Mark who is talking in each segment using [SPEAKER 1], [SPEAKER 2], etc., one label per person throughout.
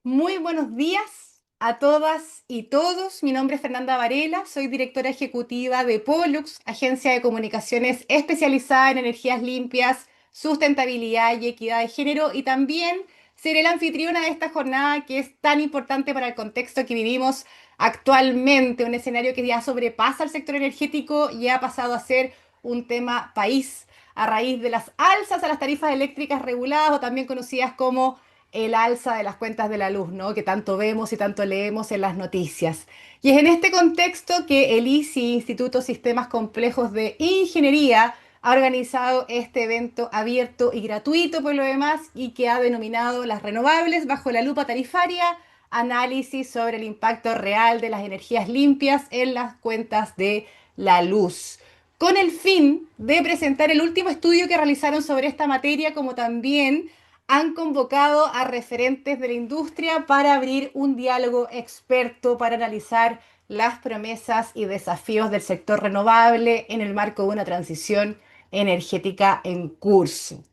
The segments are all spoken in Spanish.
[SPEAKER 1] Muy buenos días a todas y todos. Mi nombre es Fernanda Varela, soy directora ejecutiva de Pollux, agencia de comunicaciones especializada en energías limpias, sustentabilidad y equidad de género, y también seré la anfitriona de esta jornada que es tan importante para el contexto que vivimos actualmente, un escenario que ya sobrepasa el sector energético y ha pasado a ser un tema país a raíz de las alzas a las tarifas eléctricas reguladas o también conocidas como el alza de las cuentas de la luz, ¿no? Que tanto vemos y tanto leemos en las noticias. Y es en este contexto que el ISI, Instituto Sistemas Complejos de Ingeniería, ha organizado este evento abierto y gratuito por lo demás y que ha denominado Las renovables bajo la lupa tarifaria, análisis sobre el impacto real de las energías limpias en las cuentas de la luz, con el fin de presentar el último estudio que realizaron sobre esta materia, como también han convocado a referentes de la industria para abrir un diálogo experto para analizar las promesas y desafíos del sector renovable en el marco de una transición energética en curso.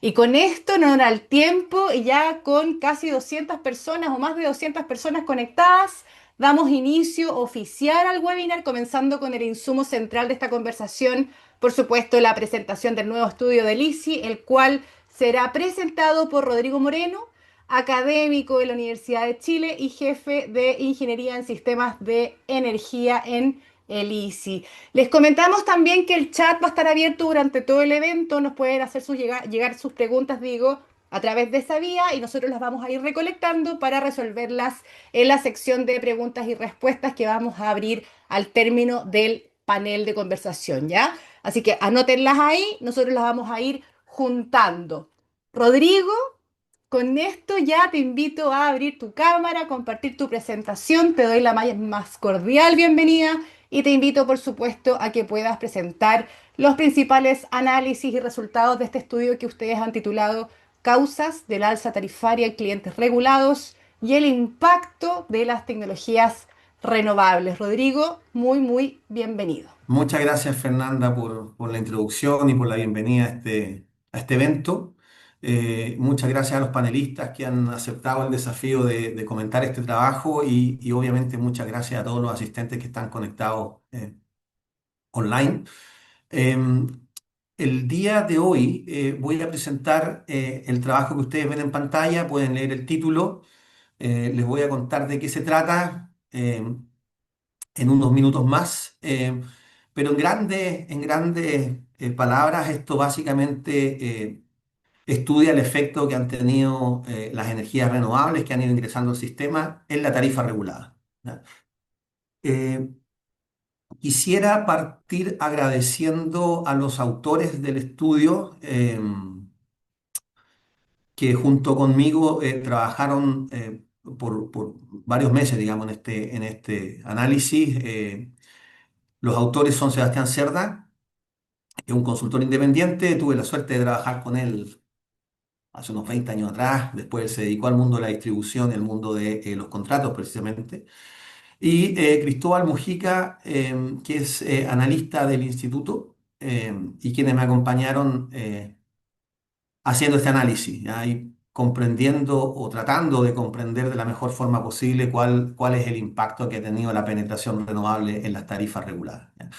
[SPEAKER 1] Y con esto, no da el tiempo, y ya con casi 200 personas o más de 200 personas conectadas, damos inicio oficial al webinar, comenzando con el insumo central de esta conversación, por supuesto, la presentación del nuevo estudio del ISI, el cual será presentado por Rodrigo Moreno, académico de la Universidad de Chile y jefe de Ingeniería en Sistemas de Energía en el ISI. Les comentamos también que el chat va a estar abierto durante todo el evento, nos pueden hacer llegar sus preguntas, digo, a través de esa vía y nosotros las vamos a ir recolectando para resolverlas en la sección de preguntas y respuestas que vamos a abrir al término del panel de conversación, ¿ya? Así que anótenlas ahí, nosotros las vamos a ir juntando. Rodrigo, con esto ya te invito a abrir tu cámara, compartir tu presentación, te doy la más cordial bienvenida y te invito, por supuesto, a que puedas presentar los principales análisis y resultados de este estudio que ustedes han titulado Causas del alza tarifaria en clientes regulados y el impacto de las tecnologías renovables. Rodrigo, muy bienvenido.
[SPEAKER 2] Muchas gracias, Fernanda, por la introducción y por la bienvenida a este evento. Muchas gracias a los panelistas que han aceptado el desafío de comentar este trabajo y obviamente muchas gracias a todos los asistentes que están conectados online. Em, el día de hoy voy a presentar el trabajo que ustedes ven en pantalla. Pueden leer el título. Les voy a contar de qué se trata. En unos minutos más. Pero en grandes palabras, esto básicamente estudia el efecto que han tenido las energías renovables que han ido ingresando al sistema en la tarifa regulada. ¿Ya? Eh, Quisiera partir agradeciendo a los autores del estudio que junto conmigo trabajaron por varios meses, digamos, en este análisis. Los autores son Sebastián Cerda, es un consultor independiente. Tuve la suerte de trabajar con él hace unos 20 años atrás. Después él se dedicó al mundo de la distribución, el mundo de los contratos precisamente. Y Cristóbal Mujica, que es analista del instituto y quienes me acompañaron haciendo este análisis, ¿ya? Y comprendiendo o tratando de comprender de la mejor forma posible cuál es el impacto que ha tenido la penetración renovable en las tarifas reguladas. ¿Ya?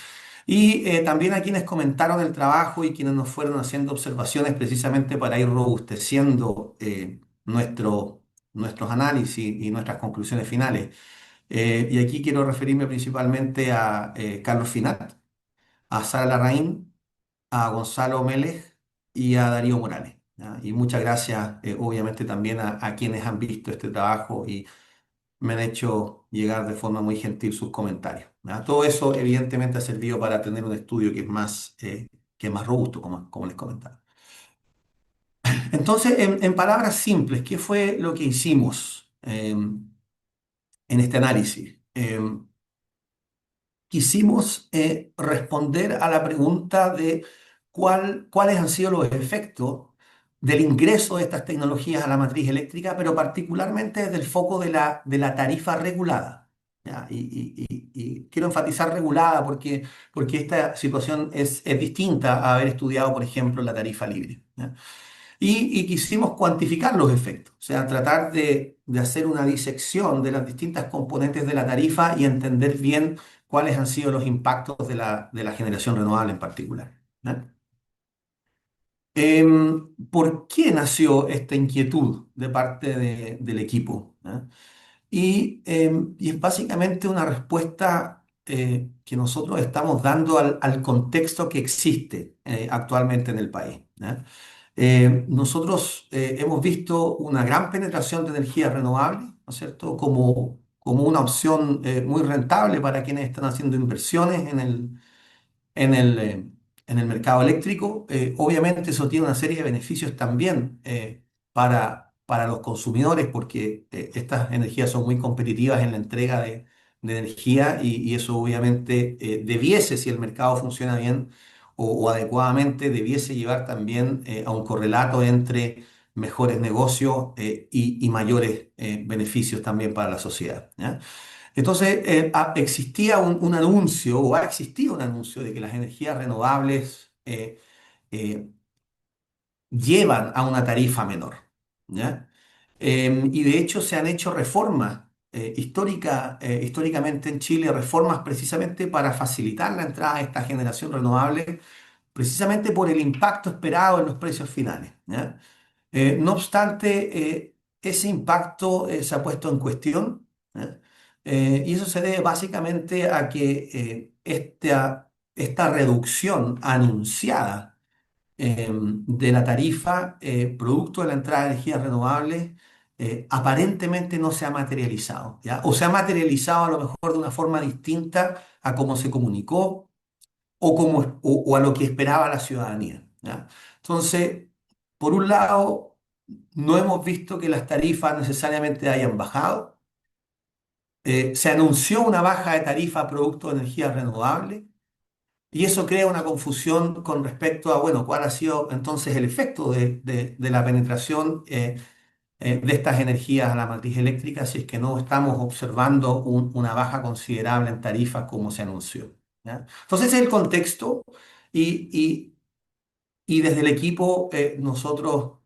[SPEAKER 2] Y también a quienes comentaron el trabajo y quienes nos fueron haciendo observaciones precisamente para ir robusteciendo nuestros análisis y nuestras conclusiones finales. Y aquí quiero referirme principalmente a Carlos Finat, a Sara Larraín, a Gonzalo Mélez y a Darío Morales. ¿Ya? Y muchas gracias, obviamente, también a quienes han visto este trabajo y me han hecho llegar de forma muy gentil sus comentarios. ¿Ya? Todo eso, evidentemente, ha servido para tener un estudio que es más robusto, como les comentaba. Entonces, en palabras simples, ¿qué fue lo que hicimos en este análisis? Quisimos responder a la pregunta de cuáles han sido los efectos del ingreso de estas tecnologías a la matriz eléctrica, pero particularmente desde el foco de la tarifa regulada. ¿Ya? Y quiero enfatizar regulada porque esta situación es distinta a haber estudiado, por ejemplo, la tarifa libre. ¿Ya? y quisimos cuantificar los efectos, o sea, tratar de hacer una disección de las distintas componentes de la tarifa y entender bien cuáles han sido los impactos de la generación renovable en particular. ¿Ya? ¿Por qué nació esta inquietud de parte del equipo? ¿Ya? Y es básicamente una respuesta que nosotros estamos dando al contexto que existe actualmente en el país. ¿Ya? Nosotros hemos visto una gran penetración de energías renovables, ¿no es cierto?, como una opción muy rentable para quienes están haciendo inversiones en en el mercado eléctrico. Obviamente eso tiene una serie de beneficios también para los consumidores porque estas energías son muy competitivas en la entrega de energía y eso obviamente debiese, si el mercado funciona bien o adecuadamente, debiese llevar también a un correlato entre mejores negocios y mayores beneficios también para la sociedad. ¿Ya? Entonces, existía un anuncio, o ha existido un anuncio de que las energías renovables eh, llevan a una tarifa menor. ¿Ya? Y de hecho se han hecho reformas históricamente en Chile, reformas precisamente para facilitar la entrada de esta generación renovable, precisamente por el impacto esperado en los precios finales. ¿Ya? No obstante, ese impacto se ha puesto en cuestión, ¿eh? Y eso se debe básicamente a que esta reducción anunciada de la tarifa producto de la entrada de energías renovables aparentemente no se ha materializado, ¿ya? O se ha materializado a lo mejor de una forma distinta a cómo se comunicó o a lo que esperaba la ciudadanía, ¿ya? Entonces, por un lado, no hemos visto que las tarifas necesariamente hayan bajado. Se anunció una baja de tarifa producto de energías renovables y eso crea una confusión con respecto a, bueno, cuál ha sido entonces el efecto de la penetración de estas energías a la matriz eléctrica si es que no estamos observando una baja considerable en tarifas como se anunció. ¿Ya? Entonces, ese es el contexto y, y desde el equipo nosotros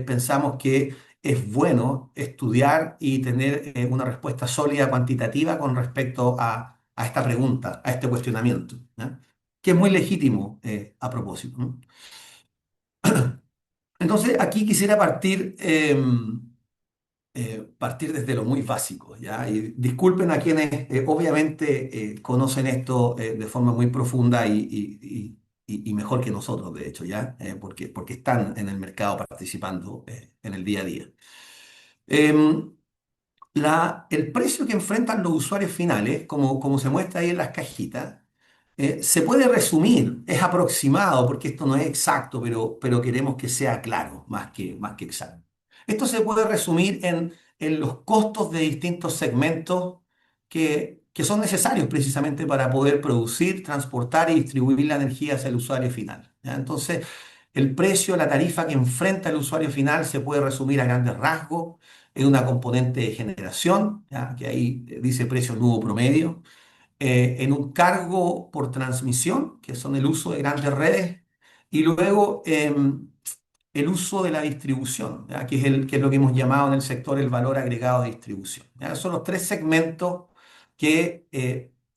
[SPEAKER 2] pensamos que es bueno estudiar y tener una respuesta sólida cuantitativa con respecto a esta pregunta, a este cuestionamiento, ¿ya? Que es muy legítimo a propósito, ¿no? Entonces, aquí quisiera partir desde lo muy básico, ¿ya? Y disculpen a quienes obviamente conocen esto de forma muy profunda y mejor que nosotros, de hecho, ¿ya? Porque están en el mercado participando en el día a día. Em, el precio que enfrentan los usuarios finales, como se muestra ahí en las cajitas, se puede resumir, es aproximado, porque esto no es exacto, pero queremos que sea claro, más que exacto. Esto se puede resumir en los costos de distintos segmentos que son necesarios precisamente para poder producir, transportar y distribuir la energía hacia el usuario final. ¿Ya? Entonces, el precio, la tarifa que enfrenta el usuario final se puede resumir a grandes rasgos en una componente de generación, ¿ya? Que ahí dice precio nudo promedio, en un cargo por transmisión, que son el uso de grandes redes, y luego el uso de la distribución, ¿ya? Que es lo que hemos llamado en el sector el valor agregado de distribución. ¿Ya? Son los tres segmentos que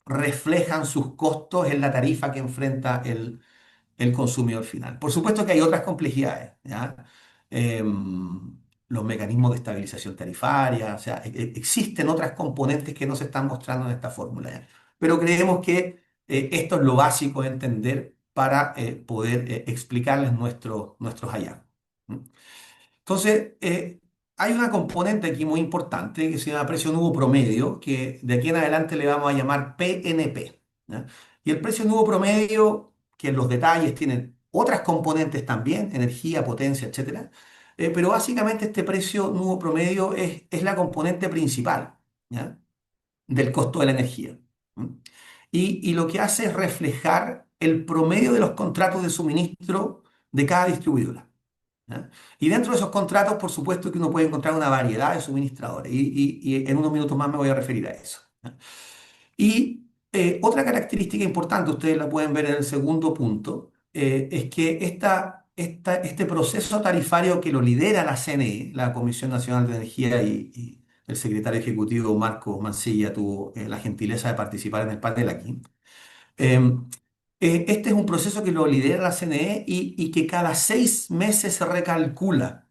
[SPEAKER 2] reflejan sus costos en la tarifa que enfrenta el consumidor final. Por supuesto que hay otras complejidades, ¿ya? Los mecanismos de estabilización tarifaria, o sea, existen otras componentes que no se están mostrando en esta fórmula, ¿ya? Pero creemos que esto es lo básico de entender para poder explicarles nuestros hallazgos. ¿Mm? Entonces, hay una componente aquí muy importante que se llama precio nudo promedio, que de aquí en adelante le vamos a llamar PNP. ¿Ya? Y el precio nudo promedio, que en los detalles tienen otras componentes también, energía, potencia, etcétera, pero básicamente este precio nudo promedio es la componente principal, ¿ya? Del costo de la energía. ¿Mm? Y lo que hace es reflejar el promedio de los contratos de suministro de cada distribuidora. ¿Ya? Y dentro de esos contratos, por supuesto que uno puede encontrar una variedad de suministradores y en unos minutos más me voy a referir a eso. ¿Ya? Y otra característica importante, ustedes la pueden ver en el segundo punto, es que este proceso tarifario que lo lidera la CNE, la Comisión Nacional de Energía, y el secretario ejecutivo Marco Mancilla tuvo la gentileza de participar en el panel aquí. Eh, este es un proceso que lo lidera la CNE y que cada 6 meses se recalcula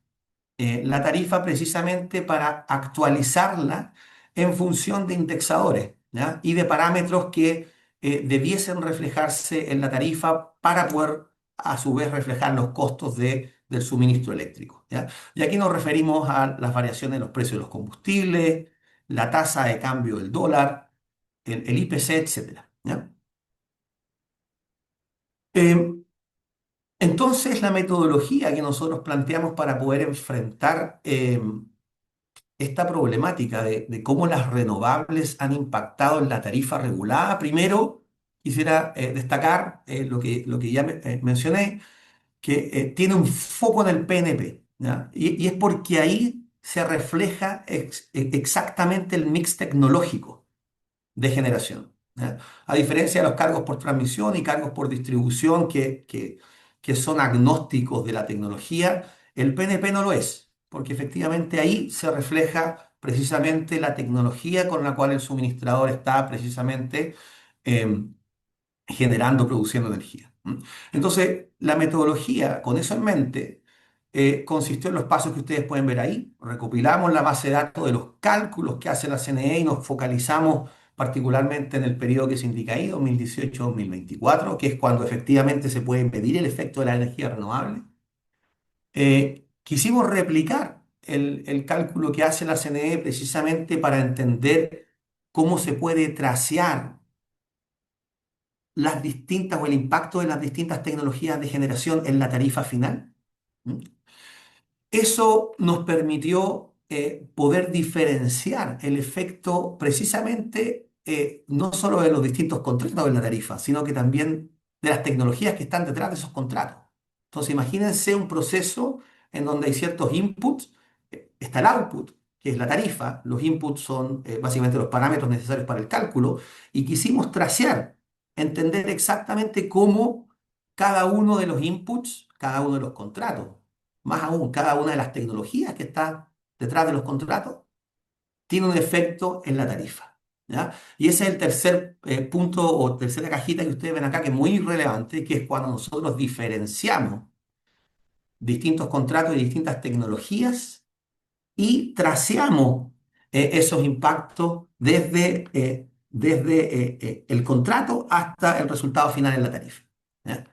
[SPEAKER 2] la tarifa precisamente para actualizarla en función de indexadores, ¿ya? Y de parámetros que debiesen reflejarse en la tarifa para poder a su vez reflejar los costos del suministro eléctrico, ¿ya? Y aquí nos referimos a las variaciones de los precios de los combustibles, la tasa de cambio del dólar, el IPC, etcétera, ¿ya? Eh, entonces, la metodología que nosotros planteamos para poder enfrentar esta problemática de cómo las renovables han impactado en la tarifa regulada, primero quisiera destacar lo que ya mencioné, que tiene un foco en el PNP, ¿ya? Y es porque ahí se refleja exactamente el mix tecnológico de generación, ¿ya? A diferencia de los cargos por transmisión y cargos por distribución que son agnósticos de la tecnología, el PNP no lo es, porque efectivamente ahí se refleja precisamente la tecnología con la cual el suministrador está precisamente em, generando, produciendo energía. ¿M? Entonces, la metodología, con eso en mente, consistió en los pasos que ustedes pueden ver ahí. Recopilamos la base de datos de los cálculos que hace la CNE y nos focalizamos particularmente en el periodo que se indica ahí, 2018-2024, que es cuando efectivamente se puede medir el efecto de la energía renovable. Quisimos replicar el cálculo que hace la CNE precisamente para entender cómo se puede tracear las distintas o el impacto de las distintas tecnologías de generación en la tarifa final. ¿Mm? Eso nos permitió poder diferenciar el efecto precisamente no solo de los distintos contratos en la tarifa, sino que también de las tecnologías que están detrás de esos contratos. Entonces, imagínense un proceso en donde hay ciertos inputs, está el output, que es la tarifa, los inputs son básicamente los parámetros necesarios para el cálculo, y quisimos tracear, entender exactamente cómo cada uno de los inputs, cada uno de los contratos, más aún, cada una de las tecnologías que está detrás de los contratos tiene un efecto en la tarifa, ¿ya? Y ese es el tercer punto o tercera cajita que ustedes ven acá, que es muy relevante, que es cuando nosotros diferenciamos distintos contratos y distintas tecnologías y traceamos esos impactos desde el contrato hasta el resultado final en la tarifa, ¿ya?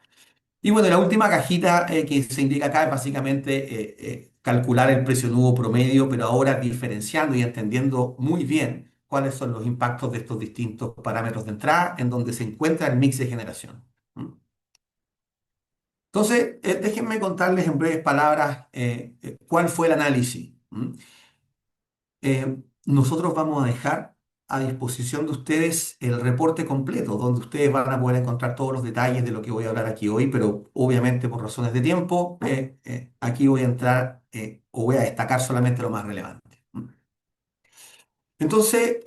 [SPEAKER 2] Y bueno, la última cajita que se indica acá es básicamente calcular el precio nuevo promedio, pero ahora diferenciando y entendiendo muy bien cuáles son los impactos de estos distintos parámetros de entrada en donde se encuentra el mix de generación. ¿Mm? Entonces, déjenme contarles en breves palabras cuál fue el análisis. ¿Mm? Nosotros vamos a dejar a disposición de ustedes el reporte completo, donde ustedes van a poder encontrar todos los detalles de lo que voy a hablar aquí hoy, pero obviamente por razones de tiempo, aquí voy a entrar o voy a destacar solamente lo más relevante. Entonces,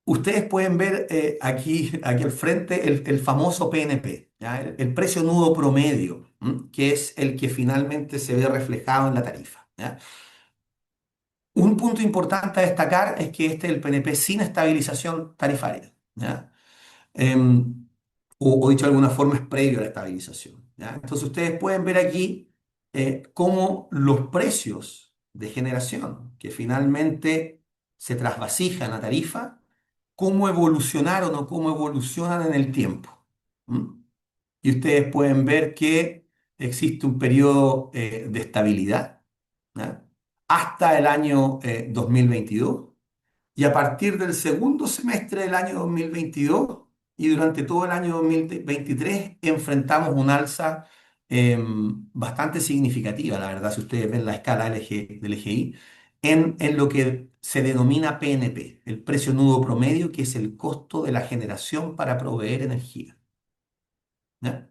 [SPEAKER 2] ustedes pueden ver aquí al frente el famoso PNP, ¿ya? El precio nudo promedio, que es el que finalmente se ve reflejado en la tarifa, ¿ya? Un punto importante a destacar es que este es el PNP sin estabilización tarifaria, ¿ya? Em, o dicho de alguna forma, es previo a la estabilización, ¿ya? Entonces ustedes pueden ver aquí cómo los precios de generación que finalmente se trasvasijan a tarifa, cómo evolucionaron o cómo evolucionan en el tiempo. ¿M? Y ustedes pueden ver que existe un periodo de estabilidad, ¿ya? Hasta el año 2022, y a partir del segundo semestre del año 2022 y durante todo el año 2023 enfrentamos un alza bastante significativa, la verdad, si ustedes ven la escala del EGI, en lo que se denomina PNP, el precio nudo promedio, que es el costo de la generación para proveer energía, ¿ya?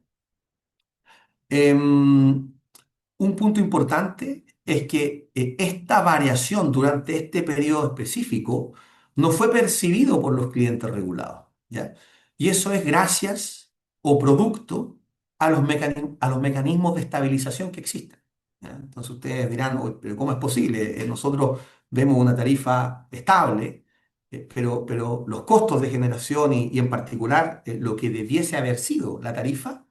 [SPEAKER 2] Un punto importante es que esta variación durante este periodo específico no fue percibido por los clientes regulados, ¿ya? Y eso es gracias o producto a los mecanismos de estabilización que existen. ¿Ya? Entonces ustedes dirán: "Oye, pero ¿cómo es posible? Nosotros vemos una tarifa estable, pero los costos de generación y en particular lo que debiese haber sido la tarifa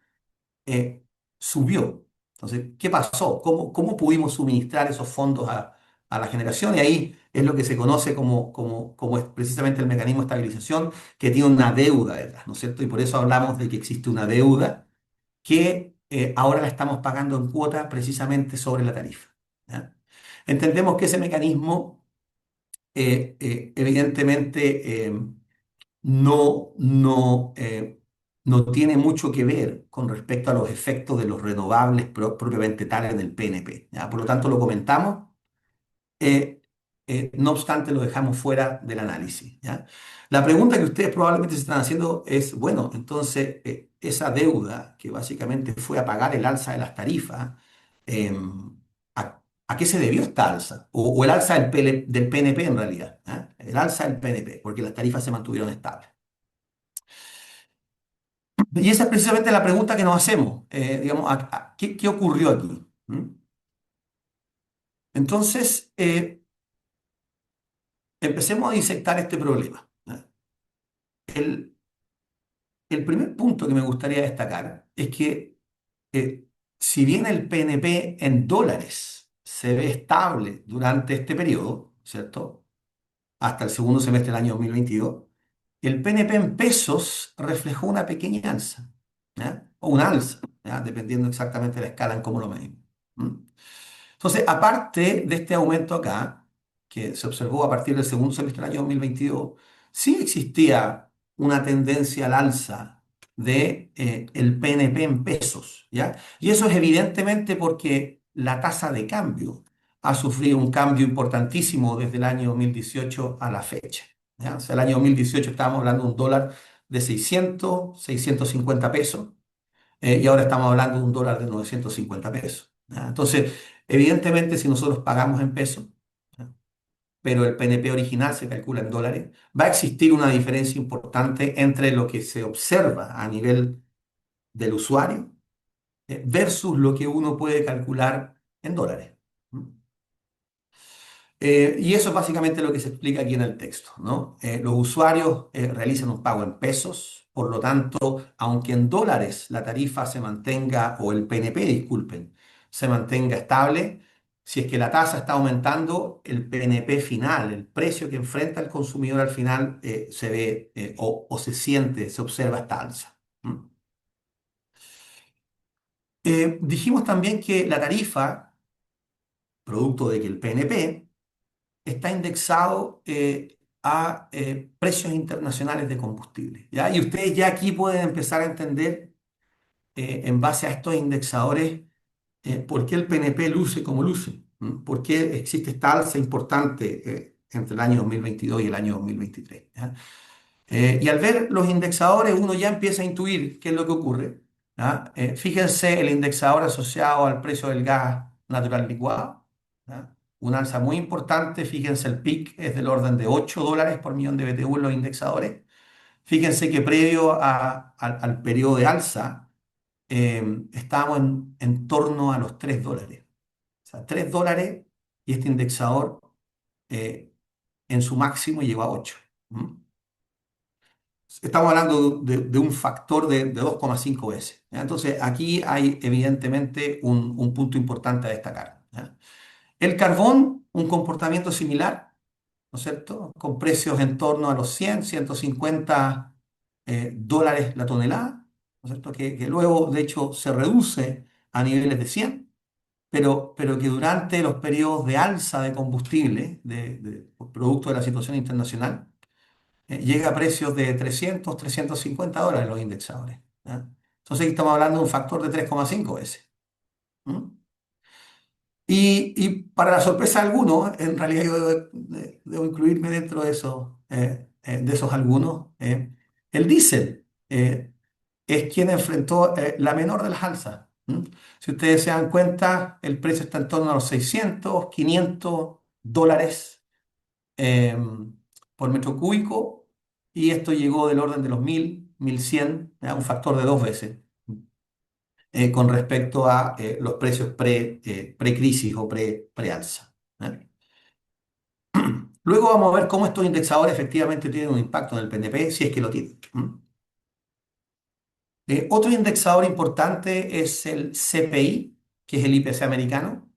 [SPEAKER 2] eh, subió". Entonces, ¿qué pasó? ¿Cómo pudimos suministrar esos fondos a la generación? Y ahí es lo que se conoce como es precisamente el mecanismo de estabilización, que tiene una deuda detrás, ¿no es cierto? Y por eso hablamos de que existe una deuda que ahora la estamos pagando en cuota precisamente sobre la tarifa. ¿Ya? Entendemos que ese mecanismo evidentemente no tiene mucho que ver con respecto a los efectos de los renovables propiamente tales en el PNP. ¿Ya? Por lo tanto, lo comentamos, eh, no obstante, lo dejamos fuera del análisis. ¿Ya? La pregunta que ustedes probablemente se están haciendo es: bueno, entonces, esa deuda que básicamente fue a pagar el alza de las tarifas, ¿a qué se debió esta alza? O el alza del PNP en realidad, ¿ya? El alza del PNP, porque las tarifas se mantuvieron estables. Y esa es precisamente la pregunta que nos hacemos. Digamos, ¿qué ocurrió aquí? ¿Mm? Entonces, empecemos a disectar este problema. ¿Ya? El, el primer punto que me gustaría destacar es que eh, si bien el PNP en dólares se ve estable durante este periodo, ¿cierto? Hasta el segundo semestre del año 2022, el PNP en pesos reflejó una pequeña alza, ¿ya? O una alza, ¿ya? Dependiendo exactamente de la escala en cómo lo medimos. ¿Mm? Entonces, aparte de este aumento acá, que se observó a partir del segundo semestre del año 2022, sí existía una tendencia al alza de, el PNP en pesos, ¿ya? Y eso es evidentemente porque la tasa de cambio ha sufrido un cambio importantísimo desde el año 2018 a la fecha, ¿ya? O sea, el año 2018 estábamos hablando de un dólar de 650 pesos, y ahora estamos hablando de un dólar de 950 pesos. ¿Ya? Entonces, evidentemente, si nosotros pagamos en pesos, ¿ya? Pero el PNP original se calcula en dólares, va a existir una diferencia importante entre lo que se observa a nivel del usuario versus lo que uno puede calcular en dólares. ¿Mm? Y eso es básicamente lo que se explica aquí en el texto, ¿no? Los usuarios realizan un pago en pesos, por lo tanto, aunque en dólares la tarifa se mantenga, o el PNP, disculpen, se mantenga estable, si es que la tasa está aumentando, el PNP final, el precio que enfrenta el consumidor al final, se ve o se siente, se observa esta alza. ¿Mm? Dijimos también que la tarifa, producto de que el PNP está indexado a precios internacionales de combustible, ¿ya? Y ustedes ya aquí pueden empezar a entender, en base a estos indexadores, por qué el PNP luce como luce. ¿M? ¿Por qué existe esta alza importante entre el año 2022 y el año 2023? ¿Ya? Y al ver los indexadores, uno ya empieza a intuir qué es lo que ocurre. ¿Ya? Fíjense el indexador asociado al precio del gas natural licuado. ¿Ya? Un alza muy importante. Fíjense, el PIC es del orden de $8 por millón de BTU en los indexadores. Fíjense que previo al periodo de alza, estábamos en torno a los $3. O sea, $3, y este indexador eh, en su máximo llegó a 8. Estamos hablando de un factor de 2,5 veces. ¿Ya? Entonces, aquí hay evidentemente un punto importante a destacar. ¿Ya? El carbón, un comportamiento similar, ¿no es cierto? Con precios en torno a los 100, 150 dólares la tonelada, ¿no es cierto? Que luego, de hecho, se reduce a niveles de 100, pero que durante los periodos de alza de combustible, producto de la situación internacional, llega a precios de 300, $350 los indexadores. ¿Ya? Entonces aquí estamos hablando de un factor de 3,5 veces. ¿Mm? Y para la sorpresa de algunos, en realidad yo debo incluirme dentro de esos algunos, el diésel es quien enfrentó la menor de las alzas. ¿Mm? Si ustedes se dan cuenta, el precio está en torno a los 600, $500 eh, por metro cúbico, y esto llegó del orden de los 1000, 1100, ¿ya? Un factor de dos veces. con respecto a los precios pre-crisis o pre-alza. ¿Eh? Luego vamos a ver cómo estos indexadores efectivamente tienen un impacto en el PNP, si es que lo tienen. Otro indexador importante es el CPI, que es el IPC americano,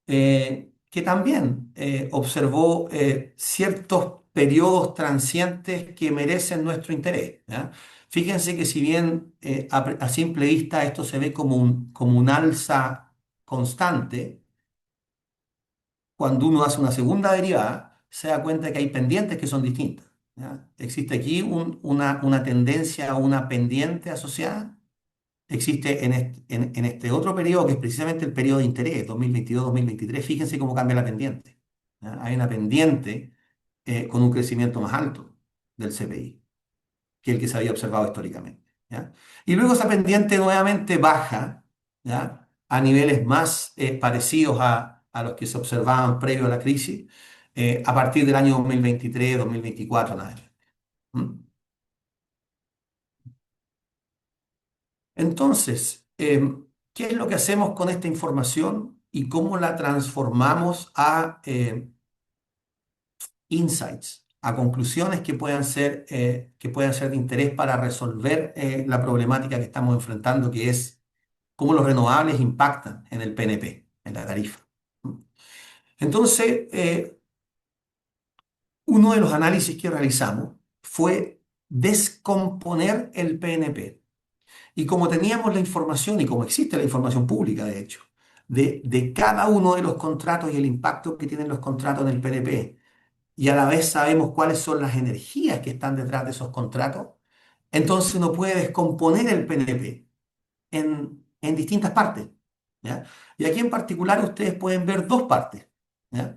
[SPEAKER 2] que también observó ciertos periodos transientes que merecen nuestro interés. ¿Ya? Fíjense que si bien a simple vista esto se ve como un alza constante, cuando uno hace una segunda derivada, se da cuenta que hay pendientes que son distintas. ¿Ya? Existe aquí una tendencia o una pendiente asociada. Existe en este otro periodo, que es precisamente el periodo de interés, 2022-2023. Fíjense cómo cambia la pendiente. ¿Ya? Hay una pendiente con un crecimiento más alto del CPI que el que se había observado históricamente. ¿Ya? Y luego esa pendiente nuevamente baja, ¿ya? A niveles más parecidos a los que se observaban previo a la crisis, a partir del año 2023-2024 en adelante. ¿Mm? Entonces, ¿qué es lo que hacemos con esta información y cómo la transformamos a insights, a conclusiones que puedan ser de interés para resolver la problemática que estamos enfrentando, que es cómo los renovables impactan en el PNP, en la tarifa? Entonces, uno de los análisis que realizamos fue descomponer el PNP. Y como teníamos la información, y como existe la información pública, de hecho, de cada uno de los contratos y el impacto que tienen los contratos en el PNP, y a la vez sabemos cuáles son las energías que están detrás de esos contratos, entonces uno puede descomponer el PNP en distintas partes. ¿Ya? Y aquí en particular ustedes pueden ver dos partes. ¿Ya?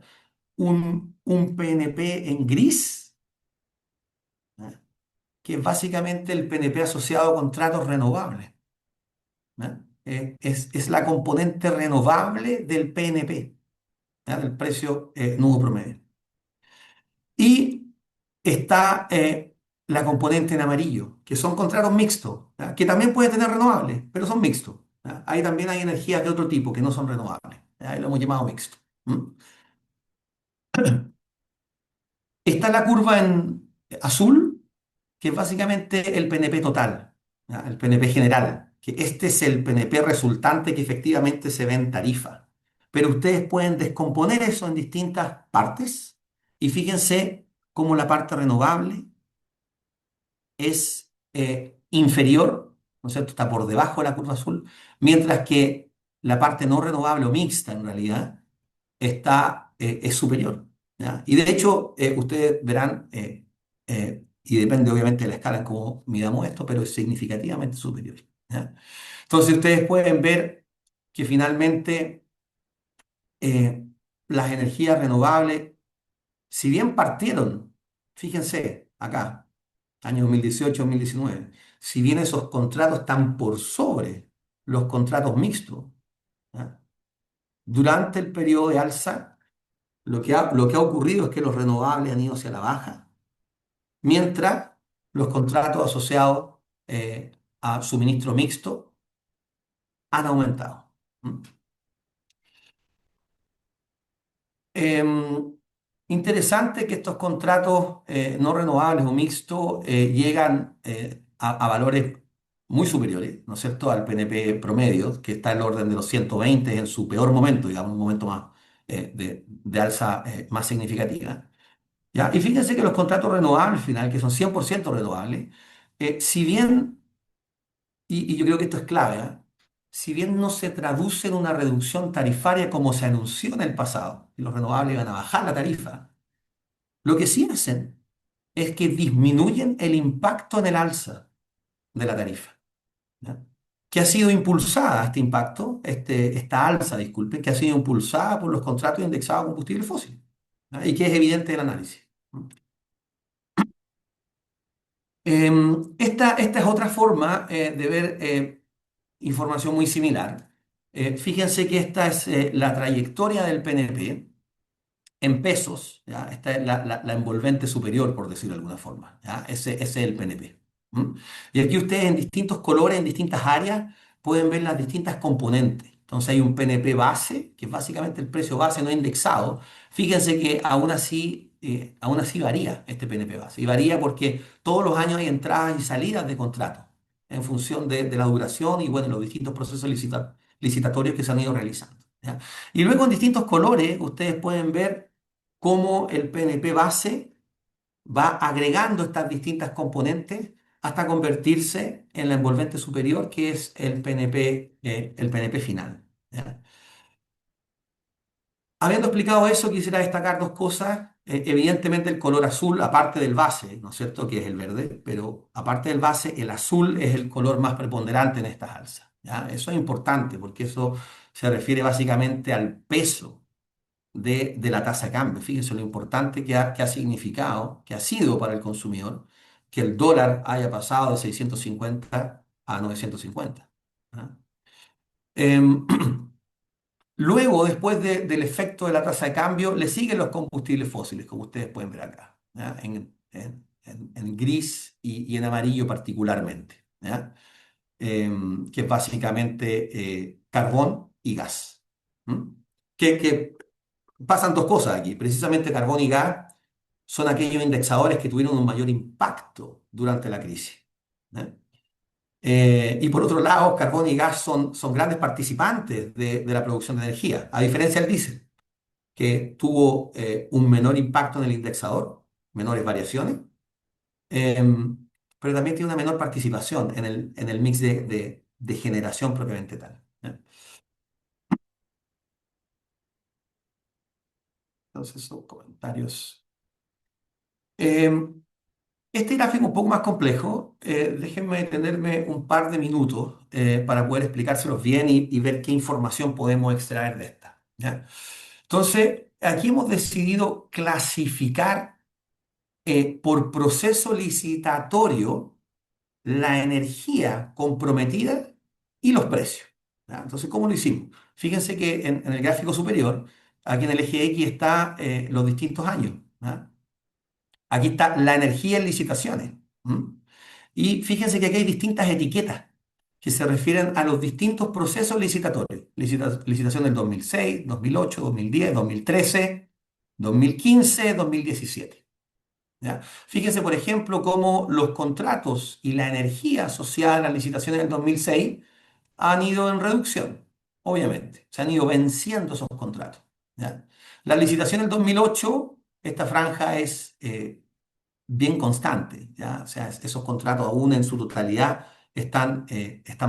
[SPEAKER 2] Un PNP en gris, ¿ya? Que es básicamente el PNP asociado a contratos renovables. ¿Ya? Es la componente renovable del PNP, ¿ya? Del precio nudo promedio. Y está la componente en amarillo, que son contratos mixtos, ¿ya? Que también pueden tener renovables, pero son mixtos. ¿Ya? Ahí también hay energías de otro tipo que no son renovables. ¿Ya? Ahí lo hemos llamado mixto. ¿Mm? Está la curva en azul, que es básicamente el PNP total, ¿ya? El PNP general, que este es el PNP resultante que efectivamente se ve en tarifa. Pero ustedes pueden descomponer eso en distintas partes y fíjense cómo la parte renovable es inferior, ¿no es cierto? Está por debajo de la curva azul, mientras que la parte no renovable o mixta en realidad es superior. ¿Ya? Y de hecho, ustedes verán, y depende obviamente de la escala en cómo midamos esto, pero es significativamente superior. ¿Ya? Entonces ustedes pueden ver que finalmente eh, las energías renovables, si bien partieron, fíjense acá, año 2018-2019, si bien esos contratos están por sobre los contratos mixtos, ¿ya? Durante el periodo de alza, lo que ha ocurrido es que los renovables han ido hacia la baja, mientras los contratos asociados a suministro mixto han aumentado. ¿Mm? Em, Interesante que estos contratos no renovables o mixtos llegan a valores muy superiores, ¿no es cierto?, al PNP promedio, que está en el orden de los 120 en su peor momento, digamos, un momento más de alza más significativa. ¿Ya? Y fíjense que los contratos renovables, al final, que son 100% renovables, si bien, y yo creo que esto es clave, ¿eh? Si bien no se traduce en una reducción tarifaria como se anunció en el pasado, que los renovables iban a bajar la tarifa, lo que sí hacen es que disminuyen el impacto en el alza de la tarifa. ¿Ya? Que ha sido impulsada, este impacto, esta alza, disculpen, que ha sido impulsada por los contratos indexados a combustible fósil. ¿Ya? Y que es evidente del análisis. Esta es otra forma de ver información muy similar. Fíjense que esta es la trayectoria del PNP en pesos, ¿ya? Esta es la envolvente superior, por decirlo de alguna forma, ¿ya? Ese es el PNP. ¿M? Y aquí ustedes en distintos colores, en distintas áreas, pueden ver las distintas componentes. Entonces hay un PNP base, que es básicamente el precio base no indexado. Fíjense que aún así varía este PNP base. Y varía porque todos los años hay entradas y salidas de contratos en función de la duración y bueno, los distintos procesos licitatorios que se han ido realizando. ¿Ya? Y luego en distintos colores ustedes pueden ver cómo el PNP base va agregando estas distintas componentes hasta convertirse en la envolvente superior, que es el PNP final. ¿Ya? Habiendo explicado eso, quisiera destacar dos cosas. Evidentemente el color azul, aparte del base, ¿no es cierto?, que es el verde, pero aparte del base, el azul es el color más preponderante en estas alzas. ¿Ya? Eso es importante porque eso se refiere básicamente al peso de la tasa de cambio. Fíjense lo importante que ha significado, que ha sido para el consumidor, que el dólar haya pasado de 650 a 950. ¿Ah? Em, Luego, después del efecto de la tasa de cambio, le siguen los combustibles fósiles, como ustedes pueden ver acá, ¿ya? En gris y en amarillo particularmente, ¿ya? Que es básicamente carbón y gas. ¿Mm? Que pasan dos cosas aquí. Precisamente carbón y gas son aquellos indexadores que tuvieron un mayor impacto durante la crisis. ¿Eh? Y por otro lado, carbón y gas son grandes participantes de la producción de energía, a diferencia del diésel, que tuvo un menor impacto en el indexador, menores variaciones, pero también tiene una menor participación en el mix de generación propiamente tal. ¿Eh? Entonces, son comentarios. Em, Este gráfico es un poco más complejo. Déjenme detenerme un par de minutos para poder explicárselos bien y ver qué información podemos extraer de esta. ¿Ya? Entonces, aquí hemos decidido clasificar por proceso licitatorio la energía comprometida y los precios. ¿Ya? Entonces, ¿cómo lo hicimos? Fíjense que en el gráfico superior, aquí en el eje X está los distintos años. ¿Ya? Aquí está la energía en licitaciones. ¿M? Y fíjense que aquí hay distintas etiquetas que se refieren a los distintos procesos licitatorios. Licitación del 2006, 2008, 2010, 2013, 2015, 2017. ¿Ya? Fíjense, por ejemplo, cómo los contratos y la energía asociada a las licitaciones del 2006 han ido en reducción, obviamente. Se han ido venciendo esos contratos. ¿Ya? La licitación del 2008, esta franja es bien constante, ¿ya? O sea, esos contratos aún en su totalidad están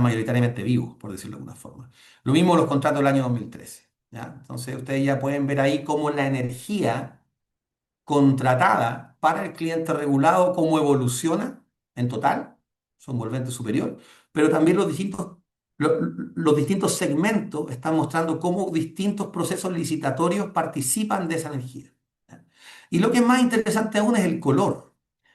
[SPEAKER 2] mayoritariamente vivos, por decirlo de alguna forma. Lo mismo los contratos del año 2013, ¿ya? Entonces ustedes ya pueden ver ahí cómo la energía contratada para el cliente regulado, cómo evoluciona en total, su envolvente superior, pero también lo- los distintos segmentos están mostrando cómo distintos procesos licitatorios participan de esa energía. ¿Ya? Y lo que es más interesante aún es el color.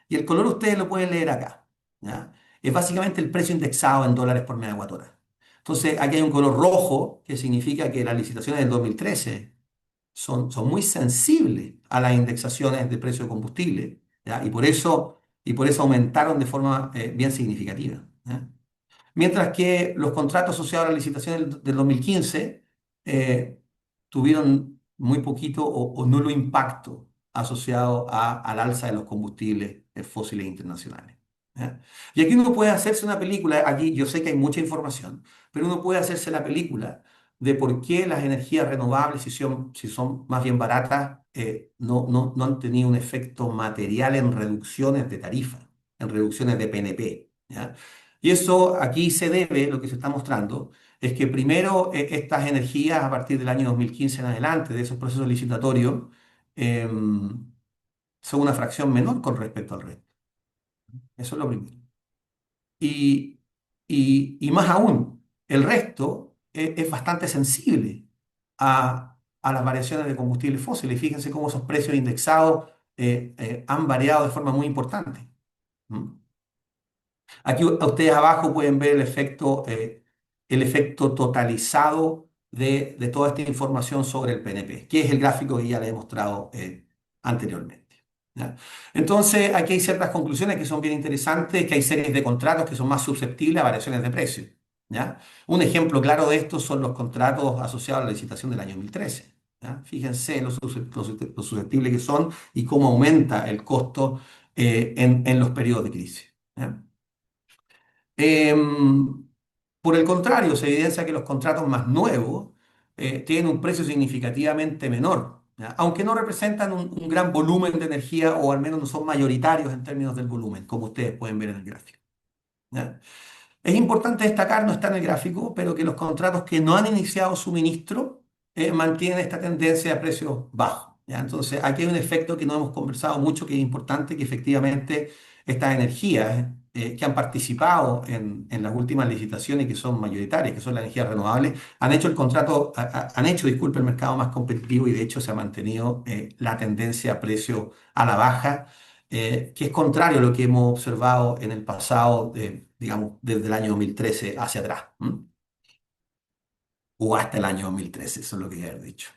[SPEAKER 2] Y el color ustedes lo pueden leer acá. ¿Ya? Es básicamente el precio indexado en dólares por megawatt hora. Entonces, aquí hay un color rojo, que significa que las licitaciones del 2013 son muy sensibles a las indexaciones de precio de combustible, ¿ya? Y por eso aumentaron de forma bien significativa. ¿Ya? Mientras que los contratos asociados a la licitación del 2015 eh, tuvieron muy poquito o nulo impacto asociado al alza de los combustibles fósiles internacionales. ¿Ya? Y aquí uno puede hacerse una película, aquí yo sé que hay mucha información, pero uno puede hacerse la película de por qué las energías renovables, si son más bien baratas, no han tenido un efecto material en reducciones de tarifa, en reducciones de PNP. ¿Ya? Y eso aquí se debe, lo que se está mostrando, es que primero estas energías a partir del año 2015 en adelante, de esos procesos licitatorios, son una fracción menor con respecto al resto. Eso es lo primero. Y, y más aún, el resto es bastante sensible a las variaciones de combustibles fósiles. Fíjense cómo esos precios indexados han variado de forma muy importante. ¿Mm? Aquí ustedes abajo pueden ver el efecto totalizado de toda esta información sobre el PNP, que es el gráfico que ya les he mostrado anteriormente. ¿Ya? Entonces, aquí hay ciertas conclusiones que son bien interesantes, que hay series de contratos que son más susceptibles a variaciones de precio. ¿ya? Un ejemplo claro de esto son los contratos asociados a la licitación del año 2013. ¿Ya? Fíjense lo susceptible que son y cómo aumenta el costo en los periodos de crisis. ¿Ya? Em, por el contrario, se evidencia que los contratos más nuevos tienen un precio significativamente menor, ¿ya? Aunque no representan un gran volumen de energía o al menos no son mayoritarios en términos del volumen, como ustedes pueden ver en el gráfico. ¿Ya? Es importante destacar, no está en el gráfico, pero que los contratos que no han iniciado suministro mantienen esta tendencia a precios bajos. ¿Ya? Entonces, aquí hay un efecto que no hemos conversado mucho, que es importante, que efectivamente estas energías que han participado en las últimas licitaciones, que son mayoritarias, que son las energías renovables, han hecho el contrato, han hecho, disculpe, el mercado más competitivo y de hecho se ha mantenido la tendencia a precio a la baja, que es contrario a lo que hemos observado en el pasado, digamos, desde el año 2013 hacia atrás, ¿m? O hasta el año 2013, eso es lo que ya he dicho.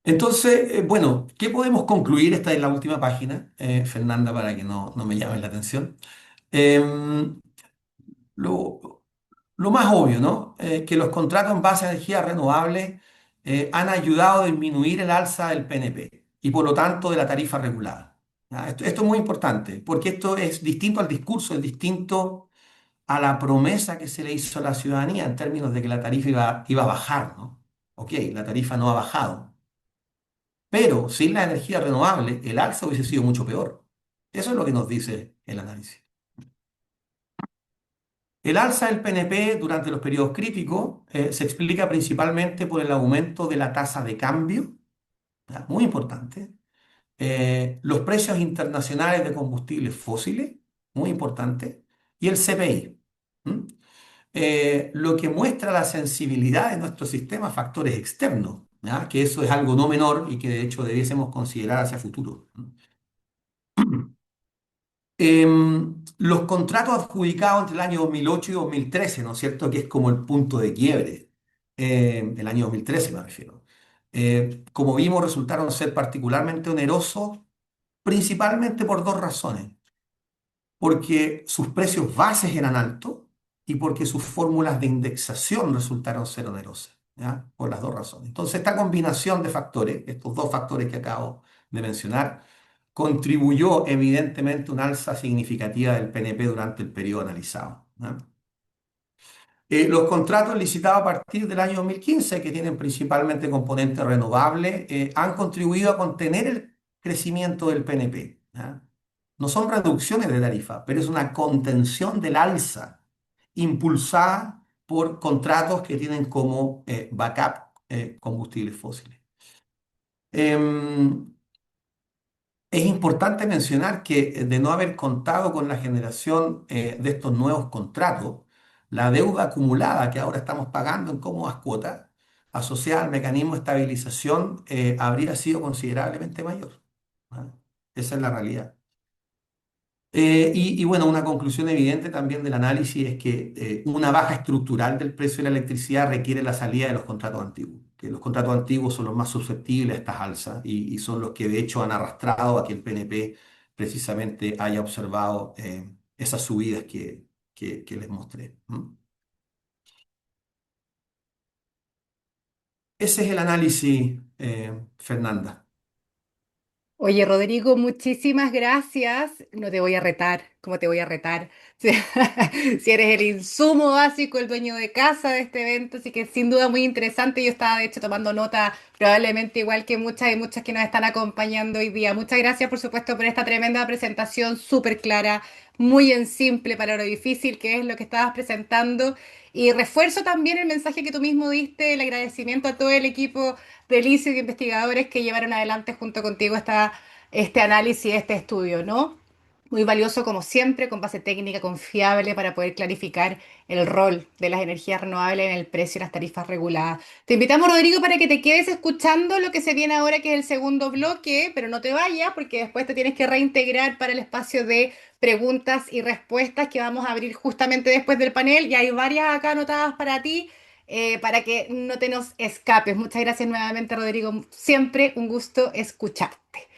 [SPEAKER 2] Entonces, bueno, ¿qué podemos concluir? Esta es la última página, Fernanda, para que no me llame la atención. Em, lo, lo más obvio, ¿no? Que los contratos en base a energías renovables han ayudado a disminuir el alza del PNP y por lo tanto de la tarifa regulada. ¿Ya? Esto es muy importante porque esto es distinto al discurso, es distinto a la promesa que se le hizo a la ciudadanía en términos de que la tarifa iba a bajar, ¿no? Ok, la tarifa no ha bajado, pero sin la energía renovable el alza hubiese sido mucho peor. Eso es lo que nos dice el análisis. El alza del PNP durante los periodos críticos se explica principalmente por el aumento de la tasa de cambio, ¿ya? Muy importante. Los precios internacionales de combustibles fósiles, muy importante. Y el CPI. ¿M? Lo que muestra la sensibilidad de nuestro sistema a factores externos, ¿ya? Que eso es algo no menor y que de hecho debiésemos considerar hacia futuro. Los contratos adjudicados entre el año 2008 y 2013, ¿no es cierto? Que es como el punto de quiebre, el año 2013 me refiero. Como vimos, resultaron ser particularmente onerosos, principalmente por dos razones. Porque sus precios bases eran altos y porque sus fórmulas de indexación resultaron ser onerosas, ¿ya? Por las dos razones. Entonces, esta combinación de factores, estos dos factores que acabo de mencionar, contribuyó evidentemente a una alza significativa del PNP durante el periodo analizado, ¿ya? Los contratos licitados a partir del año 2015, que tienen principalmente componentes renovables, han contribuido a contener el crecimiento del PNP, ¿ya? No son reducciones de tarifa, pero es una contención del alza impulsada por contratos que tienen como backup combustibles fósiles. Em, es importante mencionar que de no haber contado con la generación de estos nuevos contratos, la deuda acumulada que ahora estamos pagando en cómodas cuotas, asociada al mecanismo de estabilización, habría sido considerablemente mayor. ¿Ah? Esa es la realidad. Y bueno, una conclusión evidente también del análisis es que una baja estructural del precio de la electricidad requiere la salida de los contratos antiguos, que los contratos antiguos son los más susceptibles a estas alzas y son los que de hecho han arrastrado a que el PNP precisamente haya observado esas subidas que les mostré. ¿M? Ese es el análisis, Fernanda.
[SPEAKER 1] Oye, Rodrigo, muchísimas gracias. No te voy a retar, ¿cómo te voy a retar? Si, si eres el insumo básico, el dueño de casa de este evento, así que sin duda muy interesante. Yo estaba de hecho tomando nota, probablemente igual que muchas y muchas que nos están acompañando hoy día. Muchas gracias, por supuesto, por esta tremenda presentación súper clara, muy en simple para lo difícil que es lo que estabas presentando. Y refuerzo también el mensaje que tú mismo diste, el agradecimiento a todo el equipo de LICIO y de investigadores que llevaron adelante junto contigo este análisis, este estudio, ¿no? Muy valioso como siempre, con base técnica confiable para poder clarificar el rol de las energías renovables en el precio y las tarifas reguladas. Te invitamos, Rodrigo, para que te quedes escuchando lo que se viene ahora, que es el segundo bloque, pero no te vayas porque después te tienes que reintegrar para el espacio de preguntas y respuestas que vamos a abrir justamente después del panel. Y hay varias acá anotadas para ti, para que no te nos escapes. Muchas gracias nuevamente, Rodrigo. Siempre un gusto escucharte.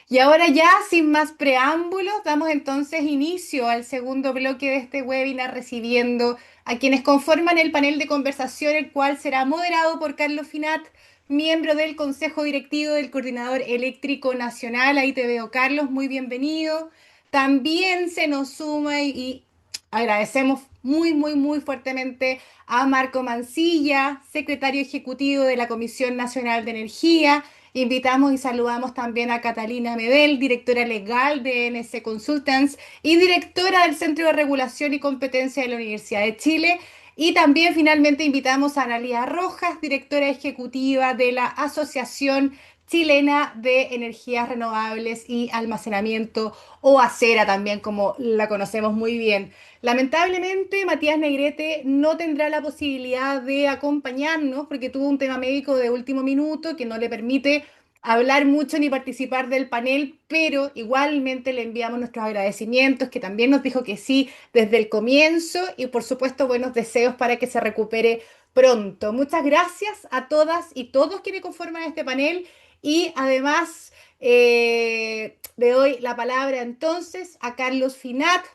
[SPEAKER 1] Y ahora ya, sin más preámbulos, damos entonces inicio al segundo bloque de este webinar recibiendo a quienes conforman el panel de conversación, el cual será moderado por Carlos Finat, miembro del Consejo Directivo del Coordinador Eléctrico Nacional. Ahí te veo, Carlos, muy bienvenido. También se nos suma y agradecemos muy, muy, muy fuertemente a Marco Mancilla, secretario ejecutivo de la Comisión Nacional de Energía. Invitamos y saludamos también a Catalina Medel, directora legal de NC Consultants y directora del Centro de Regulación y Competencia de la Universidad de Chile. Y también finalmente invitamos a Analia Rojas, directora ejecutiva de la Asociación Chilena de Energías Renovables y Almacenamiento, o ACERA también, como la conocemos muy bien. Lamentablemente, Matías Negrete no tendrá la posibilidad de acompañarnos porque tuvo un tema médico de último minuto que no le permite hablar mucho ni participar del panel, pero igualmente le enviamos nuestros agradecimientos, que también nos dijo que sí desde el comienzo y por supuesto buenos deseos para que se recupere pronto. Muchas gracias a todas y todos quienes conforman este panel y además le doy la palabra entonces a Carlos Finat,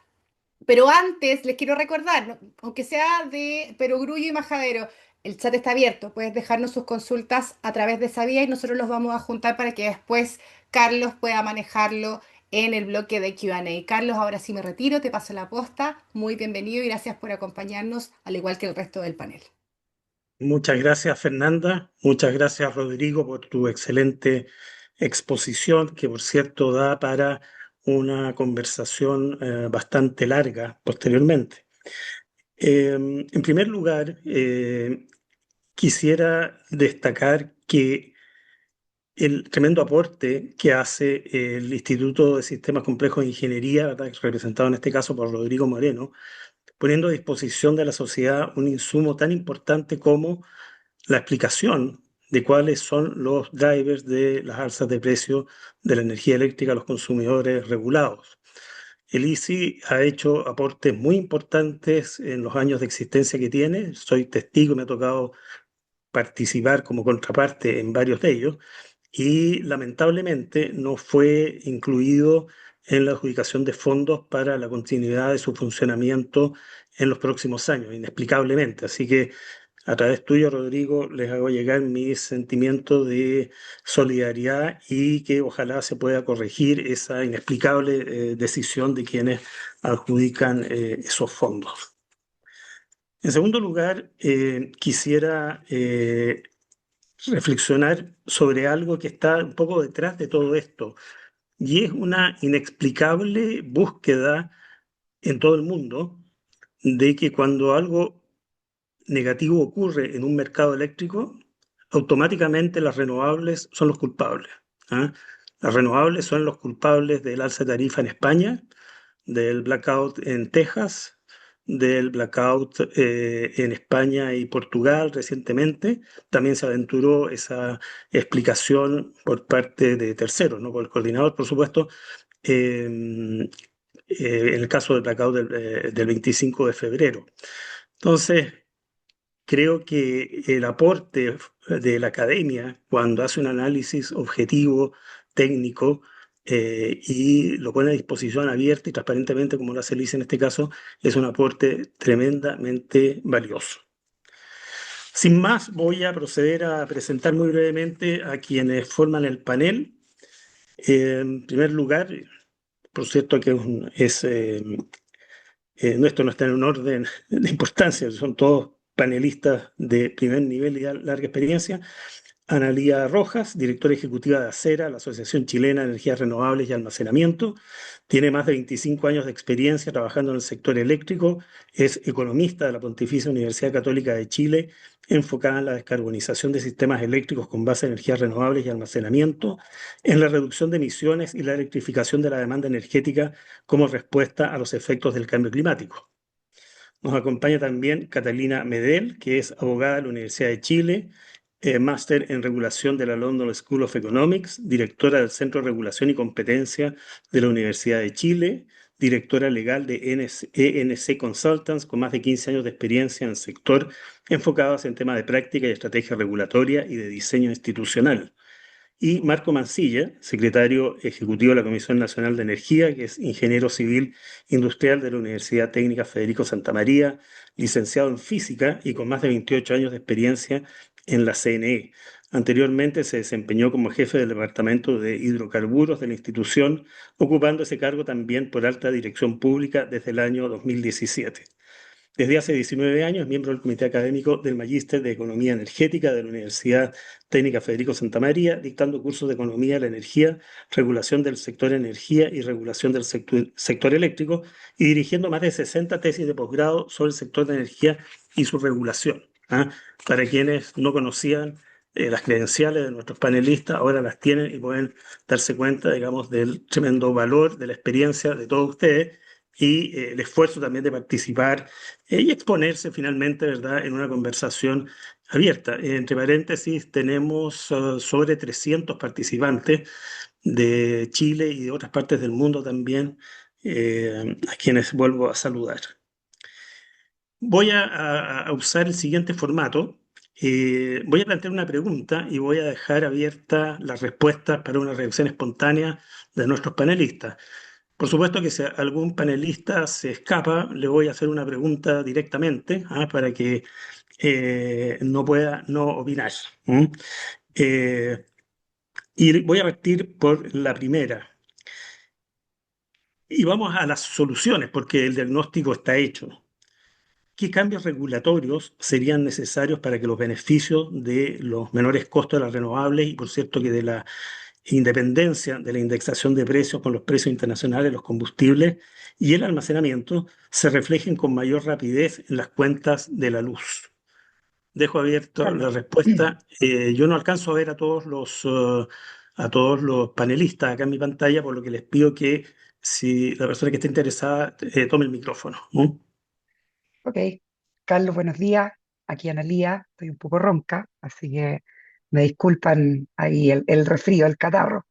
[SPEAKER 1] pero antes les quiero recordar, aunque sea de Perogrullo y Majadero, el chat está abierto. Puedes dejarnos sus consultas a través de esa vía y nosotros los vamos a juntar para que después Carlos pueda manejarlo en el bloque de Q&A. Carlos, ahora sí me retiro, te paso la posta. Muy bienvenido y gracias por acompañarnos, al igual que el resto del panel.
[SPEAKER 3] Muchas gracias, Fernanda. Muchas gracias, Rodrigo, por tu excelente exposición, que por cierto da para una conversación bastante larga posteriormente. En primer lugar, quisiera destacar que el tremendo aporte que hace el Instituto de Sistemas Complejos de Ingeniería, ¿verdad?, representado en este caso por Rodrigo Moreno, poniendo a disposición de la sociedad un insumo tan importante como la explicación de cuáles son los drivers de las alzas de precio de la energía eléctrica a los consumidores regulados. El ISI ha hecho aportes muy importantes en los años de existencia que tiene. Soy testigo, me ha tocado participar como contraparte en varios de ellos y lamentablemente no fue incluido en la adjudicación de fondos para la continuidad de su funcionamiento en los próximos años, inexplicablemente. Así que a través tuyo, Rodrigo, les hago llegar mis sentimientos de solidaridad y que ojalá se pueda corregir esa inexplicable decisión de quienes adjudican esos fondos. En segundo lugar, quisiera reflexionar sobre algo que está un poco detrás de todo esto, y es una inexplicable búsqueda en todo el mundo de que cuando algo negativo ocurre en un mercado eléctrico, automáticamente las renovables son los culpables. ¿Ah? Las renovables son los culpables del alza de tarifa en España, del blackout en Texas, del blackout en España y Portugal recientemente. También se aventuró esa explicación por parte de terceros, no por el coordinador, por supuesto, en el caso del blackout del 25 de febrero. Entonces, creo que el aporte de la academia, cuando hace un análisis objetivo, técnico, y lo pone a disposición abierta y transparentemente, como lo hace Liz en este caso, es un aporte tremendamente valioso. Sin más, voy a proceder a presentar muy brevemente a quienes forman el panel. En primer lugar, por cierto que esto no está en un orden de importancia, son todos panelistas de primer nivel y larga experiencia. Analía Rojas, directora ejecutiva de ACERA, la Asociación Chilena de Energías Renovables y Almacenamiento. Tiene más de 25 años de experiencia trabajando en el sector eléctrico. Es economista de la Pontificia Universidad Católica de Chile, enfocada en la descarbonización de sistemas eléctricos con base en energías renovables y almacenamiento, en la reducción de emisiones y la electrificación de la demanda energética como respuesta a los efectos del cambio climático. Nos acompaña también Catalina Medel, que es abogada de la Universidad de Chile, máster en regulación de la London School of Economics, directora del Centro de Regulación y Competencia de la Universidad de Chile, directora legal de ENC Consultants, con más de 15 años de experiencia en el sector, enfocados en temas de práctica y estrategia regulatoria y de diseño institucional. y Marco Mancilla, secretario ejecutivo de la Comisión Nacional de Energía, que es ingeniero civil industrial de la Universidad Técnica Federico Santa María, licenciado en física y con más de 28 años de experiencia en la CNE. Anteriormente se desempeñó como jefe del Departamento de Hidrocarburos de la institución, ocupando ese cargo también por alta dirección pública desde el año 2017. Desde hace 19 años es miembro del Comité Académico del Magíster de Economía Energética de la Universidad Técnica Federico Santa María, dictando cursos de Economía de la Energía, Regulación del Sector Energía y Regulación del sector Eléctrico, y dirigiendo más de 60 tesis de posgrado sobre el sector de energía y su regulación. ¿Ah? Para quienes no conocían las credenciales de nuestros panelistas, ahora las tienen y pueden darse cuenta, digamos, del tremendo valor de la experiencia de todos ustedes y el esfuerzo también de participar y exponerse finalmente, ¿verdad?, en una conversación abierta. Entre paréntesis, tenemos sobre 300 participantes de Chile y de otras partes del mundo también, a quienes vuelvo a saludar. Voy a usar el siguiente formato. Voy a plantear una pregunta y voy a dejar abiertas las respuestas para una reacción espontánea de nuestros panelistas. Por supuesto que si algún panelista se escapa, le voy a hacer una pregunta directamente, para que no pueda no opinar. ¿M? Eh, y voy a partir por la primera. Y vamos a las soluciones, porque el diagnóstico está hecho. ¿Qué cambios regulatorios serían necesarios para que los beneficios de los menores costos de las renovables y, por cierto, que de la independencia de la indexación de precios con los precios internacionales de los combustibles y el almacenamiento se reflejen con mayor rapidez en las cuentas de la luz? Dejo abierta la
[SPEAKER 4] Carlos.
[SPEAKER 3] respuesta. Yo no alcanzo a ver a todos los panelistas acá en mi pantalla, por lo que les pido que si la persona que esté interesada tome el micrófono. ¿No?
[SPEAKER 4] Ok, Carlos, buenos días. Aquí Analía, estoy un poco ronca, así que me disculpan ahí el resfrío, el catarro.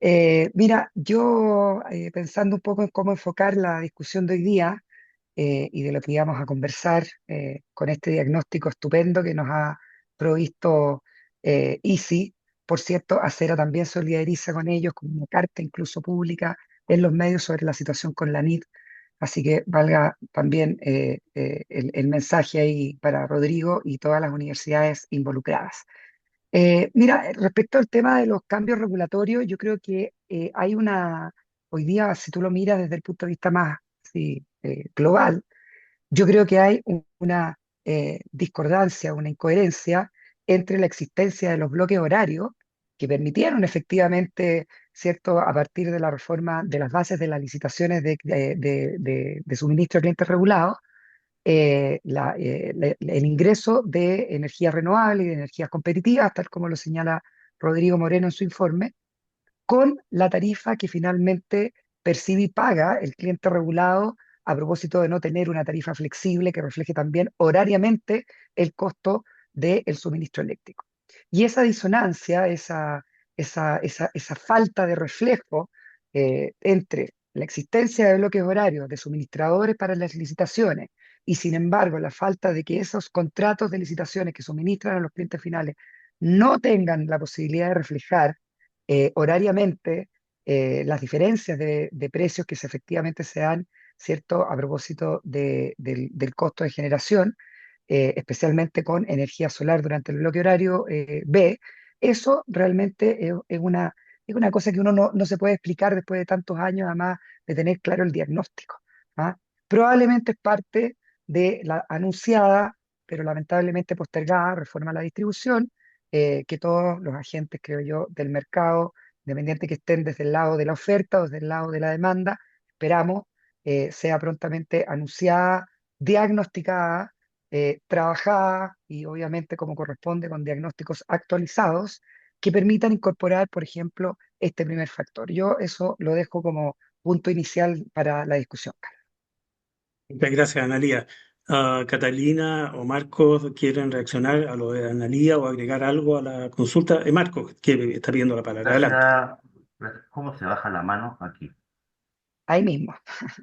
[SPEAKER 4] Mira, yo pensando un poco en cómo enfocar la discusión de hoy día y de lo que íbamos a conversar con este diagnóstico estupendo que nos ha provisto ICI. Por cierto, Acera también solidariza con ellos, con una carta incluso pública en los medios sobre la situación con la NIT. Así que valga también el mensaje ahí para Rodrigo y todas las universidades involucradas. Mira, respecto al tema de los cambios regulatorios, yo creo que hay hoy día, si tú lo miras desde el punto de vista más sí, global, yo creo que hay una discordancia, una incoherencia entre la existencia de los bloques horarios que permitieron efectivamente, ¿cierto?, a partir de la reforma de las bases de las licitaciones de suministro a clientes regulados, el ingreso de energías renovables y de energías competitivas, tal como lo señala Rodrigo Moreno en su informe, con la tarifa que finalmente percibe y paga el cliente regulado a propósito de no tener una tarifa flexible que refleje también horariamente el costo del suministro eléctrico. Y esa disonancia, esa falta de reflejo entre la existencia de bloques horarios de suministradores para las licitaciones y sin embargo la falta de que esos contratos de licitaciones que suministran a los clientes finales no tengan la posibilidad de reflejar horariamente las diferencias de precios que efectivamente se dan, ¿cierto?, a propósito del costo de generación, especialmente con energía solar durante el bloque horario B. Eso realmente es una cosa que uno no se puede explicar después de tantos años, además de tener claro el diagnóstico. ¿Ah? Probablemente es parte de la anunciada, pero lamentablemente postergada reforma a la distribución, que todos los agentes, creo yo, del mercado, independiente que estén desde el lado de la oferta o desde el lado de la demanda, esperamos sea prontamente anunciada, diagnosticada, trabajada y obviamente como corresponde con diagnósticos actualizados que permitan incorporar, por ejemplo, este primer factor. Yo eso lo dejo como punto inicial para la discusión.
[SPEAKER 3] Muchas gracias, Analía. Catalina o Marcos, ¿quieren reaccionar a lo de Analía o agregar algo a la consulta? Marcos, que está pidiendo la palabra. Adelante.
[SPEAKER 5] Gracias. ¿Cómo se baja la mano aquí?
[SPEAKER 4] Ahí mismo.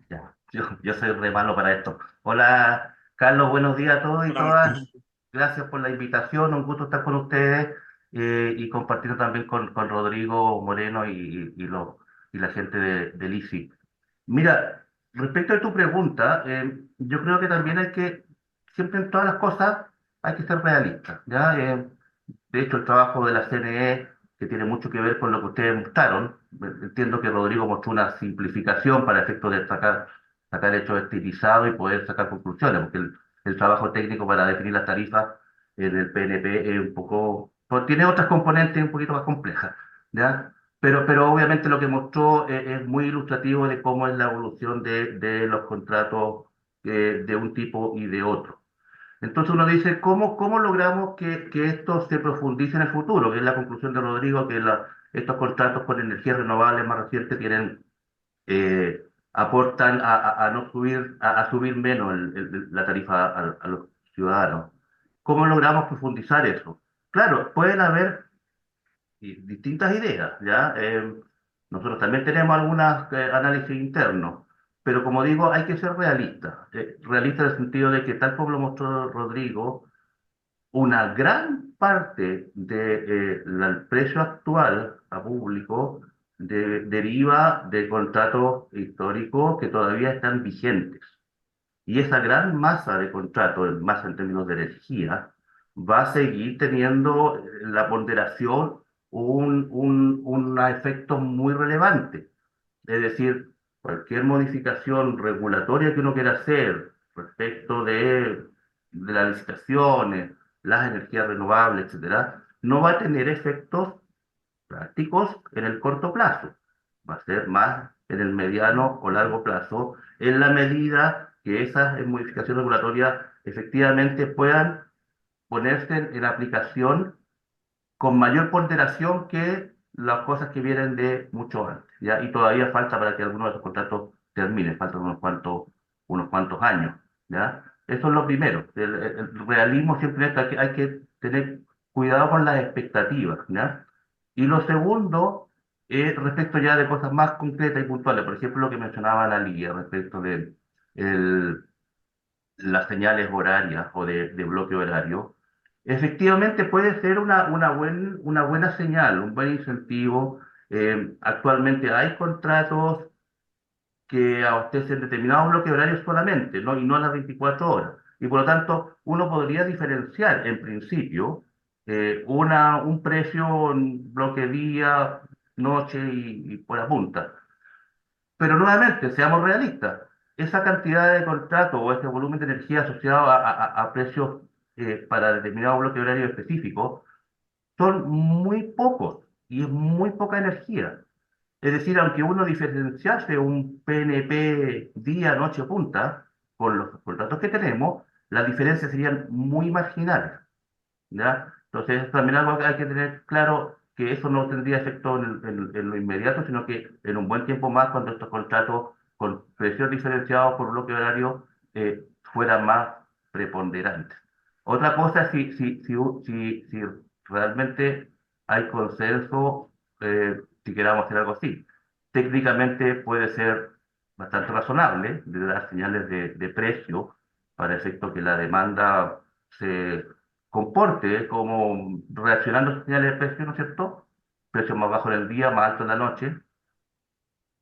[SPEAKER 5] Ya, yo soy re malo para esto. Hola, Carlos, buenos días a todos y
[SPEAKER 3] Hola,
[SPEAKER 5] todas.
[SPEAKER 3] Marcos.
[SPEAKER 5] Gracias por la invitación, un gusto estar con ustedes. y compartiendo también con Rodrigo Moreno y la gente del ICI. Mira, respecto a tu pregunta, yo creo que también hay que, siempre en todas las cosas, hay que ser realistas, ¿ya? De hecho, el trabajo de la CNE, que tiene mucho que ver con lo que ustedes mostraron, entiendo que Rodrigo mostró una simplificación para efectos de sacar hechos estilizados y poder sacar conclusiones, porque el trabajo técnico para definir las tarifas en el PNP es un poco, pues, tiene otras componentes un poquito más complejas, ¿ya? Pero obviamente lo que mostró es muy ilustrativo de cómo es la evolución de los contratos de un tipo y de otro. Entonces uno dice, ¿cómo logramos que esto se profundice en el futuro? Que es la conclusión de Rodrigo, que estos contratos con energías renovables más recientes aportan a no subir, a subir menos la tarifa a los ciudadanos. ¿Cómo logramos profundizar eso? Claro, pueden haber distintas ideas, ¿ya? Nosotros también tenemos algunos análisis internos, pero como digo, hay que ser realistas. Realistas en el sentido de que, tal como lo mostró Rodrigo, una gran parte del precio actual a público deriva de contratos históricos que todavía están vigentes. Y esa gran masa de contratos, masa en términos de energía, va a seguir teniendo la ponderación un efecto muy relevante. Es decir, cualquier modificación regulatoria que uno quiera hacer respecto de las licitaciones, las energías renovables, etcétera, no va a tener efectos prácticos en el corto plazo. Va a ser más en el mediano o largo plazo, en la medida que esas modificaciones regulatorias efectivamente puedan ponerse en aplicación con mayor ponderación que las cosas que vienen de mucho antes, ¿ya? Y todavía falta para que algunos de esos contratos terminen, faltan unos cuantos años, ¿ya? Eso es lo primero. El realismo siempre es que hay que tener cuidado con las expectativas, ¿ya? Y lo segundo, respecto ya de cosas más concretas y puntuales, por ejemplo, lo que mencionaba la Liga respecto de el- las señales horarias o de bloque horario, efectivamente puede ser una buena señal, un buen incentivo. Actualmente hay contratos que abastecen determinados bloques horarios solamente, ¿no? Y no las 24 horas. Y por lo tanto, uno podría diferenciar en principio un precio en bloque día, noche y por la punta. Pero nuevamente, seamos realistas, esa cantidad de contratos o ese volumen de energía asociado a precios para determinado bloque horario específico son muy pocos y es muy poca energía. Es decir, aunque uno diferenciase un PNP día, noche, punta, con los contratos que tenemos, las diferencias serían muy marginales. ¿Ya? Entonces, también algo que hay que tener claro que eso no tendría efecto en lo inmediato, sino que en un buen tiempo más, cuando estos contratos con precios diferenciados por bloque horario fueran más preponderantes. Otra cosa es si realmente hay consenso, si queramos hacer algo así. Técnicamente puede ser bastante razonable de dar señales de precio para efecto que la demanda se comporte como reaccionando a señales de precio, ¿no es cierto? Precio más bajo en el día, más alto en la noche,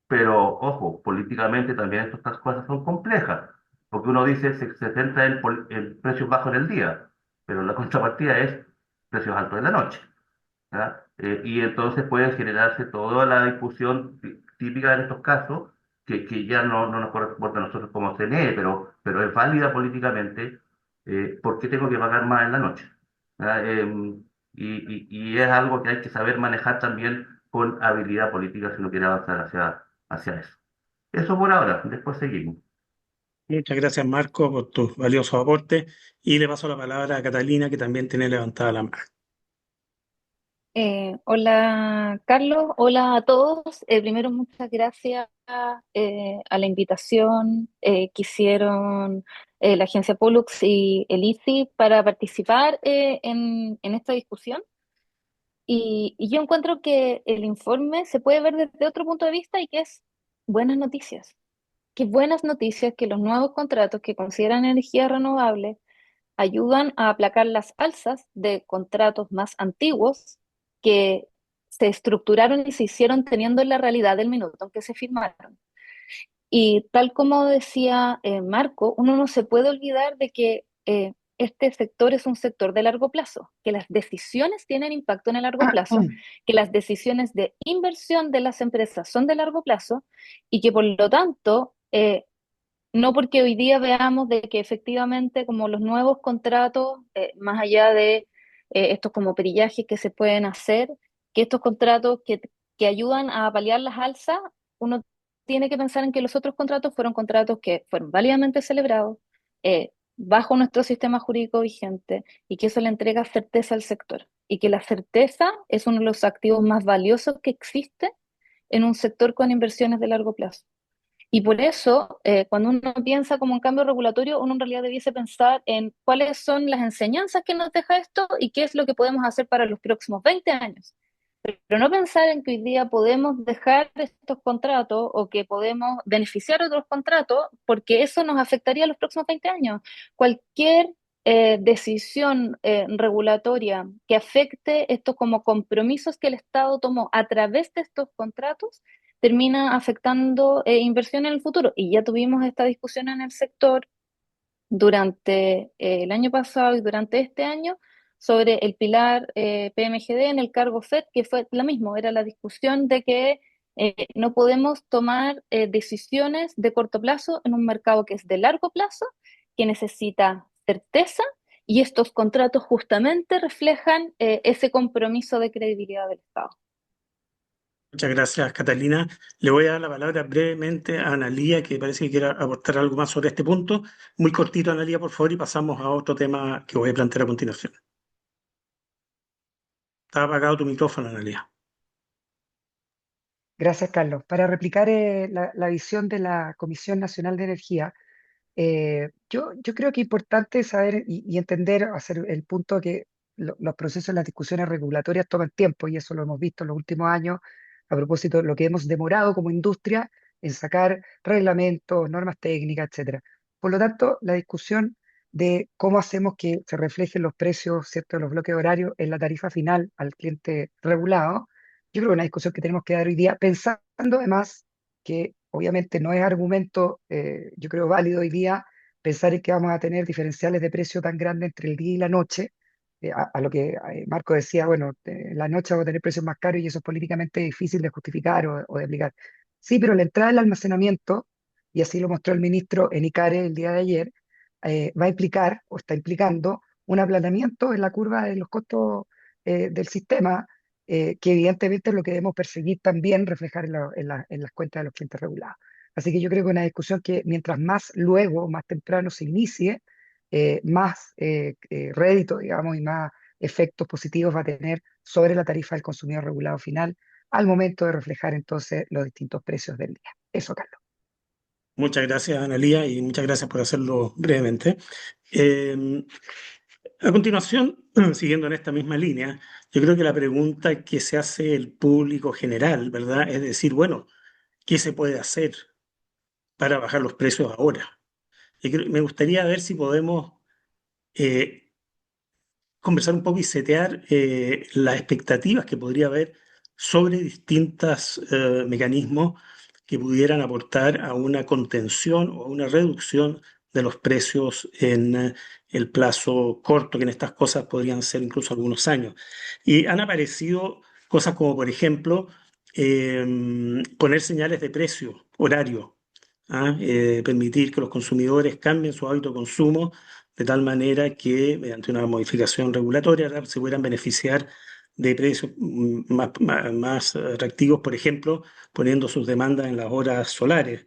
[SPEAKER 5] pero ojo, políticamente también estas cosas son complejas, porque uno dice se centra en precios bajos en el día, pero la contrapartida es precios altos en la noche. ¿Ya? Y entonces puede generarse toda la discusión típica en estos casos, que ya no nos corresponde a nosotros como CNE, pero es válida políticamente. ¿Por qué tengo que pagar más en la noche? ¿Ya? Y es algo que hay que saber manejar también con habilidad política si uno quiere avanzar hacia eso. Eso por ahora, después seguimos.
[SPEAKER 3] Muchas gracias, Marco, por tus valiosos aportes. Y le paso la palabra a Catalina, que también tiene levantada la mano.
[SPEAKER 6] Hola Carlos, hola a todos. Primero, muchas gracias a la invitación que hicieron la agencia Pollux y el ICI para participar en esta discusión. Y yo encuentro que el informe se puede ver desde otro punto de vista y que es buenas noticias. Qué buenas noticias que los nuevos contratos que consideran energías renovables ayudan a aplacar las alzas de contratos más antiguos que se estructuraron y se hicieron teniendo la realidad del minuto en que se firmaron. Y tal como decía Marco, uno no se puede olvidar de que este sector es un sector de largo plazo, que las decisiones tienen impacto en el largo plazo, que las decisiones de inversión de las empresas son de largo plazo y que por lo tanto, no porque hoy día veamos de que efectivamente como los nuevos contratos, más allá de estos como perillajes que se pueden hacer, que estos contratos que ayudan a paliar las alzas, uno tiene que pensar en que los otros contratos fueron contratos que fueron válidamente celebrados, bajo nuestro sistema jurídico vigente, y que eso le entrega certeza al sector. Y que la certeza es uno de los activos más valiosos que existe en un sector con inversiones de largo plazo. Y por eso, cuando uno piensa como un cambio regulatorio, uno en realidad debiese pensar en cuáles son las enseñanzas que nos deja esto y qué es lo que podemos hacer para los próximos 20 años. Pero no pensar en que hoy día podemos dejar estos contratos o que podemos beneficiar otros contratos, porque eso nos afectaría a los próximos 20 años. Cualquier decisión regulatoria que afecte estos como compromisos que el Estado tomó a través de estos contratos termina afectando inversión en el futuro. Y ya tuvimos esta discusión en el sector durante el año pasado y durante este año sobre el pilar PMGD en el cargo FED, que fue lo mismo, era la discusión de que no podemos tomar decisiones de corto plazo en un mercado que es de largo plazo, que necesita certeza, y estos contratos justamente reflejan ese compromiso de credibilidad del Estado.
[SPEAKER 3] Muchas gracias, Catalina. Le voy a dar la palabra brevemente a Analía, que parece que quiere aportar algo más sobre este punto. Muy cortito, Analía, por favor, y pasamos a otro tema que voy a plantear a continuación. Está apagado tu micrófono, Analía.
[SPEAKER 4] Gracias, Carlos. Para replicar la visión de la Comisión Nacional de Energía, yo creo que es importante saber y entender, hacer el punto que los procesos, las discusiones regulatorias toman tiempo, y eso lo hemos visto en los últimos años a propósito de lo que hemos demorado como industria en sacar reglamentos, normas técnicas, etcétera. Por lo tanto, la discusión de cómo hacemos que se reflejen los precios, ¿cierto?, de los bloques horarios en la tarifa final al cliente regulado, yo creo que es una discusión que tenemos que dar hoy día, pensando además que obviamente no es argumento, yo creo, válido hoy día pensar en que vamos a tener diferenciales de precio tan grandes entre el día y la noche, a lo que Marco decía, bueno, la noche vamos a tener precios más caros y eso es políticamente difícil de justificar o de aplicar. Sí, pero la entrada del almacenamiento, y así lo mostró el ministro en ICARE el día de ayer, va a implicar o está implicando un aplanamiento en la curva de los costos del sistema, que evidentemente es lo que debemos perseguir también, reflejar en las cuentas de los clientes regulados. Así que yo creo que es una discusión que mientras más luego, más temprano se inicie, más rédito, digamos, y más efectos positivos va a tener sobre la tarifa del consumidor regulado final al momento de reflejar entonces los distintos precios del día. Eso, Carlos.
[SPEAKER 3] Muchas gracias, Analía, y muchas gracias por hacerlo brevemente. Eh, a continuación, siguiendo en esta misma línea, yo creo que la pregunta que se hace el público general, ¿verdad? Es decir, bueno, ¿qué se puede hacer para bajar los precios ahora? Me gustaría ver si podemos eh, conversar un poco y setear las expectativas que podría haber sobre distintos mecanismos que pudieran aportar a una contención o a una reducción de los precios en el plazo corto, que en estas cosas podrían ser incluso algunos años. Y han aparecido cosas como, por ejemplo, poner señales de precio, horario, ¿ah? Permitir que los consumidores cambien su hábito de consumo de tal manera que, mediante una modificación regulatoria, ¿verdad?, se pudieran beneficiar de precios más atractivos, por ejemplo, poniendo sus demandas en las horas solares.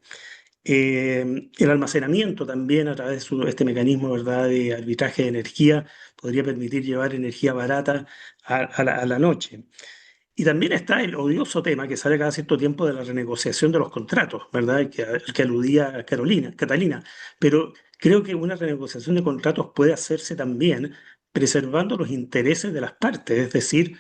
[SPEAKER 3] El almacenamiento también, a través de este mecanismo, ¿verdad?, de arbitraje de energía, podría permitir llevar energía barata a la noche. Y también está el odioso tema que sale cada cierto tiempo de la renegociación de los contratos, ¿verdad? Que aludía a Catalina. Pero creo que una renegociación de contratos puede hacerse también preservando los intereses de las partes. Es decir,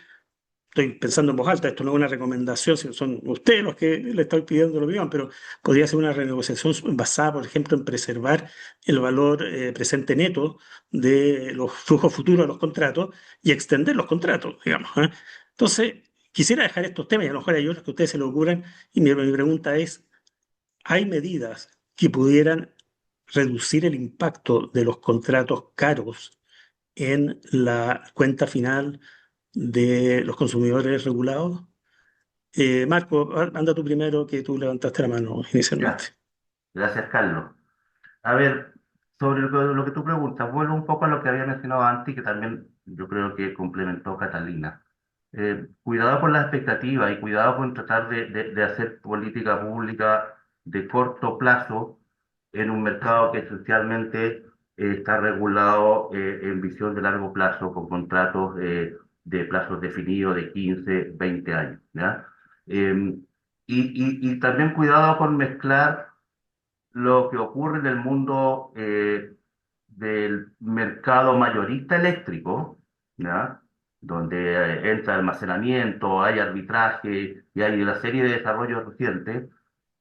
[SPEAKER 3] estoy pensando en voz alta, esto no es una recomendación, sino son ustedes los que le estoy pidiendo la opinión, pero podría ser una renegociación basada, por ejemplo, en preservar el valor presente neto de los flujos futuros de los contratos y extender los contratos, digamos, ¿eh? Entonces, quisiera dejar estos temas, y a lo mejor hay otros que a ustedes se les ocurran, y mi pregunta es, ¿hay medidas que pudieran reducir el impacto de los contratos caros en la cuenta final de los consumidores regulados? Marco, anda tú primero, que tú levantaste la mano inicialmente.
[SPEAKER 5] Ya, gracias, Carlos. A ver, sobre lo que tú preguntas, vuelvo un poco a lo que había mencionado antes y que también yo creo que complementó Catalina. Cuidado con las expectativas y cuidado con tratar de hacer política pública de corto plazo en un mercado que esencialmente está regulado en visión de largo plazo, con contratos de plazos definidos de 15, 20 años, ¿ya? Eh, y también cuidado con mezclar lo que ocurre en el mundo del mercado mayorista eléctrico, ¿ya? Donde entra almacenamiento, hay arbitraje y hay una serie de desarrollos recientes,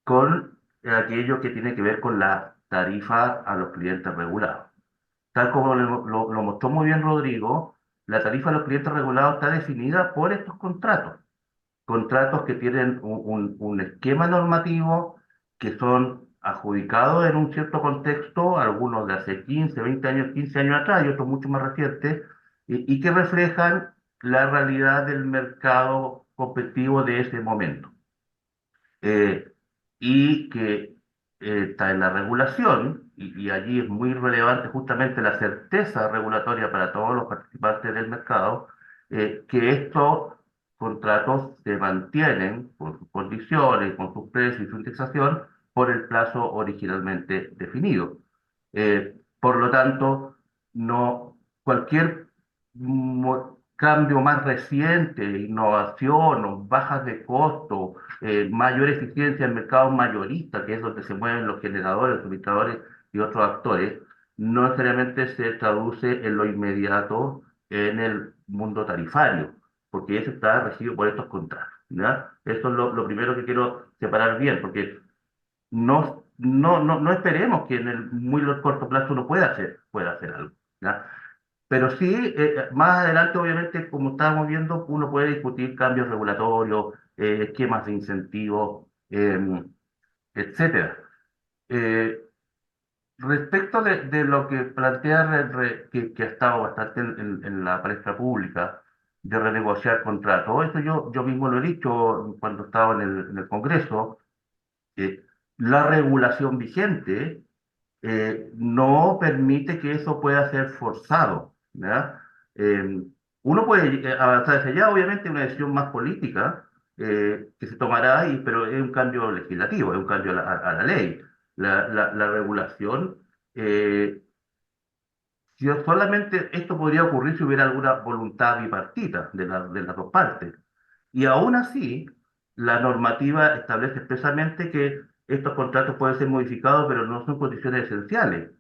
[SPEAKER 5] con aquello que tiene que ver con la tarifa a los clientes regulados. Tal como lo mostró muy bien Rodrigo, la tarifa a los clientes regulados está definida por estos contratos que tienen un esquema normativo, que son adjudicados en un cierto contexto, algunos de hace 15, 20 años, 15 años atrás y otros mucho más recientes, y que reflejan la realidad del mercado competitivo de ese momento. Eh, y que está en la regulación, y allí es muy relevante justamente la certeza regulatoria para todos los participantes del mercado, que estos contratos se mantienen con sus condiciones, con sus precios y su indexación por el plazo originalmente definido. Por lo tanto, no cualquier cambio más reciente, innovación o bajas de costo, mayor eficiencia en mercados mayoristas, que es donde se mueven los generadores, los suministradores y otros actores, no necesariamente se traduce en lo inmediato en el mundo tarifario, porque eso está regido por estos contratos, ¿ya? Eso es lo primero que quiero separar bien, porque no esperemos que en el muy corto plazo uno pueda hacer algo, ¿ya? Pero sí, más adelante, obviamente, como estábamos viendo, uno puede discutir cambios regulatorios, esquemas de incentivos, etcétera. Eh, Respecto de lo que plantea, que ha estado bastante en la palestra pública, de renegociar contratos, eso yo mismo lo he dicho cuando estaba en el Congreso, que la regulación vigente no permite que eso pueda ser forzado, ¿verdad? Eh, Uno puede avanzar hacia allá, obviamente, una decisión más política que se tomará, pero es un cambio legislativo, es un cambio a la ley. La regulación, eh, solamente esto podría ocurrir si hubiera alguna voluntad bipartita de las dos partes. Y aún así, la normativa establece expresamente que estos contratos pueden ser modificados, pero no son condiciones esenciales.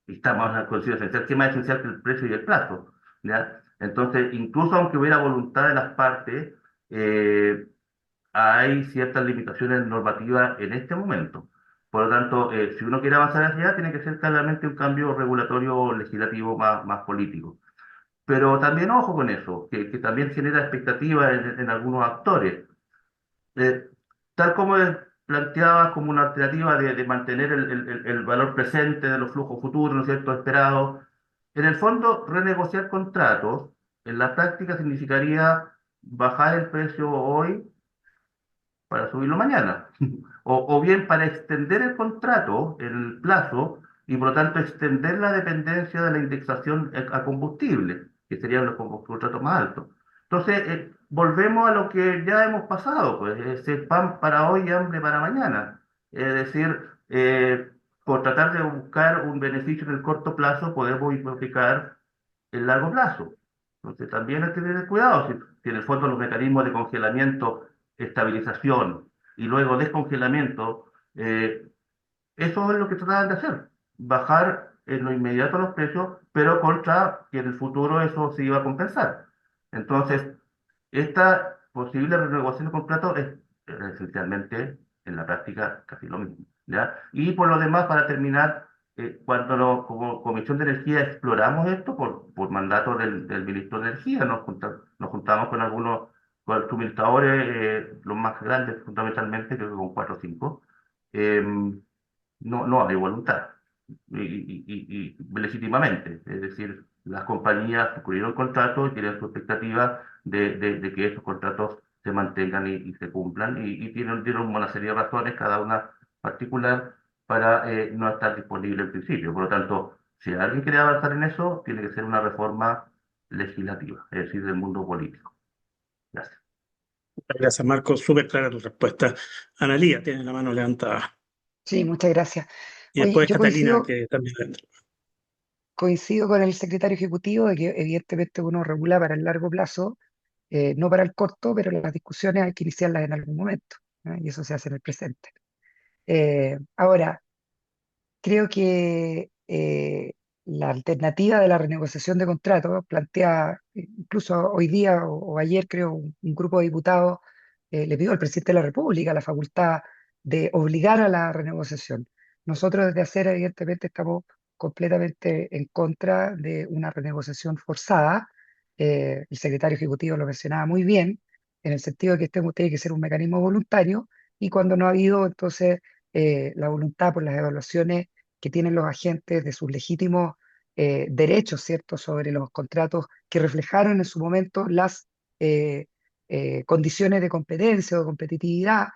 [SPEAKER 5] Y estamos en una condición esencial, que es más esencial que el precio y el plazo, ¿ya? Entonces, incluso aunque hubiera voluntad de las partes, eh, hay ciertas limitaciones normativas en este momento. Por lo tanto, si uno quiere avanzar hacia allá, tiene que ser claramente un cambio regulatorio legislativo más político. Pero también ojo con eso, que también genera expectativas en algunos actores. Eh, Tal como planteaba como una alternativa de mantener el valor presente de los flujos futuros, ¿no es cierto?, esperados, en el fondo, renegociar contratos en la práctica significaría bajar el precio hoy para subirlo mañana, o bien para extender el contrato, el plazo, y por lo tanto extender la dependencia de la indexación a combustible, que serían los contratos más altos. Entonces, volvemos a lo que ya hemos pasado, pues, es pan para hoy y hambre para mañana. Es decir, por tratar de buscar un beneficio en el corto plazo, podemos hipotecar el largo plazo. Entonces, también hay que tener cuidado, si en el fondo los mecanismos de congelamiento, estabilización y luego descongelamiento, eso es lo que trataban de hacer, bajar en lo inmediato los precios, pero contra que en el futuro eso se iba a compensar. Entonces, esta posible renegociación de contrato es esencialmente en la práctica casi lo mismo, ¿ya? Y por lo demás, para terminar, cuando como Comisión de Energía exploramos esto por mandato del ministro de Energía, nos juntamos con algunos con suministradores, los más grandes fundamentalmente, creo que con 4 o 5, no hay voluntad. Y legítimamente, es decir, las compañías concluyeron contratos y tienen su expectativa de que esos contratos se mantengan y se cumplan y tienen una serie de razones, cada una particular, para no estar disponible en principio. Por lo tanto, si alguien quiere avanzar en eso, tiene que ser una reforma legislativa, es decir, del mundo político. Gracias.
[SPEAKER 3] Gracias, Marco. Súper clara tu respuesta. Analía, tiene la mano levantada.
[SPEAKER 4] Sí, muchas gracias.
[SPEAKER 3] Y
[SPEAKER 4] Oye,
[SPEAKER 3] después
[SPEAKER 4] yo
[SPEAKER 3] Catalina, que también entra.
[SPEAKER 4] coincido con el secretario ejecutivo de que evidentemente uno regula para el largo plazo, no para el corto, pero las discusiones hay que iniciarlas en algún momento, ¿no? Y eso se hace en el presente. Ahora, creo que la alternativa de la renegociación de contratos plantea, incluso hoy día o ayer, creo, un grupo de diputados le pidió al presidente de la República la facultad de obligar a la renegociación. Nosotros desde hacer, evidentemente, estamos completamente en contra de una renegociación forzada. El secretario ejecutivo lo mencionaba muy bien, en el sentido de que este tiene que ser un mecanismo voluntario y cuando no ha habido, entonces, la voluntad por las evaluaciones que tienen los agentes de sus legítimos derechos, ¿cierto?, sobre los contratos que reflejaron en su momento las eh, condiciones de competencia o de competitividad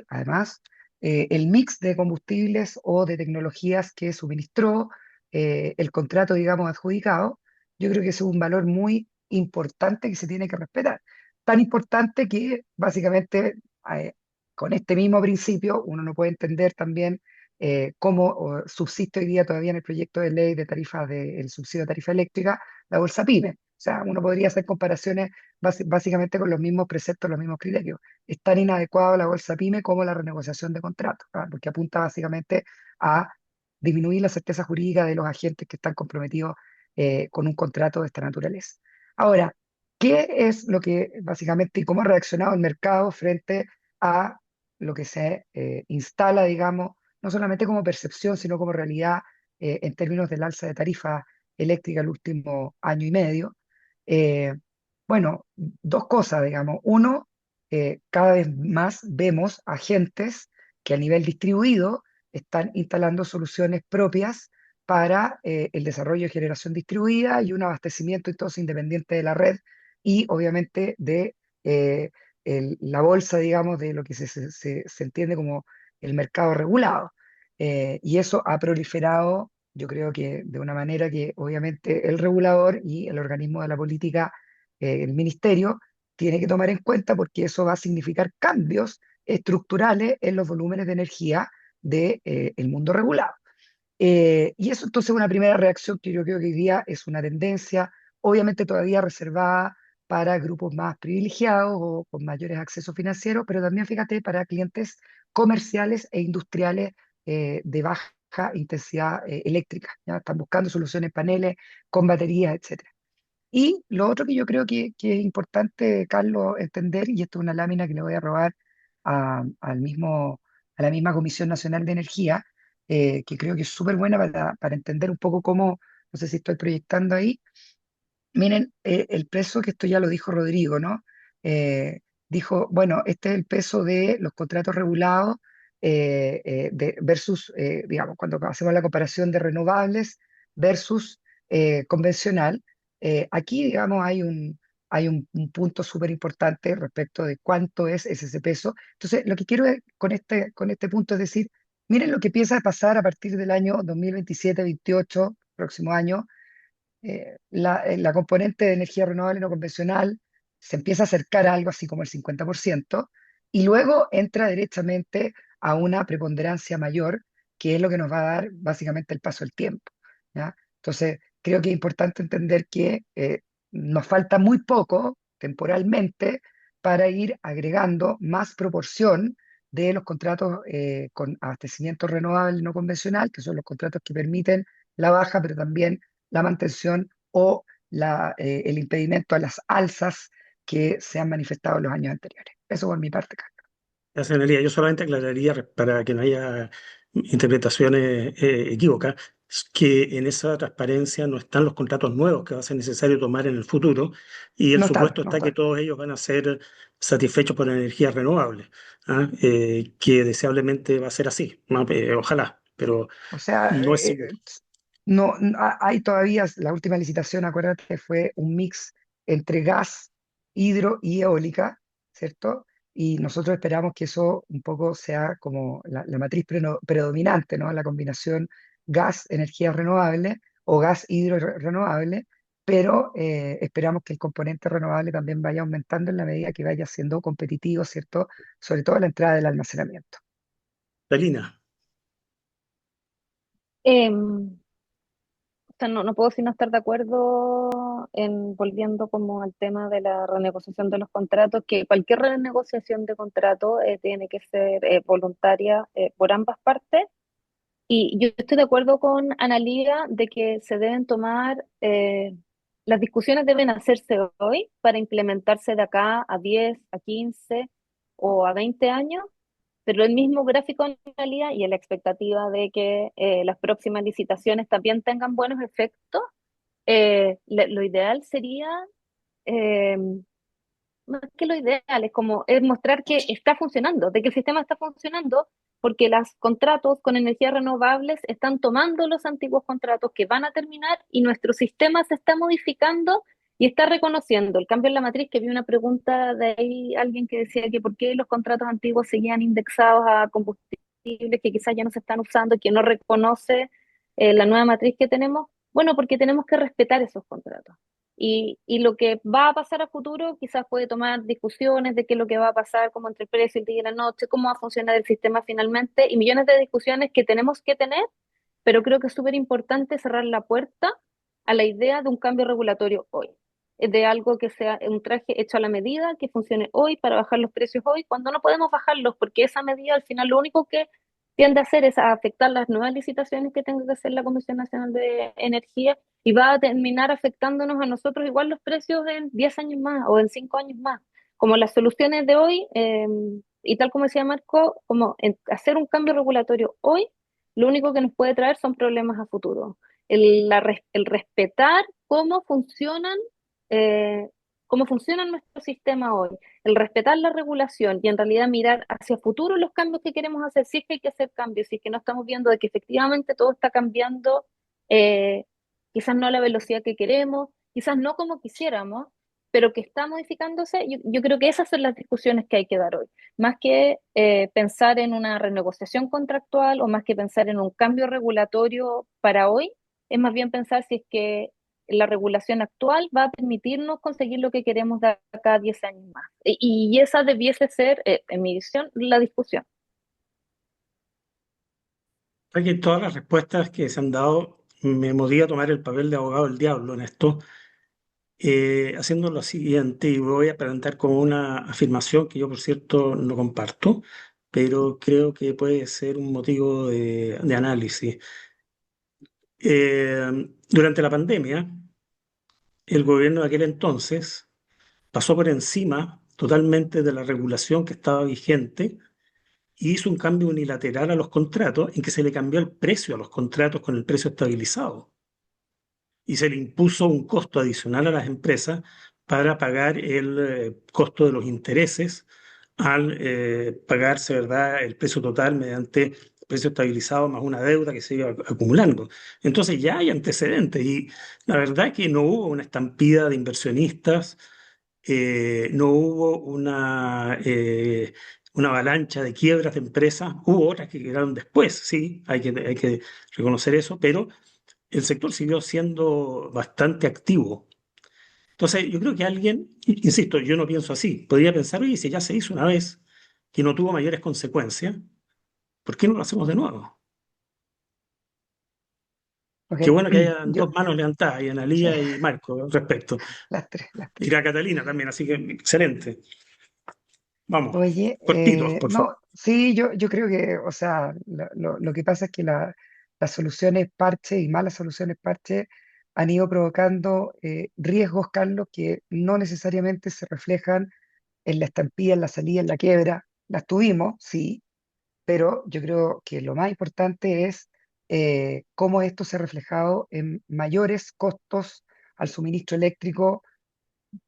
[SPEAKER 4] además, el mix de combustibles o de tecnologías que suministró el contrato, digamos, adjudicado. Yo creo que ese es un valor muy importante que se tiene que respetar. Tan importante que básicamente eh, con este mismo principio uno no puede entender también cómo subsiste hoy día todavía en el proyecto de ley de tarifas del subsidio de tarifa eléctrica la bolsa PYME. O sea, uno podría hacer comparaciones básicamente con los mismos preceptos, los mismos criterios. Es tan inadecuado la bolsa PYME como la renegociación de contratos, ¿ah? Porque apunta básicamente a disminuir la certeza jurídica de los agentes que están comprometidos con un contrato de esta naturaleza. Ahora, ¿qué es lo que básicamente y cómo ha reaccionado el mercado frente a lo que se instala, digamos, no solamente como percepción, sino como realidad en términos del alza de tarifa eléctrica el último año y medio? Eh, bueno, dos cosas, digamos. Uno, cada vez más vemos agentes que a nivel distribuido están instalando soluciones propias para el desarrollo de generación distribuida y un abastecimiento entonces independiente de la red y obviamente de eh, la bolsa, digamos, de lo que se entiende como el mercado regulado. Y eso ha proliferado, yo creo que de una manera que obviamente el regulador y el organismo de la política, el ministerio, tiene que tomar en cuenta porque eso va a significar cambios estructurales en los volúmenes de energía del el mundo regulado. Y eso entonces es una primera reacción que yo creo que hoy día es una tendencia, obviamente todavía reservada para grupos más privilegiados o con mayores accesos financieros, pero también fíjate para clientes comerciales e industriales de baja intensidad eléctrica. ¿Ya? Están buscando soluciones paneles con baterías, etcétera. Y lo otro que yo creo que es importante, Carlos, entender, y esto es una lámina que le voy a robar a la misma Comisión Nacional de Energía, que creo que es súper buena para entender un poco cómo, no sé si estoy proyectando ahí. Miren, el peso, que esto ya lo dijo Rodrigo, ¿no? Dijo, bueno, este es el peso de los contratos regulados versus, digamos, cuando hacemos la comparación de renovables versus convencional. Aquí, digamos, un punto súper importante respecto de cuánto es ese peso. Entonces, lo que quiero con este punto es decir, miren lo que empieza a pasar a partir del año 2027-28, próximo año. La componente de energía renovable no convencional se empieza a acercar a algo así como el 50% y luego entra directamente a una preponderancia mayor, que es lo que nos va a dar básicamente el paso del tiempo, ¿ya? Entonces, creo que es importante entender que nos falta muy poco temporalmente para ir agregando más proporción de los contratos con abastecimiento renovable no convencional, que son los contratos que permiten la baja, pero también la mantención o el impedimento a las alzas que se han manifestado en los años anteriores. Eso por mi parte, Carlos.
[SPEAKER 3] Gracias, Analía. Yo solamente aclararía para que no haya interpretaciones equívocas. que en esa transparencia no están los contratos nuevos que va a ser necesario tomar en el futuro, y el
[SPEAKER 4] No están,
[SPEAKER 3] supuesto
[SPEAKER 4] no
[SPEAKER 3] está que
[SPEAKER 4] están.
[SPEAKER 3] todos ellos van a ser satisfechos por energías renovables, ¿ah? Que deseablemente va a ser así, ¿no? Ojalá, pero
[SPEAKER 4] O sea,
[SPEAKER 3] no es seguro.
[SPEAKER 4] hay todavía, la última licitación, acuérdate, fue un mix entre gas, hidro y eólica, ¿cierto? Y nosotros esperamos que eso un poco sea como la matriz predominante, ¿no? La combinación gas, energía renovable o gas, hidro renovable, pero esperamos que el componente renovable también vaya aumentando en la medida que vaya siendo competitivo, ¿cierto? Sobre todo la entrada del almacenamiento.
[SPEAKER 3] Talina,
[SPEAKER 6] Em, O sea, no puedo sino estar de acuerdo en volviendo como al tema de la renegociación de los contratos, que cualquier renegociación de contrato tiene que ser voluntaria por ambas partes. Y yo estoy de acuerdo con Analía de que se deben tomar, las discusiones deben hacerse hoy para implementarse de acá a 10 a 15 o a 20 años, pero el mismo gráfico en Analía y en la expectativa de que las próximas licitaciones también tengan buenos efectos, lo ideal sería, eh, más que lo ideal, es como es mostrar que está funcionando, de que el sistema está funcionando, porque los contratos con energías renovables están tomando los antiguos contratos que van a terminar y nuestro sistema se está modificando y está reconociendo el cambio en la matriz, que vi una pregunta de ahí, alguien que decía que por qué los contratos antiguos seguían indexados a combustibles que quizás ya no se están usando, que no reconoce la nueva matriz que tenemos. Bueno, porque tenemos que respetar esos contratos. Y lo que va a pasar a futuro quizás puede tomar discusiones de qué es lo que va a pasar, como entre el precio, el día y la noche, cómo va a funcionar el sistema finalmente, y millones de discusiones que tenemos que tener, pero creo que es súper importante cerrar la puerta a la idea de un cambio regulatorio hoy, de algo que sea un traje hecho a la medida, que funcione hoy para bajar los precios hoy, cuando no podemos bajarlos, porque esa medida al final lo único que tiende a hacer es a afectar las nuevas licitaciones que tenga que hacer la Comisión Nacional de Energía y va a terminar afectándonos a nosotros igual los precios en 10 años más o en 5 años más. Como las soluciones de hoy, y tal como decía Marco, como hacer un cambio regulatorio hoy, lo único que nos puede traer son problemas a futuro. El respetar eh, cómo funciona nuestro sistema hoy, el respetar la regulación y en realidad mirar hacia futuro los cambios que queremos hacer, si es que hay que hacer cambios, si es que no estamos viendo de que efectivamente todo está cambiando, eh, quizás no a la velocidad que queremos, quizás no como quisiéramos, pero que está modificándose. Yo creo que esas son las discusiones que hay que dar hoy, más que pensar en una renegociación contractual o más que pensar en un cambio regulatorio para hoy, es más bien pensar si es que la regulación actual va a permitirnos conseguir lo que queremos de acá a 10 años más. Y esa debiese ser, en mi visión, la discusión.
[SPEAKER 3] creo que todas las respuestas que se han dado me motiva a tomar el papel de abogado del diablo en esto, haciendo lo siguiente, y voy a presentar como una afirmación que yo, por cierto, no comparto, pero creo que puede ser un motivo de análisis. Durante la pandemia, el gobierno de aquel entonces pasó por encima totalmente de la regulación que estaba vigente y hizo un cambio unilateral a los contratos en que se le cambió el precio a los contratos con el precio estabilizado y se le impuso un costo adicional a las empresas para pagar el costo de los intereses al pagarse, ¿verdad?, el precio total mediante precio estabilizado más una deuda que se iba acumulando. Entonces ya hay antecedentes y la verdad es que no hubo una estampida de inversionistas, no hubo una avalancha de quiebras de empresas, hubo otras que quedaron después, sí, hay que reconocer eso, pero el sector siguió siendo bastante activo. Entonces, yo creo que alguien, insisto, yo no pienso así, podría pensar, oye, si ya se hizo una vez que no tuvo mayores consecuencias, ¿por qué no lo hacemos de nuevo?
[SPEAKER 4] Ok,
[SPEAKER 3] Qué bueno que hayan
[SPEAKER 4] yo,
[SPEAKER 3] dos manos levantadas, y
[SPEAKER 4] sí,
[SPEAKER 3] Analía y Marco, al respecto.
[SPEAKER 4] las tres, las
[SPEAKER 3] Y
[SPEAKER 4] tres.
[SPEAKER 3] la Catalina también, así que excelente. Vamos,
[SPEAKER 4] Oye,
[SPEAKER 3] cortitos, por favor.
[SPEAKER 4] no, sí, yo creo que, o sea, lo que pasa es que las soluciones parche y malas soluciones parche han ido provocando riesgos, Carlos, que no necesariamente se reflejan en la estampida, en la salida, en la quiebra. Las tuvimos, sí, pero yo creo que lo más importante es cómo esto se ha reflejado en mayores costos al suministro eléctrico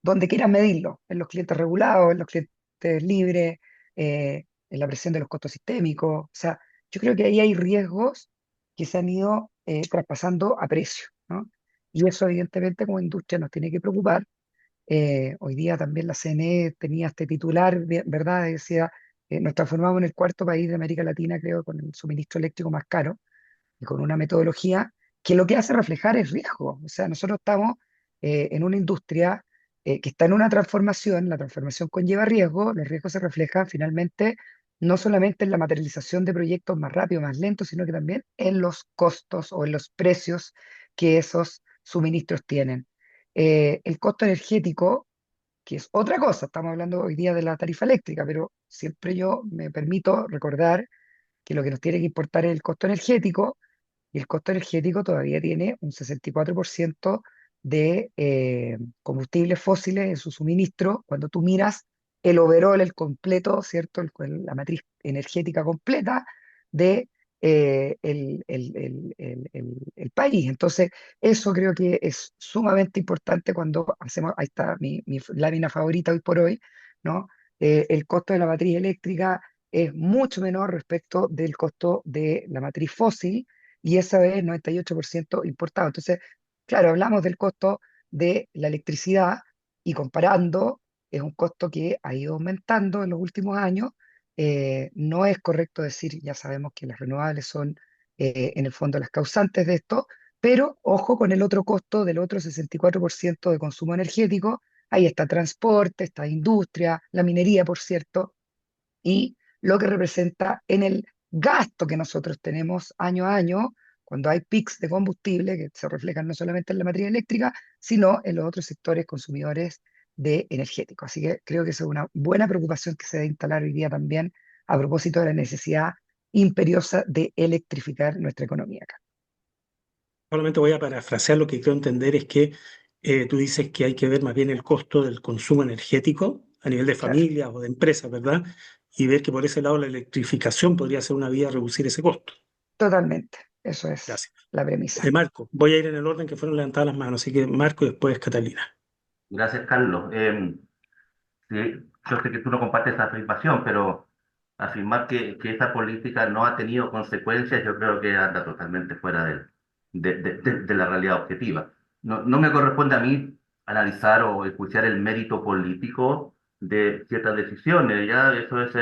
[SPEAKER 4] donde quieran medirlo, en los clientes regulados, en los clientes libres, en la presión de los costos sistémicos. O sea, yo creo que ahí hay riesgos que se han ido traspasando a precio, ¿no? Y eso evidentemente como industria nos tiene que preocupar. Hoy día también la CNE tenía este titular, ¿verdad? Decía, nos transformamos en el cuarto país de América Latina, creo, con el suministro eléctrico más caro y con una metodología que lo que hace reflejar es riesgo. O sea, nosotros estamos en una industria que está en una transformación, la transformación conlleva riesgo, los riesgos se reflejan finalmente no solamente en la materialización de proyectos más rápidos, más lentos, sino que también en los costos o en los precios que esos suministros tienen. El costo energético, que es otra cosa, estamos hablando hoy día de la tarifa eléctrica, pero siempre yo me permito recordar que lo que nos tiene que importar es el costo energético y el costo energético todavía tiene un 64% de combustibles fósiles en su suministro. Cuando tú miras el overall, el completo, ¿cierto? La matriz energética completa de el país. Entonces, eso creo que es sumamente importante cuando hacemos, ahí está mi lámina favorita hoy por hoy, ¿no? El costo de la matriz eléctrica es mucho menor respecto del costo de la matriz fósil y esa es 98% importado. Entonces, claro, hablamos del costo de la electricidad y comparando, es un costo que ha ido aumentando en los últimos años. No es correcto decir, ya sabemos que las renovables son en el fondo las causantes de esto, pero ojo con el otro costo del otro 64% de consumo energético. Ahí está transporte, está industria, la minería, por cierto, y lo que representa en el gasto que nosotros tenemos año a año, cuando hay pics de combustible que se reflejan no solamente en la matriz eléctrica, sino en los otros sectores consumidores de energéticos. Así que creo que esa es una buena preocupación que se debe instalar hoy día también a propósito de la necesidad imperiosa de electrificar nuestra economía acá.
[SPEAKER 3] Solamente voy a parafrasear lo que quiero entender es que tú dices que hay que ver más bien el costo del consumo energético a nivel de
[SPEAKER 4] Claro,
[SPEAKER 3] familias o de empresas, ¿verdad? Y ver que por ese lado la electrificación podría ser una vía a reducir ese costo.
[SPEAKER 4] totalmente. Eso es
[SPEAKER 3] Gracias.
[SPEAKER 4] la premisa.
[SPEAKER 3] Marco, voy a ir en el orden que fueron levantadas las manos, así que Marco y después Catalina.
[SPEAKER 5] Gracias, Carlos. Sí, yo sé que tú no compartes esa afirmación, pero afirmar que esta política no ha tenido consecuencias, yo creo que anda totalmente fuera de la realidad objetiva. No, no me corresponde a mí analizar o escuchar el mérito político de ciertas decisiones, ya eso es,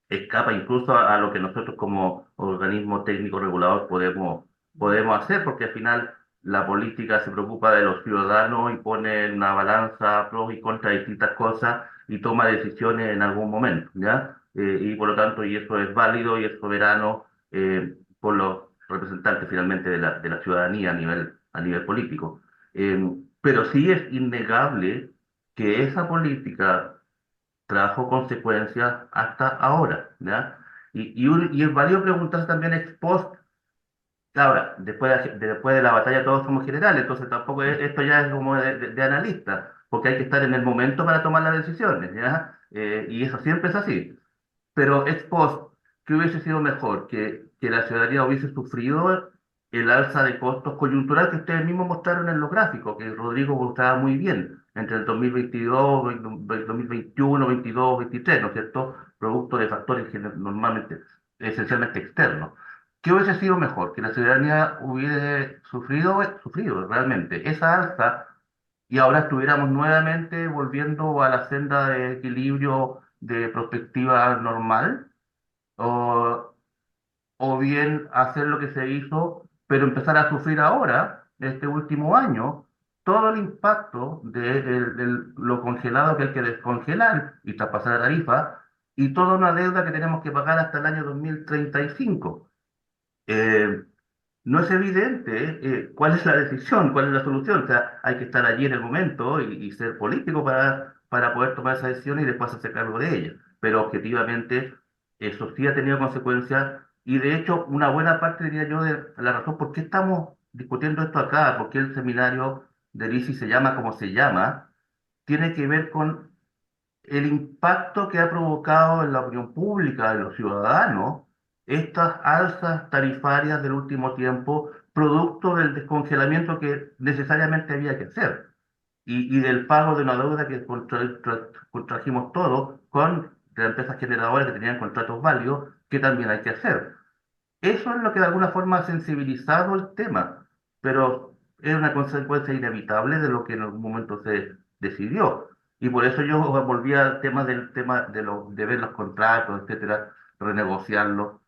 [SPEAKER 5] escapa incluso a lo que nosotros como organismo técnico regulador podemos hacer, porque al final la política se preocupa de los ciudadanos y pone en una balanza pros y contras de distintas cosas y toma decisiones en algún momento, ¿ya? Y por lo tanto, y eso es válido y es soberano por los representantes finalmente de la ciudadanía a nivel político. Pero sí es innegable que esa política trajo consecuencias hasta ahora, ¿ya? Y es válido preguntarse también ex post. Ahora, después de la batalla todos somos generales, entonces tampoco esto ya es como de analista, porque hay que estar en el momento para tomar las decisiones, ¿ya? Y eso siempre es así. Pero ex post, ¿qué hubiese sido mejor? Que la ciudadanía hubiese sufrido el alza de costos coyuntural que ustedes mismos mostraron en los gráficos, que Rodrigo mostraba muy bien, entre el 2022, 2021, 22, 23, ¿no es cierto? Producto de factores normalmente, esencialmente externos. ¿Qué hubiese sido mejor? Que la ciudadanía hubiese sufrido realmente esa alza y ahora estuviéramos nuevamente volviendo a la senda de equilibrio de perspectiva normal, o, o bien hacer lo que se hizo, pero empezar a sufrir ahora, este último año, todo el impacto de lo congelado que hay que descongelar y traspasar la tarifa, y toda una deuda que tenemos que pagar hasta el año 2035. Eh, no es evidente cuál es la decisión, cuál es la solución. O sea, hay que estar allí en el momento y ser político para poder tomar esa decisión y después hacerse cargo de ella. Pero objetivamente eso sí ha tenido consecuencias y de hecho una buena parte, diría yo, de la razón por qué estamos discutiendo esto acá, por qué el seminario de ICI se llama como se llama, tiene que ver con el impacto que ha provocado en la opinión pública de los ciudadanos estas alzas tarifarias del último tiempo, producto del descongelamiento que necesariamente había que hacer y del pago de una deuda que contrajimos todos con las empresas generadoras que tenían contratos válidos, que también hay que hacer. Eso es lo que de alguna forma ha sensibilizado el tema, pero es una consecuencia inevitable de lo que en algún momento se decidió. Y por eso yo volví al tema de ver los contratos, etcétera, renegociarlos.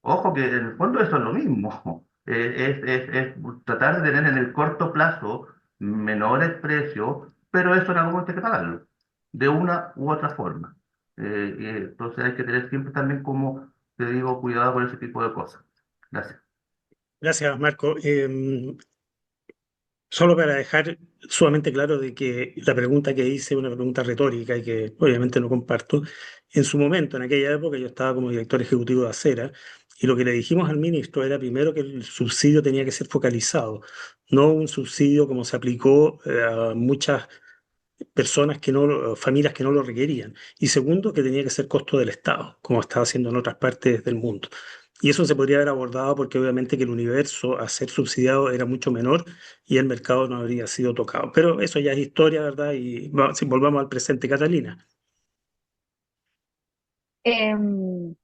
[SPEAKER 5] Ojo que en el fondo eso es lo mismo. Es tratar de tener en el corto plazo menores precios, pero eso en algún momento hay que pagarlo, de una u otra forma. Entonces hay que tener siempre también, como te digo, cuidado con ese tipo de cosas. Gracias.
[SPEAKER 3] Gracias, Marco. Solo para dejar sumamente claro de que la pregunta que hice es una pregunta retórica y que obviamente no comparto. En su momento, en aquella época, yo estaba como director ejecutivo de Acera y lo que le dijimos al ministro era primero que el subsidio tenía que ser focalizado, no un subsidio como se aplicó a muchas personas que no, familias que no lo requerían. Y segundo, que tenía que ser costo del Estado, como está haciendo en otras partes del mundo. Y eso se podría haber abordado porque obviamente que el universo a ser subsidiado era mucho menor y el mercado no habría sido tocado. Pero eso ya es historia, ¿verdad? Y si volvamos al presente, Catalina.
[SPEAKER 6] Em,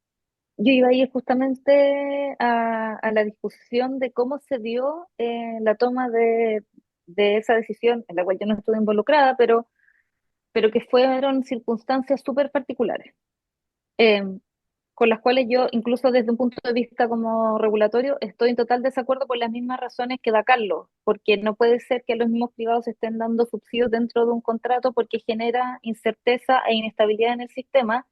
[SPEAKER 6] yo iba a ir justamente a la discusión de cómo se dio la toma de esa decisión, en la cual yo no estuve involucrada, pero que fueron circunstancias súper particulares, eh, con las cuales yo, incluso desde un punto de vista como regulatorio, estoy en total desacuerdo por las mismas razones que da Carlos, porque no puede ser que los mismos privados estén dando subsidios dentro de un contrato porque genera incerteza e inestabilidad en el sistema,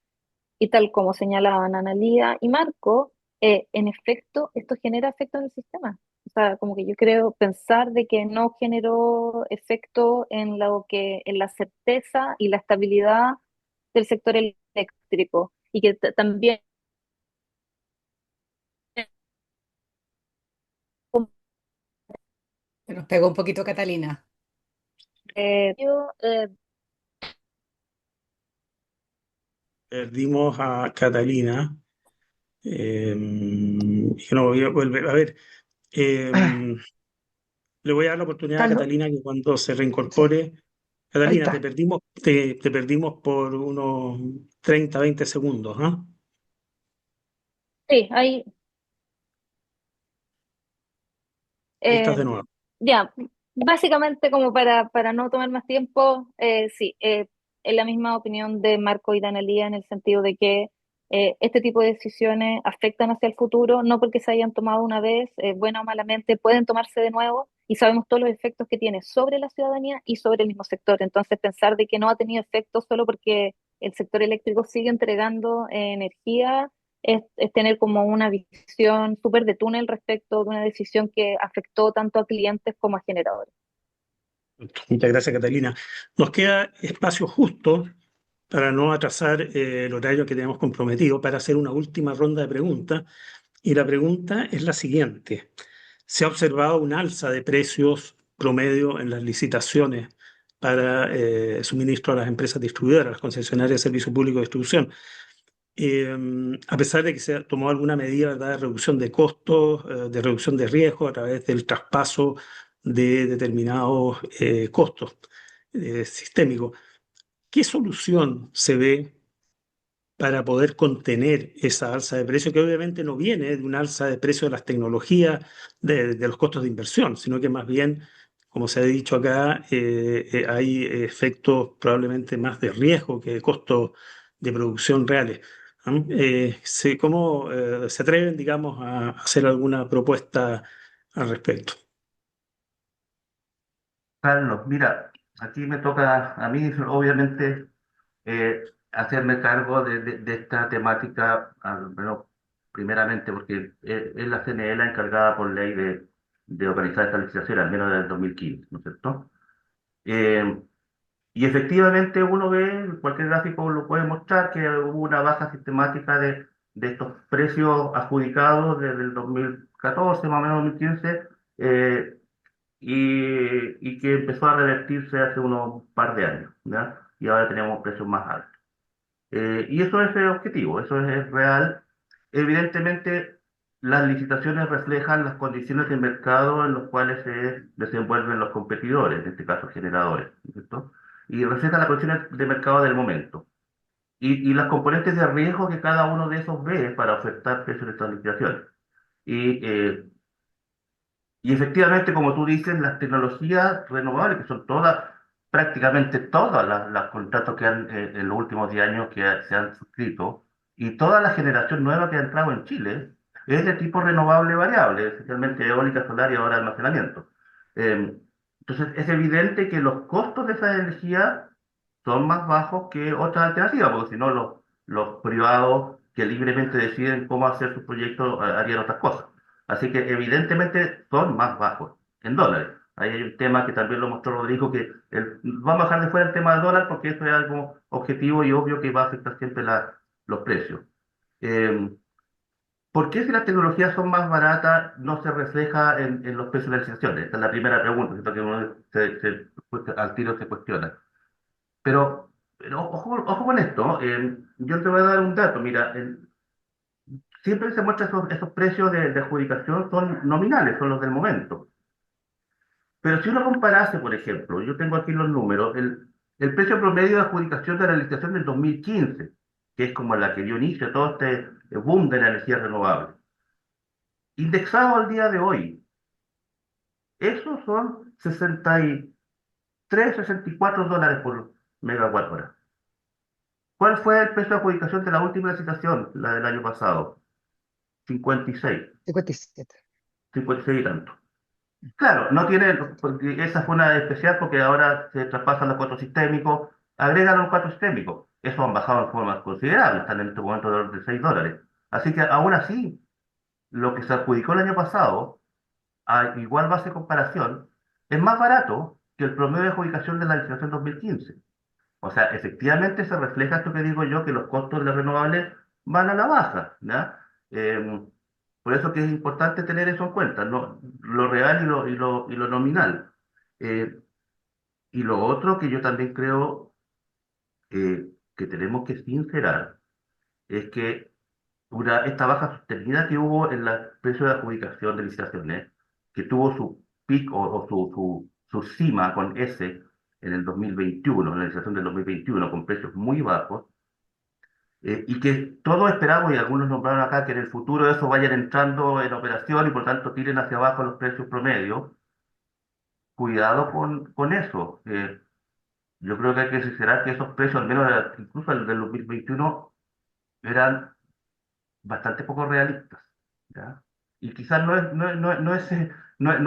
[SPEAKER 6] y tal como señalaban Analía y Marco, en efecto, esto genera efecto en el sistema. O sea, como que yo creo pensar de que no generó efecto en lo que, en la certeza y la estabilidad del sector eléctrico. Y que también
[SPEAKER 1] Se nos pegó un poquito Catalina.
[SPEAKER 6] yo,
[SPEAKER 3] Perdimos a Catalina. Y no voy a volver. A ver, eh,
[SPEAKER 4] Ah,
[SPEAKER 3] le voy a dar la oportunidad a
[SPEAKER 4] Carlos,
[SPEAKER 3] Catalina que cuando se
[SPEAKER 4] sí,
[SPEAKER 3] reincorpore.
[SPEAKER 4] ahí
[SPEAKER 3] Catalina,
[SPEAKER 4] está.
[SPEAKER 3] te perdimos por unos 30 20 segundos, ¿ah?
[SPEAKER 6] sí, hay,
[SPEAKER 3] Ahí estás
[SPEAKER 6] eh,
[SPEAKER 3] de nuevo.
[SPEAKER 6] ya, básicamente como para no tomar más tiempo, sí, es la misma opinión de Marco y de Analía en el sentido de que este tipo de decisiones afectan hacia el futuro, no porque se hayan tomado una vez, buena o malamente, pueden tomarse de nuevo y sabemos todos los efectos que tiene sobre la ciudadanía y sobre el mismo sector. Entonces, pensar de que no ha tenido efectos solo porque el sector eléctrico sigue entregando energía es tener como una visión súper de túnel respecto de una decisión que afectó tanto a clientes como a generadores.
[SPEAKER 3] Muchas gracias, Catalina. Nos queda espacio justo para no atrasar el horario que tenemos comprometido para hacer una última ronda de preguntas. Y la pregunta es la siguiente. ¿Se ha observado un alza de precios promedio en las licitaciones para suministro a las empresas distribuidoras, las concesionarias de servicio público de distribución? A pesar de que se tomó alguna medida, ¿verdad?, de reducción de costos, de reducción de riesgo a través del traspaso de determinados costos sistémicos. ¿Qué solución se ve para poder contener esa alza de precio, que obviamente no viene de una alza de precio de las tecnologías, de los costos de inversión, sino que más bien, como se ha dicho acá, hay efectos probablemente más de riesgo que de costos de producción reales? ¿No? ¿Cómo se atreven, digamos, a hacer alguna propuesta al respecto?
[SPEAKER 5] Carlos, mira, aquí me toca a mí, obviamente, hacerme cargo de esta temática, al menos primeramente, porque es la CNE la encargada por ley de organizar esta licitación, al menos desde el 2015, ¿no es cierto? Eh, y efectivamente uno ve, cualquier gráfico lo puede mostrar, que hubo una baja sistemática de estos precios adjudicados desde el 2014, más o menos 2015, eh, y que empezó a revertirse hace unos par de años, ¿ya? Y ahora tenemos precios más altos. Y eso es objetivo, eso es real. Evidentemente, las licitaciones reflejan las condiciones de mercado en las cuales se desenvuelven los competidores, en este caso generadores, ¿cierto? Y reflejan las condiciones de mercado del momento. Y las componentes de riesgo que cada uno de esos ve para ofertar precios de estas licitaciones. Y, eh, y efectivamente, como tú dices, las tecnologías renovables, que son todas, prácticamente todas las contratos que han, en los últimos 10 años se han suscrito, y toda la generación nueva que ha entrado en Chile, es de tipo renovable variable, especialmente eólica, solar y ahora almacenamiento. Eh, entonces, es evidente que los costos de esa energía son más bajos que otras alternativas, porque si no, los privados que libremente deciden cómo hacer sus proyectos harían otras cosas. Así que evidentemente son más bajos en dólares. Ahí hay un tema que también lo mostró Rodrigo, que vamos a dejar de fuera el tema del dólar porque eso es algo objetivo y obvio que va a afectar siempre los precios. Eh, ¿Por qué si las tecnologías son más baratas no se refleja en los precios de las licitaciones? Esta es la primera pregunta, ¿cierto? Que uno al tiro se cuestiona. Pero ojo con esto, yo te voy a dar un dato, mira, siempre se muestra esos precios de adjudicación son nominales, son los del momento. Pero si uno comparase, por ejemplo, yo tengo aquí los números, el precio promedio de adjudicación de la licitación del 2015, que es como la que dio inicio a todo este boom de la energía renovable, indexado al día de hoy, esos son 63, $64 por megawatt hora. ¿Cuál fue el precio de adjudicación de la última licitación, la del año pasado? 56,
[SPEAKER 4] 57.
[SPEAKER 5] 56 y tanto. Claro, no tiene, porque esa fue una especial porque ahora se traspasan los cuatro sistémicos, agregan los cuatro sistémicos. Eso han bajado en forma considerable, están en este momento de orden de $6. Así que aún así, lo que se adjudicó el año pasado, a igual base de comparación, es más barato que el promedio de adjudicación de la licitación 2015. O sea, efectivamente se refleja esto que digo yo, que los costos de las renovables van a la baja, ¿ya? Por eso que es importante tener eso en cuenta, ¿no? Lo real y lo nominal. Eh, y lo otro que yo también creo que tenemos que sincerar es que esta baja sostenida que hubo en el precio de adjudicación de licitaciones, que tuvo su pico o su cima con S en el 2021, en la licitación del 2021, con precios muy bajos, y que todos esperamos, y algunos nombraron acá, que en el futuro eso vayan entrando en operación y por tanto tiren hacia abajo los precios promedios. Cuidado con eso. Yo creo que hay que considerar que esos precios, al menos incluso el del 2021, eran bastante poco realistas, ¿ya? Y quizás no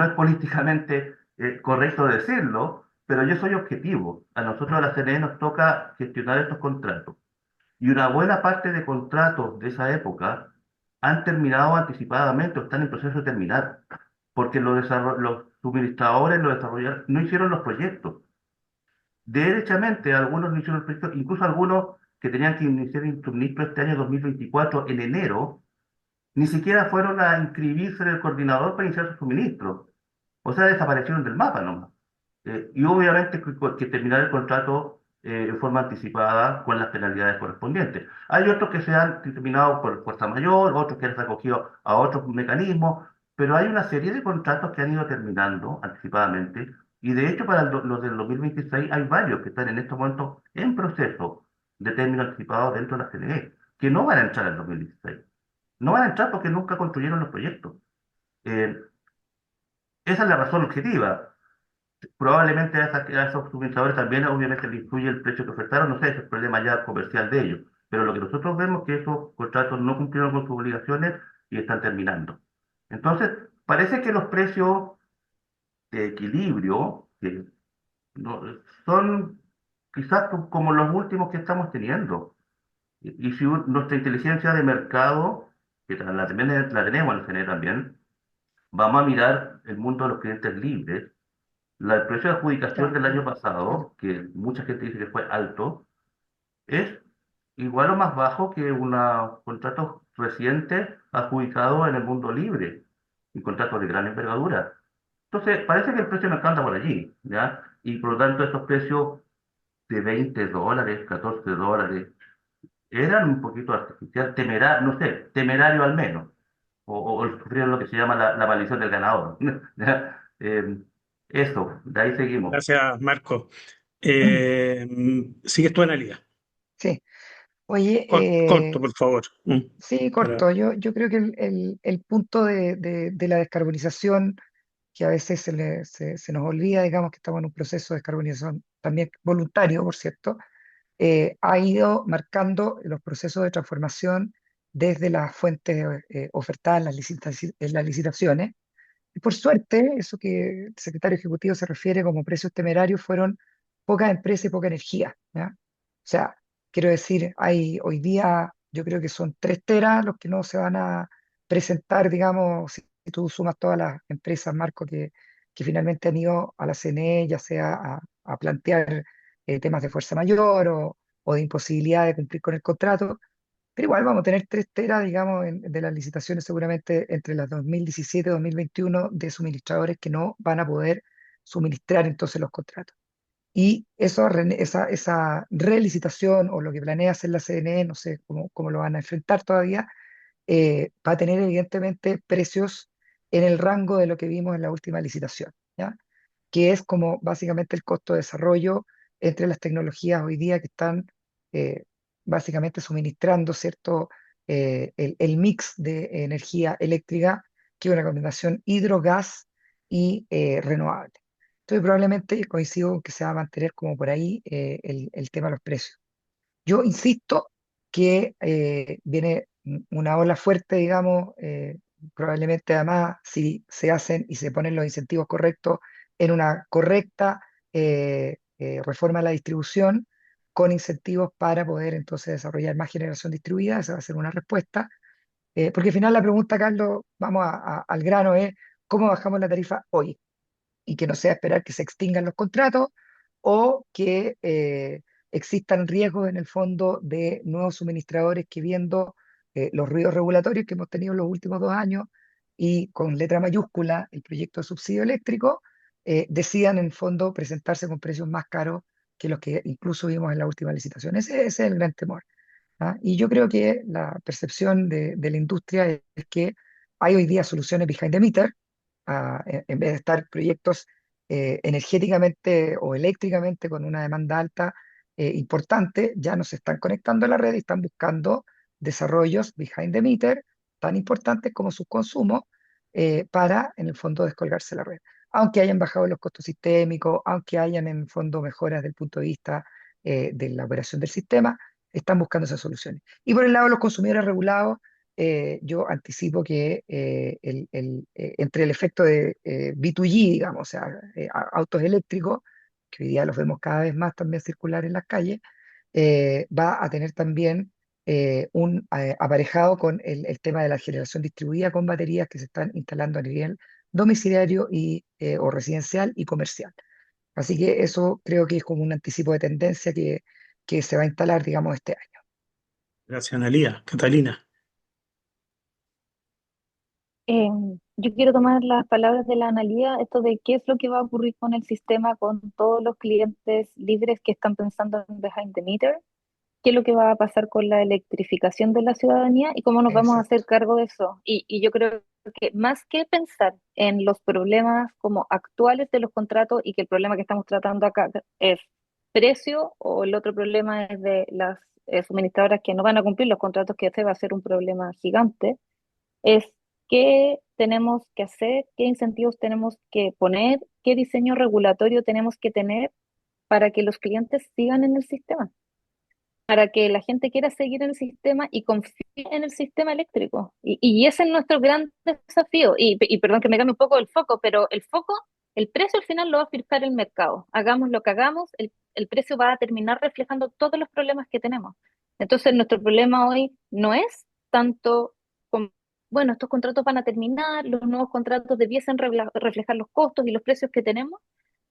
[SPEAKER 5] es políticamente correcto decirlo, pero yo soy objetivo. A nosotros, a la CNE, nos toca gestionar estos contratos. Y una buena parte de contratos de esa época han terminado anticipadamente o están en proceso de terminar, porque los suministradores, los desarrolladores, no hicieron los proyectos. Derechamente, algunos no hicieron los proyectos, incluso algunos que tenían que iniciar el suministro este año 2024 en enero, ni siquiera fueron a inscribirse en el coordinador para iniciar su suministro. O sea, desaparecieron del mapa nomás. Y obviamente que terminar el contrato en forma anticipada con las penalidades correspondientes. Hay otros que se han terminado por fuerza mayor, otros que han recogido a otros mecanismos, pero hay una serie de contratos que han ido terminando anticipadamente. Y de hecho, para los del 2026 hay varios que están en estos momentos en proceso de término anticipado dentro de la CNE, que no van a entrar en 2016. No van a entrar porque nunca construyeron los proyectos. Eh, Esa es la razón objetiva. Probablemente a esos suministradores también obviamente le influye el precio que ofertaron, no sé, ese es el problema ya comercial de ellos. Pero lo que nosotros vemos es que esos contratos no cumplieron con sus obligaciones y están terminando. Entonces, parece que los precios de equilibrio no- son quizás como los últimos que estamos teniendo. Y si nuestra inteligencia de mercado, que la tenemos en el CNE también, vamos a mirar el mundo de los clientes libres. El precio de adjudicación
[SPEAKER 4] Claro,
[SPEAKER 5] del año
[SPEAKER 4] claro.
[SPEAKER 5] pasado, que mucha gente dice que fue alto, es igual o más bajo que unos contratos recientes adjudicados en el mundo libre y contratos de gran envergadura. Entonces, parece que el precio de mercado anda por allí, ¿ya? Y por lo tanto, estos precios de $20, $14, eran un poquito artificial, temerario, no sé, temerario al menos, o sufrieron lo que se llama la maldición del ganador. Eh, Eso, de ahí seguimos.
[SPEAKER 3] Gracias, Marco.
[SPEAKER 4] Mm,
[SPEAKER 3] Sigues tú, Analia.
[SPEAKER 4] sí. Oye,
[SPEAKER 3] Corto, por favor.
[SPEAKER 4] sí,
[SPEAKER 3] Para-
[SPEAKER 4] corto. Yo creo que el punto de la descarbonización, que a veces se nos olvida, digamos que estamos en un proceso de descarbonización también voluntario, por cierto, ha ido marcando los procesos de transformación desde las fuentes ofertadas en en las licitaciones. Y por suerte, eso que el secretario ejecutivo se refiere como precios temerarios fueron pocas empresas y poca energía, ¿ya? O sea, quiero decir, hay hoy día, yo creo que son 3 teras los que no se van a presentar, digamos, si tú sumas todas las empresas, Marco, que finalmente han ido a la CNE, ya sea a plantear temas de fuerza mayor o de imposibilidad de cumplir con el contrato, pero igual vamos a tener 3 teras, digamos, de las licitaciones seguramente entre las 2017 y 2021 de suministradores que no van a poder suministrar entonces los contratos. Y esa relicitación o lo que planea hacer la CNE, no sé cómo lo van a enfrentar todavía, va a tener evidentemente precios en el rango de lo que vimos en la última licitación, ¿ya? Que es como básicamente el costo de desarrollo entre las tecnologías hoy día que están eh, básicamente suministrando, ¿cierto? El mix de energía eléctrica, que es una combinación hidro-gas y renovable. Entonces probablemente coincido con que se va a mantener como por ahí el tema de los precios. Yo insisto que viene una ola fuerte, digamos, probablemente además si se hacen y se ponen los incentivos correctos en una correcta reforma de la distribución, con incentivos para poder entonces desarrollar más generación distribuida. Esa va a ser una respuesta. Porque al final la pregunta, Carlos, vamos al grano, es ¿cómo bajamos la tarifa hoy? Y que no sea esperar que se extingan los contratos o que existan riesgos en el fondo de nuevos suministradores que viendo los ruidos regulatorios que hemos tenido en los últimos 2 años y con letra mayúscula el proyecto de subsidio eléctrico, decidan en el fondo presentarse con precios más caros que los que incluso vimos en la última licitación. Ese es el gran temor. ¿Ah? Y yo creo que la percepción de la industria es que hay hoy día soluciones behind the meter, en vez de estar proyectos energéticamente o eléctricamente con una demanda alta importante, ya no se están conectando a la red y están buscando desarrollos behind the meter tan importantes como sus consumos para, en el fondo, descolgarse de la red. Aunque hayan bajado los costos sistémicos, aunque hayan, en el fondo, mejoras desde el punto de vista de la operación del sistema, están buscando esas soluciones. Y por el lado de los consumidores regulados, yo anticipo que entre el efecto de B2G, digamos, o sea, autos eléctricos, que hoy día los vemos cada vez más también circular en las calles, va a tener también un aparejado con el tema de la generación distribuida con baterías que se están instalando a nivel domiciliario o residencial y comercial. Así que eso creo que es como un anticipo de tendencia que se va a instalar, digamos, este año.
[SPEAKER 3] Gracias, Analia. Catalina.
[SPEAKER 6] Yo quiero tomar las palabras de la Analía, esto de qué es lo que va a ocurrir con el sistema, con todos los clientes libres que están pensando en behind the meter, qué es lo que va a pasar con la electrificación de la ciudadanía y cómo nos vamos a
[SPEAKER 4] Exacto.
[SPEAKER 6] hacer cargo de eso. Y yo creo que más que pensar en los problemas como actuales de los contratos y que el problema que estamos tratando acá es precio o el otro problema es de las suministradoras que no van a cumplir los contratos, que ese va a ser un problema gigante, es qué tenemos que hacer, qué incentivos tenemos que poner, qué diseño regulatorio tenemos que tener para que los clientes sigan en el sistema, para que la gente quiera seguir en el sistema y confíe en el sistema eléctrico. Y ese es nuestro gran desafío. Y perdón que me cambie un poco el foco, pero el foco, el precio al final lo va a fijar el mercado. Hagamos lo que hagamos, el precio va a terminar reflejando todos los problemas que tenemos. Entonces, nuestro problema hoy no es tanto como, bueno, estos contratos van a terminar, los nuevos contratos debiesen reflejar los costos y los precios que tenemos,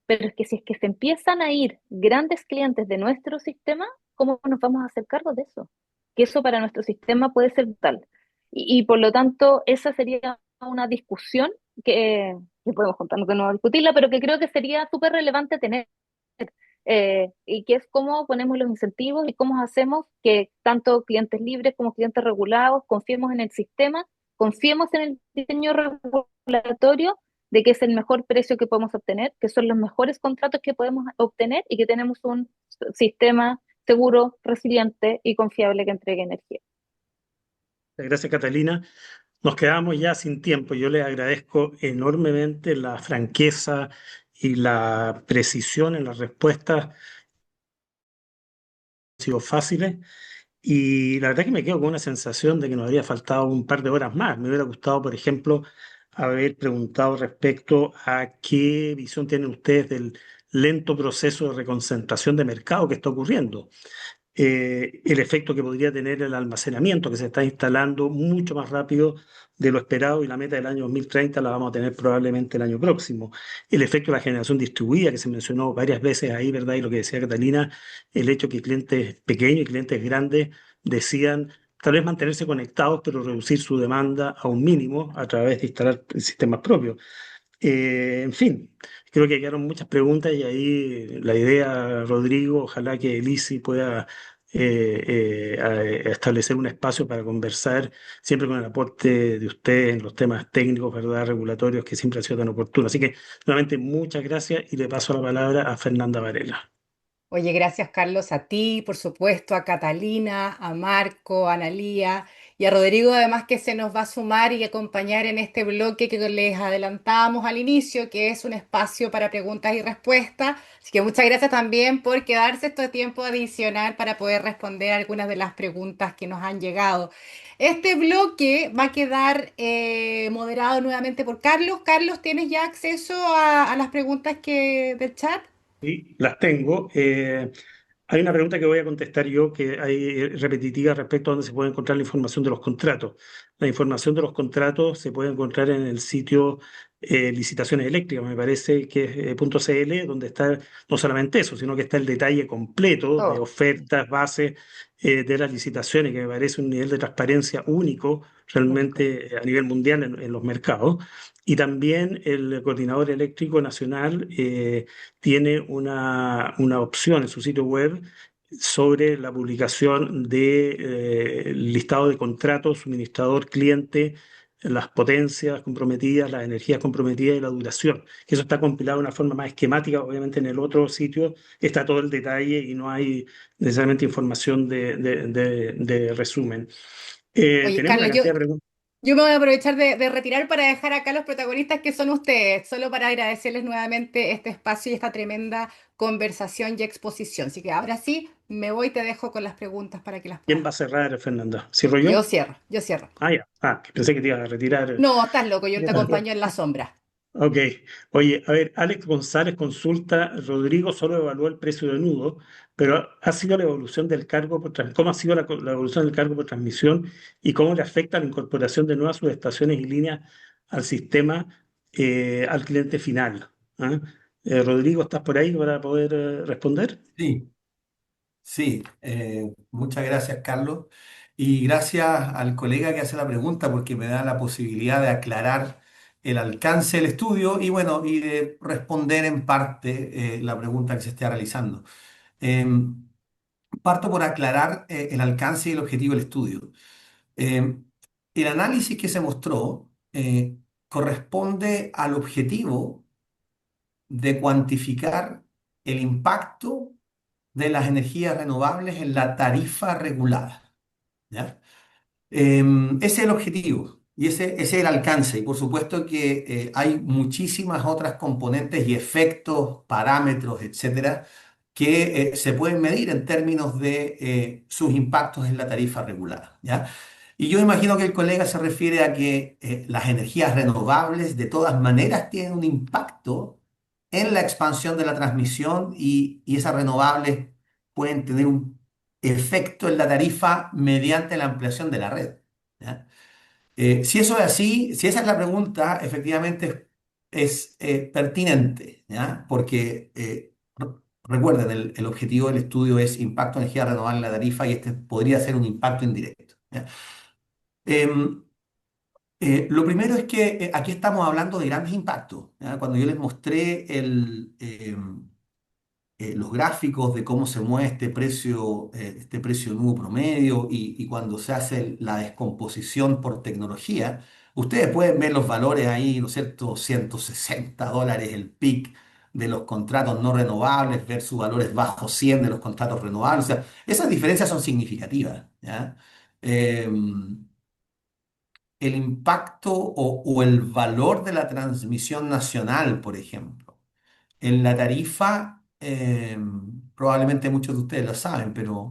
[SPEAKER 6] pero es que si es que se empiezan a ir grandes clientes de nuestro sistema, ¿cómo nos vamos a hacer cargo de eso? Que eso para nuestro sistema puede ser tal. Y por lo tanto, esa sería una discusión que podemos juntarnos de nuevo a discutirla, pero que creo que sería súper relevante tener. y que es cómo ponemos los incentivos y cómo hacemos que tanto clientes libres como clientes regulados confiemos en el sistema, confiemos en el diseño regulatorio de que es el mejor precio que podemos obtener, que son los mejores contratos que podemos obtener y que tenemos un sistema seguro, resiliente y confiable que entregue energía.
[SPEAKER 3] Gracias, Catalina. Nos quedamos ya sin tiempo. Yo les agradezco enormemente la franqueza y la precisión en las respuestas. Han sido fáciles. Y la verdad que me quedo con una sensación de que nos habría faltado un par de horas más. Me hubiera gustado, por ejemplo, haber preguntado respecto a qué visión tienen ustedes del lento proceso de reconcentración de mercado que está ocurriendo. El efecto que podría tener el almacenamiento que se está instalando mucho más rápido de lo esperado y la meta del año 2030 la vamos a tener probablemente el año próximo. El efecto de la generación distribuida que se mencionó varias veces ahí, ¿verdad? Y lo que decía Catalina, el hecho que clientes pequeños y clientes grandes decían tal vez mantenerse conectados, pero reducir su demanda a un mínimo a través de instalar sistemas propios. En fin, creo que quedaron muchas preguntas y ahí la idea, Rodrigo, ojalá que Elisi pueda establecer un espacio para conversar siempre con el aporte de usted en los temas técnicos, ¿verdad? Regulatorios que siempre ha sido tan oportuno. Así que, nuevamente, muchas gracias y le paso la palabra a Fernanda Varela.
[SPEAKER 1] Oye, gracias Carlos a ti, por supuesto, a Catalina, a Marco, a Analía y a Rodrigo, además que se nos va a sumar y acompañar en este bloque que les adelantábamos al inicio, que es un espacio para preguntas y respuestas. Así que muchas gracias también por quedarse este tiempo adicional para poder responder algunas de las preguntas que nos han llegado. Este bloque va a quedar moderado nuevamente por Carlos. Carlos, ¿tienes ya acceso a las preguntas del chat?
[SPEAKER 3] Sí, las tengo. Hay una pregunta que voy a contestar yo que hay repetitiva respecto a dónde se puede encontrar la información de los contratos. La información de los contratos se puede encontrar en el sitio Licitaciones Eléctricas, me parece que es .cl, donde está no solamente eso, sino que está el detalle completo de
[SPEAKER 1] Oh.
[SPEAKER 3] ofertas, bases de las licitaciones, que me parece un nivel de transparencia único
[SPEAKER 1] Único.
[SPEAKER 3] realmente a nivel mundial en los mercados. Y también el Coordinador Eléctrico Nacional tiene una opción en su sitio web sobre la publicación de listado de contratos, suministrador, cliente, las potencias comprometidas, las energías comprometidas y la duración. Que eso está compilado de una forma más esquemática. Obviamente en el otro sitio está todo el detalle y no hay necesariamente información de resumen.
[SPEAKER 1] Oye,
[SPEAKER 3] Tenemos una
[SPEAKER 1] Carlos,
[SPEAKER 3] cantidad de preguntas.
[SPEAKER 1] yo me voy a aprovechar de retirar para dejar acá los protagonistas que son ustedes, solo para agradecerles nuevamente este espacio y esta tremenda conversación y exposición. Así que ahora sí, me voy y te dejo con las preguntas para que las
[SPEAKER 3] ¿Quién
[SPEAKER 1] puedas.
[SPEAKER 3] va a cerrar, Fernanda? ¿Cierro
[SPEAKER 1] Yo
[SPEAKER 3] yo?
[SPEAKER 1] cierro, yo cierro.
[SPEAKER 3] Ah, ya. Ah, que pensé que te ibas a retirar.
[SPEAKER 1] No, estás loco, yo te
[SPEAKER 4] Yo también.
[SPEAKER 1] acompaño en la sombra.
[SPEAKER 3] Ok, oye, a ver, Alex González consulta, Rodrigo solo evaluó el precio de nudo, pero ¿ha sido la evolución del cargo cómo ha sido la evolución del cargo por transmisión y cómo le afecta la incorporación de nuevas subestaciones y líneas al sistema, al cliente final? ¿Ah? Rodrigo, ¿estás por ahí para poder responder?
[SPEAKER 2] Sí. Sí, muchas gracias, Carlos. Y gracias al colega que hace la pregunta porque me da la posibilidad de aclarar el alcance del estudio y bueno, y de responder en parte la pregunta que se esté realizando. Parto por aclarar el alcance y el objetivo del estudio. El análisis que se mostró corresponde al objetivo de cuantificar el impacto de las energías renovables en la tarifa regulada. ¿Ya? Ese es el objetivo y ese es el alcance. Y por supuesto que hay muchísimas otras componentes y efectos, parámetros, etcétera, que se pueden medir en términos de sus impactos en la tarifa regulada. ¿Ya? Y yo imagino que el colega se refiere a que las energías renovables de todas maneras tienen un impacto en la expansión de la transmisión y esas renovables pueden tener un efecto en la tarifa mediante la ampliación de la red. ¿Ya? Si eso es así, si esa es la pregunta, efectivamente es pertinente, ¿ya? Porque recuerden, el objetivo del estudio es impacto de energía renovable en la tarifa y este podría ser un impacto indirecto. ¿Ya? Em, lo primero es que aquí estamos hablando de grandes impactos. ¿Ya? Cuando yo les mostré los gráficos de cómo se mueve este precio nuevo promedio y cuando se hace la descomposición por tecnología, ustedes pueden ver los valores ahí, ¿no es cierto? $160 el peak de los contratos no renovables versus valores bajo 100 de los contratos renovables. O sea, esas diferencias son significativas, ¿ya? El impacto o el valor de la transmisión nacional, por ejemplo. En la tarifa, probablemente muchos de ustedes lo saben, pero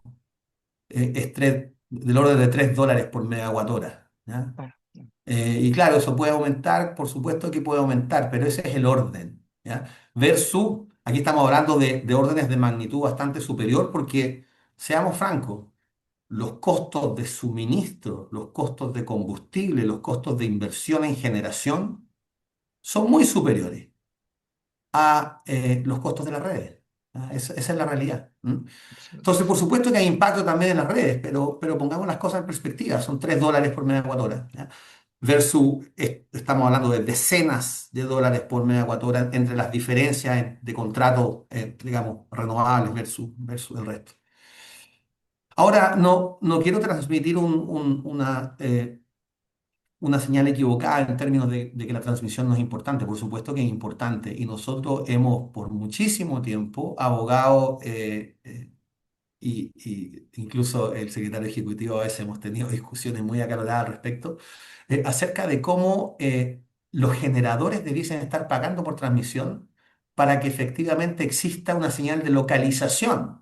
[SPEAKER 2] del orden de $3 por megawatt hora, ¿ya?
[SPEAKER 4] Claro.
[SPEAKER 2] Y claro, eso puede aumentar, por supuesto que puede aumentar, pero ese es el orden, ¿ya? Versus, aquí estamos hablando de órdenes de magnitud bastante superior porque, seamos francos, los costos de suministro, los costos de combustible, los costos de inversión en generación son muy superiores a los costos de las redes. ¿Ah? Esa es la realidad. ¿M? Entonces, por supuesto que hay impacto también en las redes, pero pongamos las cosas en perspectiva. Son $3 por megawatt hora, ¿ya? Versus, estamos hablando de decenas de dólares por megawatt hora entre las diferencias de contratos, digamos, renovables versus el resto. Ahora, no quiero transmitir una señal equivocada en términos de que la transmisión no es importante. Por supuesto que es importante y nosotros hemos por muchísimo tiempo abogado y incluso el secretario ejecutivo a veces hemos tenido discusiones muy acaloradas al respecto acerca de cómo los generadores debiesen estar pagando por transmisión para que efectivamente exista una señal de localización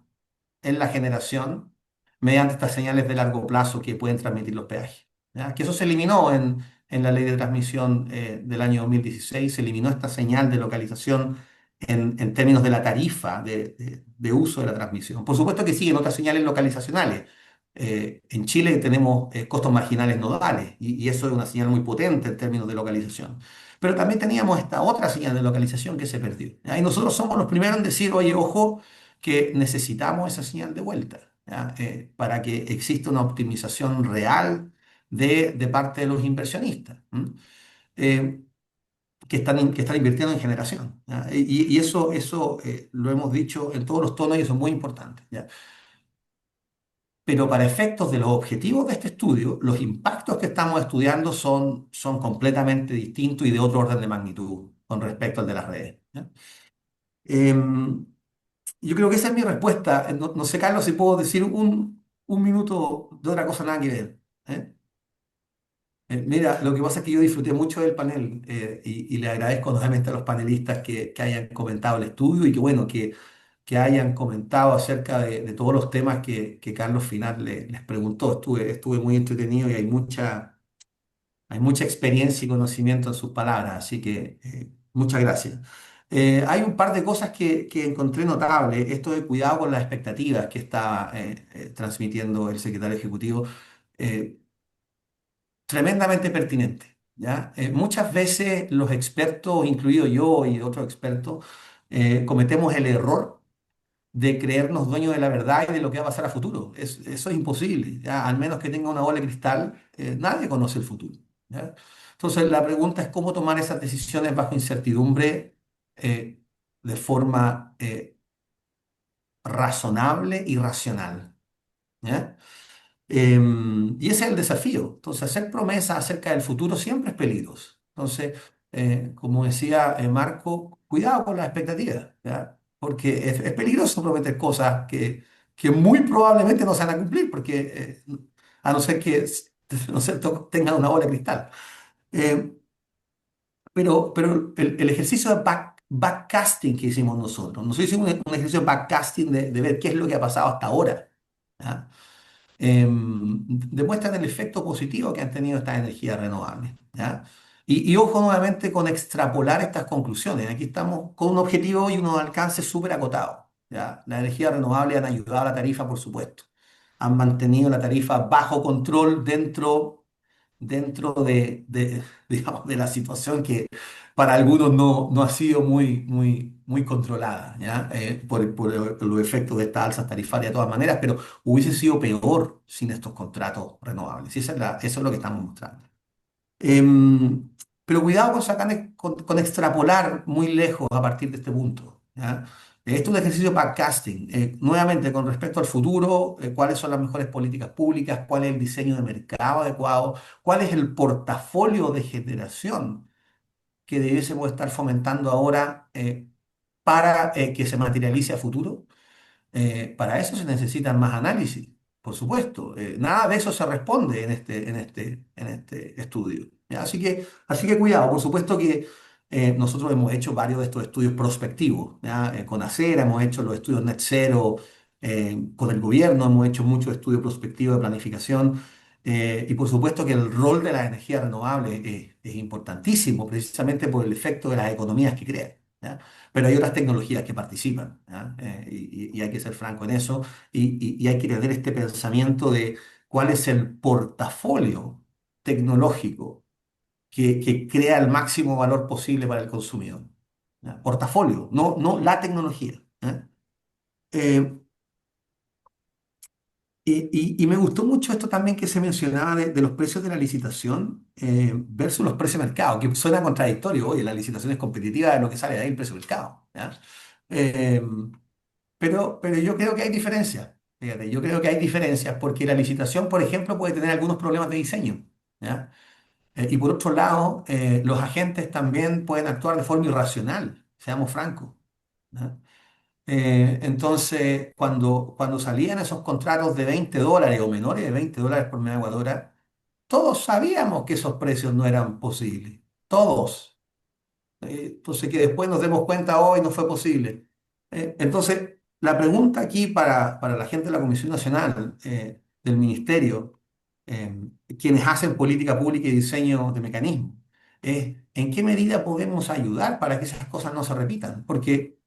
[SPEAKER 2] en la generación mediante estas señales de largo plazo que pueden transmitir los peajes. ¿Ya? Que eso se eliminó en la ley de transmisión del año 2016, se eliminó esta señal de localización en términos de la tarifa de uso de la transmisión. Por supuesto que siguen otras señales localizacionales. En Chile tenemos costos marginales nodales y eso es una señal muy potente en términos de localización. Pero también teníamos esta otra señal de localización que se perdió. ¿Ya? Y nosotros somos los primeros en decir, oye, ojo, que necesitamos esa señal de vuelta, ¿ya? Para que exista una optimización real de parte de los inversionistas, ¿m? Eh, que están invirtiendo en generación, ¿ya? Y eso lo hemos dicho en todos los tonos y eso es muy importante, ¿ya? Pero para efectos de los objetivos de este estudio, los impactos que estamos estudiando son completamente distintos y de otro orden de magnitud con respecto al de las redes, ¿ya? Em, Yo creo que esa es mi respuesta. No sé, Carlos, si puedo decir un minuto de otra cosa nada que ver. ¿Eh? Mira, lo que pasa es que yo disfruté mucho del panel y le agradezco nuevamente a los panelistas que hayan comentado el estudio y que, bueno, que hayan comentado acerca de todos los temas que Carlos Final les preguntó. Estuve muy entretenido y hay mucha experiencia y conocimiento en sus palabras, así que muchas gracias. Hay un par de cosas que encontré notable. Esto de cuidado con las expectativas que estaba transmitiendo el secretario ejecutivo, eh, tremendamente pertinente, ¿ya? Muchas veces los expertos, incluido yo y otros expertos, cometemos el error de creernos dueños de la verdad y de lo que va a pasar a futuro. Eso es imposible, ¿ya? Al menos que tenga una bola de cristal, nadie conoce el futuro, ¿ya? Entonces, la pregunta es cómo tomar esas decisiones bajo incertidumbre de forma razonable y racional, ¿ya? Y ese es el desafío. Entonces, hacer promesas acerca del futuro siempre es peligroso. Entonces, como decía Marco, cuidado con las expectativas, ¿ya? Porque es peligroso prometer cosas que muy probablemente no se van a cumplir, porque a no ser que no sé, tengan una bola de cristal. Eh, pero el ejercicio de backcasting que hicimos nosotros hicimos un ejercicio de backcasting de ver qué es lo que ha pasado hasta ahora, ¿ya? Demuestran el efecto positivo que han tenido estas energías renovables, ¿ya? Y ojo nuevamente con extrapolar estas conclusiones. Aquí estamos con un objetivo y unos alcances súper acotados, ¿ya? Las energías renovables han ayudado a la tarifa, por supuesto. Han mantenido la tarifa bajo control dentro digamos, de la situación que para algunos no ha sido muy controlada, ¿ya? Por los efectos de estas alzas tarifarias de todas maneras, pero hubiese sido peor sin estos contratos renovables. Y eso es lo que estamos mostrando. Pero cuidado con extrapolar muy lejos a partir de este punto, ¿ya? Esto es un ejercicio de backcasting. Nuevamente, con respecto al futuro, cuáles son las mejores políticas públicas, cuál es el diseño de mercado adecuado, cuál es el portafolio de generación que debiésemos estar fomentando ahora para que se materialice a futuro. Para eso se necesitan más análisis, por supuesto. Nada de eso se responde en este estudio. ¿Ya? Así que cuidado, por supuesto que nosotros hemos hecho varios de estos estudios prospectivos. ¿Ya? Con Acera hemos hecho los estudios Net Zero, con el gobierno hemos hecho muchos estudios prospectivos de planificación. Y por supuesto que el rol de las energías renovables es importantísimo, precisamente por el efecto de las economías que crean. ¿Ya? Pero hay otras tecnologías que participan, ¿ya? Y hay que ser franco en eso, y hay que tener este pensamiento de cuál es el portafolio tecnológico que crea el máximo valor posible para el consumidor. ¿Ya? Portafolio, no la tecnología. ¿Ya? Eh, y me gustó mucho esto también que se mencionaba de los precios de la licitación versus los precios de mercado, que suena contradictorio. Oye, la licitación es competitiva de lo que sale de ahí el precio de mercado. ¿Ya? Eh, pero yo creo que hay diferencias. Fíjate, yo creo que hay diferencias porque la licitación, por ejemplo, puede tener algunos problemas de diseño. ¿Ya? Y por otro lado, los agentes también pueden actuar de forma irracional, seamos francos. ¿Ya? Entonces, cuando salían esos contratos de $20 o menores de $20 por megawatt hora, todos sabíamos que esos precios no eran posibles. Todos. Entonces, que después nos demos cuenta hoy no fue posible. Entonces, la pregunta aquí para la gente de la Comisión Nacional, del Ministerio, quienes hacen política pública y diseño de mecanismos, es ¿en qué medida podemos ayudar para que esas cosas no se repitan? Porque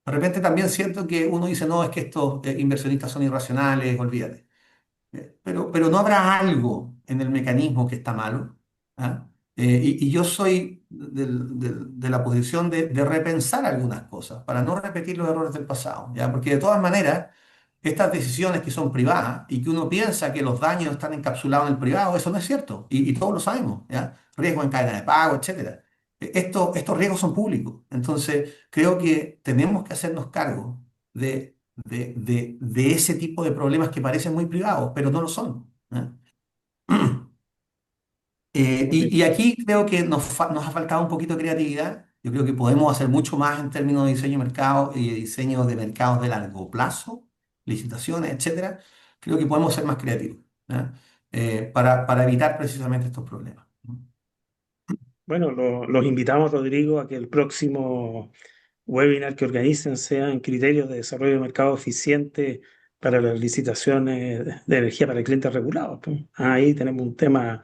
[SPEAKER 2] de repente también siento que uno dice, no, es que estos inversionistas son irracionales, olvídate. Pero no habrá algo en el mecanismo que está malo. ¿Ah? Y yo soy de la posición de repensar algunas cosas para no repetir los errores del pasado, ¿ya? Porque de todas maneras, estas decisiones que son privadas y que uno piensa que los daños están encapsulados en el privado, eso no es cierto. Y todos lo sabemos, ¿ya? Riesgo en cadena de pago, etcétera. Estos riesgos son públicos. Entonces, creo que tenemos que hacernos cargo de ese tipo de problemas que parecen muy privados, pero no lo son. ¿Eh? Y aquí creo que nos ha faltado un poquito de creatividad. Yo creo que podemos hacer mucho más en términos de diseño de mercado y de diseño de mercados de largo plazo, licitaciones, etcétera. Creo que podemos ser más creativos, ¿eh? Para evitar precisamente estos problemas.
[SPEAKER 3] Bueno, los invitamos, Rodrigo, a que el próximo webinar que organicen sean criterios de desarrollo de mercado eficiente para las licitaciones de energía para clientes regulados, pues. Ahí tenemos un tema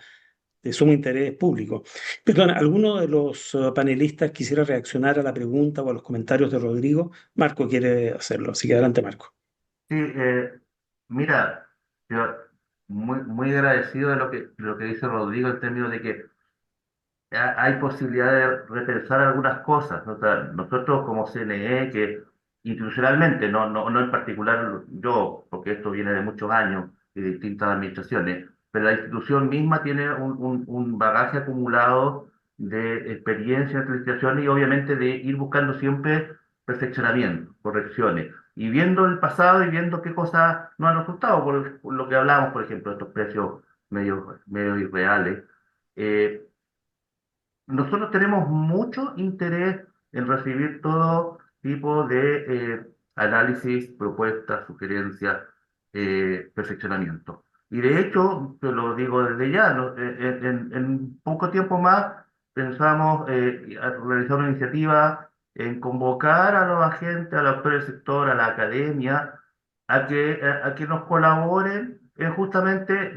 [SPEAKER 3] de sumo interés público. Perdón, ¿alguno de los panelistas quisiera reaccionar a la pregunta o a los comentarios de Rodrigo? Marco quiere hacerlo, así que adelante, Marco.
[SPEAKER 5] Sí, mira, yo muy agradecido de lo que dice Rodrigo en términos de que hay posibilidad de repensar algunas cosas, ¿no? O sea, nosotros como CNE, que institucionalmente, no en particular yo, porque esto viene de muchos años y de distintas administraciones, pero la institución misma tiene un bagaje acumulado de experiencia en administración y obviamente de ir buscando siempre perfeccionamiento, correcciones, y viendo el pasado y viendo qué cosas no han resultado, por lo que hablábamos, por ejemplo, de estos precios medio irreales. Eh, Nosotros tenemos mucho interés en recibir todo tipo de análisis, propuestas, sugerencias, perfeccionamiento. Y de hecho, te lo digo desde ya, ¿no? En poco tiempo más pensamos realizar una iniciativa en convocar a los agentes, a los actores del sector, a la academia, a que nos colaboren en justamente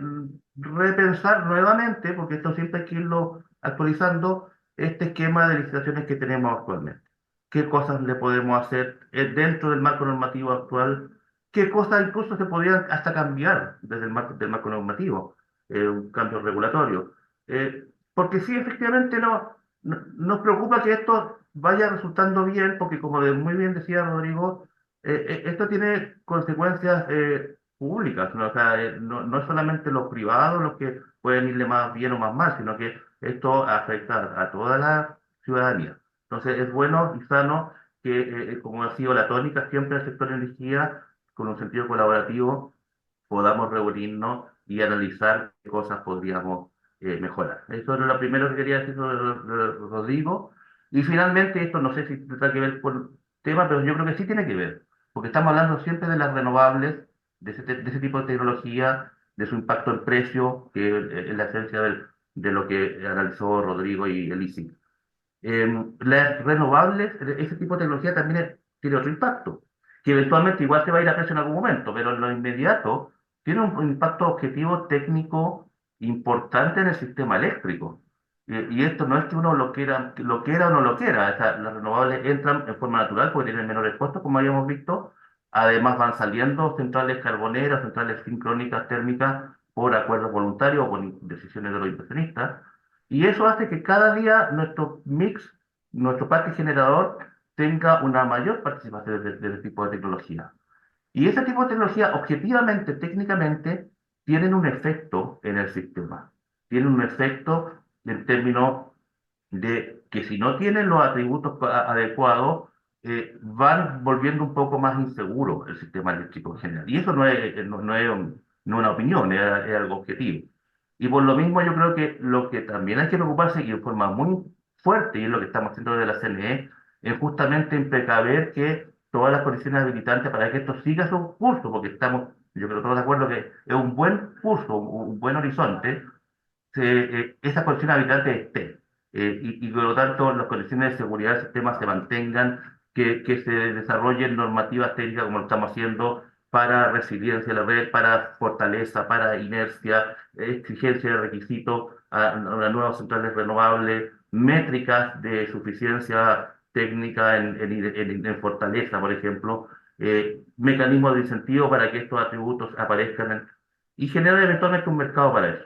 [SPEAKER 5] repensar nuevamente, porque esto siempre hay que irlo actualizando, este esquema de licitaciones que tenemos actualmente. ¿Qué cosas le podemos hacer dentro del marco normativo actual? ¿Qué cosas incluso se podrían hasta cambiar desde el marco, del marco normativo? Un cambio regulatorio. Porque sí, efectivamente nos preocupa que esto vaya resultando bien, porque como muy bien decía Rodrigo, esto tiene consecuencias públicas, ¿no? O sea, no es solamente los privados los que pueden irle más bien o más mal, sino que esto afecta a toda la ciudadanía. Entonces es bueno y sano que, como ha sido la tónica siempre del sector energía, con un sentido colaborativo, podamos reunirnos y analizar qué cosas podríamos mejorar. Eso es lo primero que quería decir sobre Rodrigo. Y finalmente, esto no sé si tendrá que ver con el tema, pero yo creo que sí tiene que ver, porque estamos hablando siempre de las renovables, de ese tipo de tecnología, de su impacto en precio, que es la esencia de lo que analizó Rodrigo y Elisi. Las renovables, ese tipo de tecnología también tiene otro impacto, que eventualmente igual se va a ir a precio en algún momento, pero en lo inmediato tiene un impacto objetivo técnico importante en el sistema eléctrico. Y esto no es que uno lo quiera o no lo quiera, o sea, las renovables entran en forma natural porque tienen menores costos, como habíamos visto. Además van saliendo centrales carboneras, centrales sincrónicas térmicas por acuerdos voluntarios o por decisiones de los inversionistas. Y eso hace que cada día nuestro mix, nuestro parque generador, tenga una mayor participación de este tipo de tecnología. Y ese tipo de tecnología, objetivamente, técnicamente, tienen un efecto en el sistema. Tienen un efecto en términos de que si no tienen los atributos adecuados, van volviendo un poco más inseguro el sistema eléctrico en general. Y eso no es no una opinión, es algo objetivo. Y por lo mismo yo creo que lo que también hay que preocuparse y de forma muy fuerte, y es lo que estamos haciendo desde la CNE, es justamente en precaver que todas las condiciones habilitantes para que esto siga su curso, porque estamos, yo creo todos de acuerdo que es un buen curso, un buen horizonte, esas condiciones habitantes estén. Y por lo tanto las condiciones de seguridad del sistema se mantengan, que se desarrollen normativas técnicas como lo estamos haciendo para resiliencia de la red, para fortaleza, para inercia, exigencia de requisitos a las nuevas centrales renovables, métricas de suficiencia técnica en fortaleza, por ejemplo, mecanismos de incentivo para que estos atributos aparezcan y generar eventualmente un mercado para eso.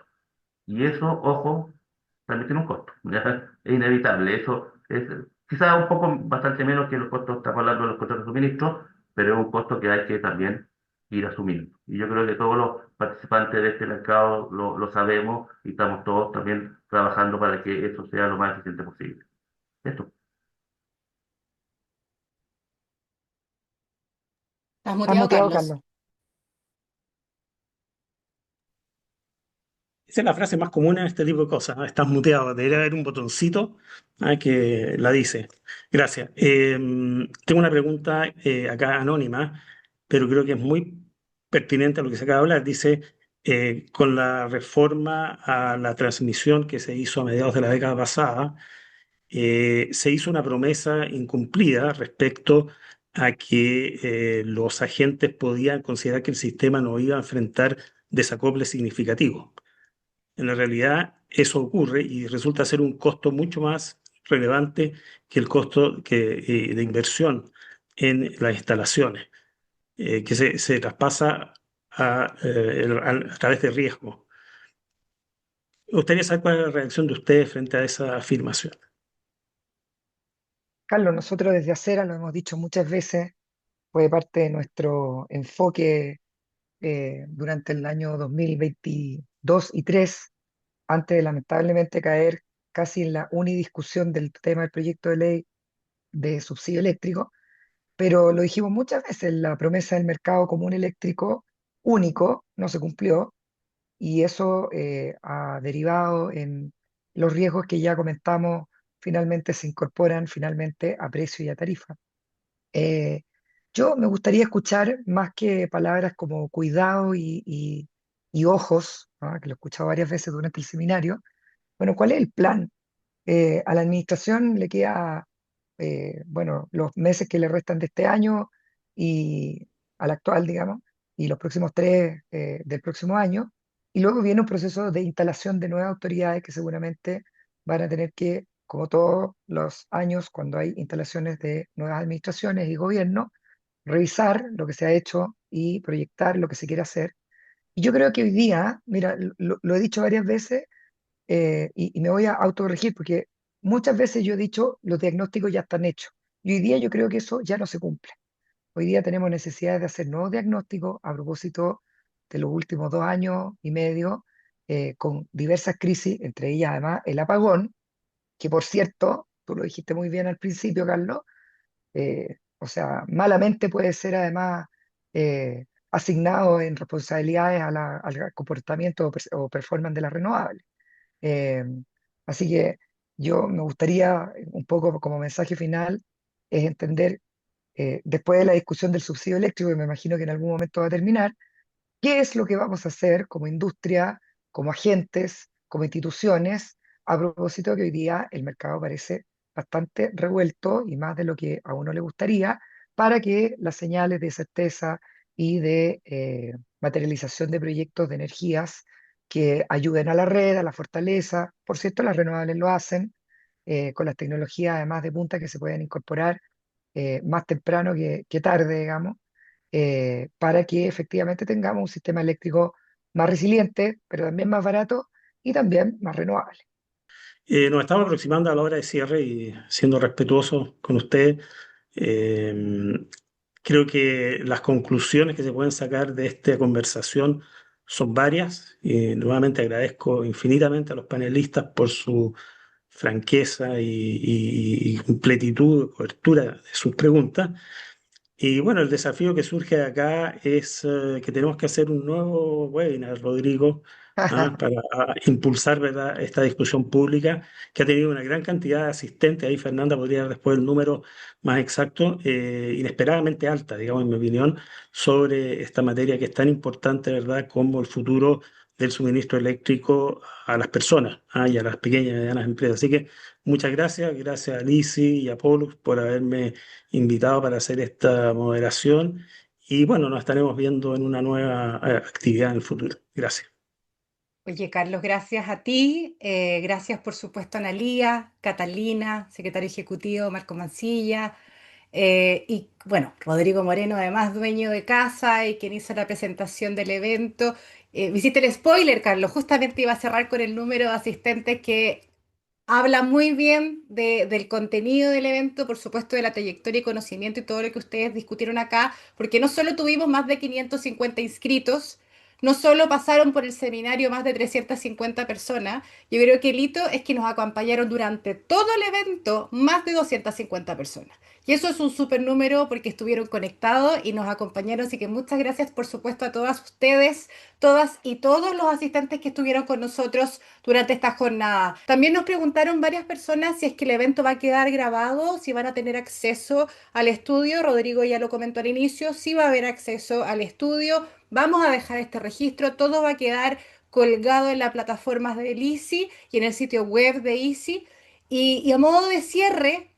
[SPEAKER 5] Y eso, ojo, también tiene un costo, ¿ya? Es inevitable. Eso es quizás un poco bastante menos que los costos, estamos hablando de los costos de suministro, pero es un costo que hay que también ir asumiendo. Y yo creo que todos los participantes de este mercado lo sabemos y estamos todos también trabajando para que eso sea lo más eficiente posible. Esto.
[SPEAKER 1] Estás
[SPEAKER 4] Estás
[SPEAKER 1] muteado,
[SPEAKER 4] muteado,
[SPEAKER 1] Carlos.
[SPEAKER 4] Carlos.
[SPEAKER 3] Esa es la frase más común en este tipo de cosas, ¿no? Estás muteado. Debería haber un botoncito, que la dice. Gracias. Tengo una pregunta acá anónima, pero creo que es muy pertinente a lo que se acaba de hablar. Dice, con la reforma a la transmisión que se hizo a mediados de la década pasada, se hizo una promesa incumplida respecto a que los agentes podían considerar que el sistema no iba a enfrentar desacoples significativos. En la realidad, eso ocurre y resulta ser un costo mucho más relevante que el costo de inversión en las instalaciones, que se traspasa a través de riesgo. Me gustaría saber cuál es la reacción de ustedes frente a esa afirmación.
[SPEAKER 4] Carlos, nosotros desde Acera lo hemos dicho muchas veces, fue parte de nuestro enfoque durante el año 2022 y 3, antes de lamentablemente caer casi en la unidiscusión del tema del proyecto de ley de subsidio eléctrico, pero lo dijimos muchas veces, la promesa del mercado común eléctrico único no se cumplió y eso ha derivado en los riesgos que ya comentamos, finalmente se incorporan finalmente a precio y a tarifa. Eh, yo me gustaría escuchar más que palabras como cuidado y ojos, ¿no? Que lo he escuchado varias veces durante el seminario. Bueno, ¿cuál es el plan? A la administración le queda, bueno, los meses que le restan de este año y al actual, digamos, y los próximos tres del próximo año. Y luego viene un proceso de instalación de nuevas autoridades que seguramente van a tener que, como todos los años, cuando hay instalaciones de nuevas administraciones y gobiernos, revisar lo que se ha hecho y proyectar lo que se quiere hacer. Y yo creo que hoy día, mira, lo he dicho varias veces, y me voy a autocorregir porque muchas veces yo he dicho los diagnósticos ya están hechos. Y hoy día yo creo que eso ya no se cumple. Hoy día tenemos necesidad de hacer nuevos diagnósticos a propósito de los últimos 2 años y medio, con diversas crisis, entre ellas además el apagón, que por cierto, tú lo dijiste muy bien al principio, Carlos, o sea, malamente puede ser además asignado en responsabilidades al comportamiento o performance de las renovables. Eh, Así que yo me gustaría, un poco como mensaje final, es entender, después de la discusión del subsidio eléctrico, que me imagino que en algún momento va a terminar, qué es lo que vamos a hacer como industria, como agentes, como instituciones, a propósito que hoy día el mercado parece bastante revuelto y más de lo que a uno le gustaría, para que las señales de certeza y de materialización de proyectos de energías que ayuden a la red, a la fortaleza. Por cierto, las renovables lo hacen con las tecnologías además de punta que se pueden incorporar más temprano que tarde, digamos, para que efectivamente tengamos un sistema eléctrico más resiliente, pero también más barato y también más renovable.
[SPEAKER 3] Nos estamos aproximando a la hora de cierre y siendo respetuoso con usted, eh, creo que las conclusiones que se pueden sacar de esta conversación son varias y nuevamente agradezco infinitamente a los panelistas por su franqueza y completitud, cobertura de sus preguntas. Y bueno, el desafío que surge de acá es que tenemos que hacer un nuevo webinar, Rodrigo, para impulsar, ¿verdad?, esta discusión pública que ha tenido una gran cantidad de asistentes. Ahí Fernanda podría dar después el número más exacto, inesperadamente alta, digamos, en mi opinión, sobre esta materia que es tan importante, ¿verdad?, como el futuro del suministro eléctrico a las personas, y a las pequeñas y medianas empresas. Así que muchas gracias, gracias a Lisi y a Pollux por haberme invitado para hacer esta moderación y bueno, nos estaremos viendo en una nueva actividad en el futuro. Gracias.
[SPEAKER 1] Oye, Carlos, gracias a ti, gracias por supuesto a Analía, Catalina, secretario ejecutivo, Marco Mancilla, y bueno, Rodrigo Moreno, además dueño de casa y quien hizo la presentación del evento. Me hiciste el spoiler, Carlos, justamente iba a cerrar con el número de asistentes que habla muy bien del contenido del evento, por supuesto de la trayectoria y conocimiento y todo lo que ustedes discutieron acá, porque no solo tuvimos más de 550 inscritos, no solo pasaron por el seminario más de 350 personas, yo creo que el hito es que nos acompañaron durante todo el evento más de 250 personas. Y eso es un súper número porque estuvieron conectados y nos acompañaron, así que muchas gracias por supuesto a todas ustedes, todas y todos los asistentes que estuvieron con nosotros durante esta jornada. También nos preguntaron varias personas si es que el evento va a quedar grabado, si van a tener acceso al estudio. Rodrigo ya lo comentó al inicio, sí va a haber acceso al estudio. Vamos a dejar este registro, todo va a quedar colgado en las plataformas de ICI y en el sitio web de ICI. Y a modo de cierre,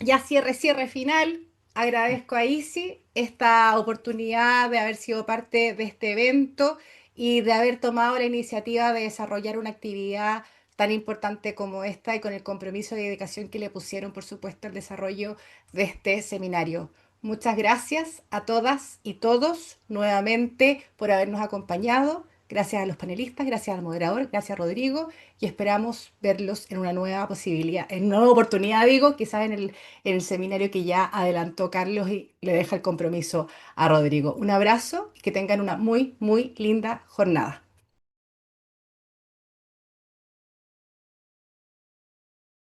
[SPEAKER 1] ya cierre final, agradezco a Isi esta oportunidad de haber sido parte de este evento y de haber tomado la iniciativa de desarrollar una actividad tan importante como esta y con el compromiso y dedicación que le pusieron, por supuesto, al desarrollo de este seminario. Muchas gracias a todas y todos nuevamente por habernos acompañado. Gracias a los panelistas, gracias al moderador, gracias Rodrigo y esperamos verlos en una nueva posibilidad, en una nueva oportunidad, digo, quizás en el seminario que ya adelantó Carlos y le deja el compromiso a Rodrigo. Un abrazo y que tengan una muy, muy linda jornada.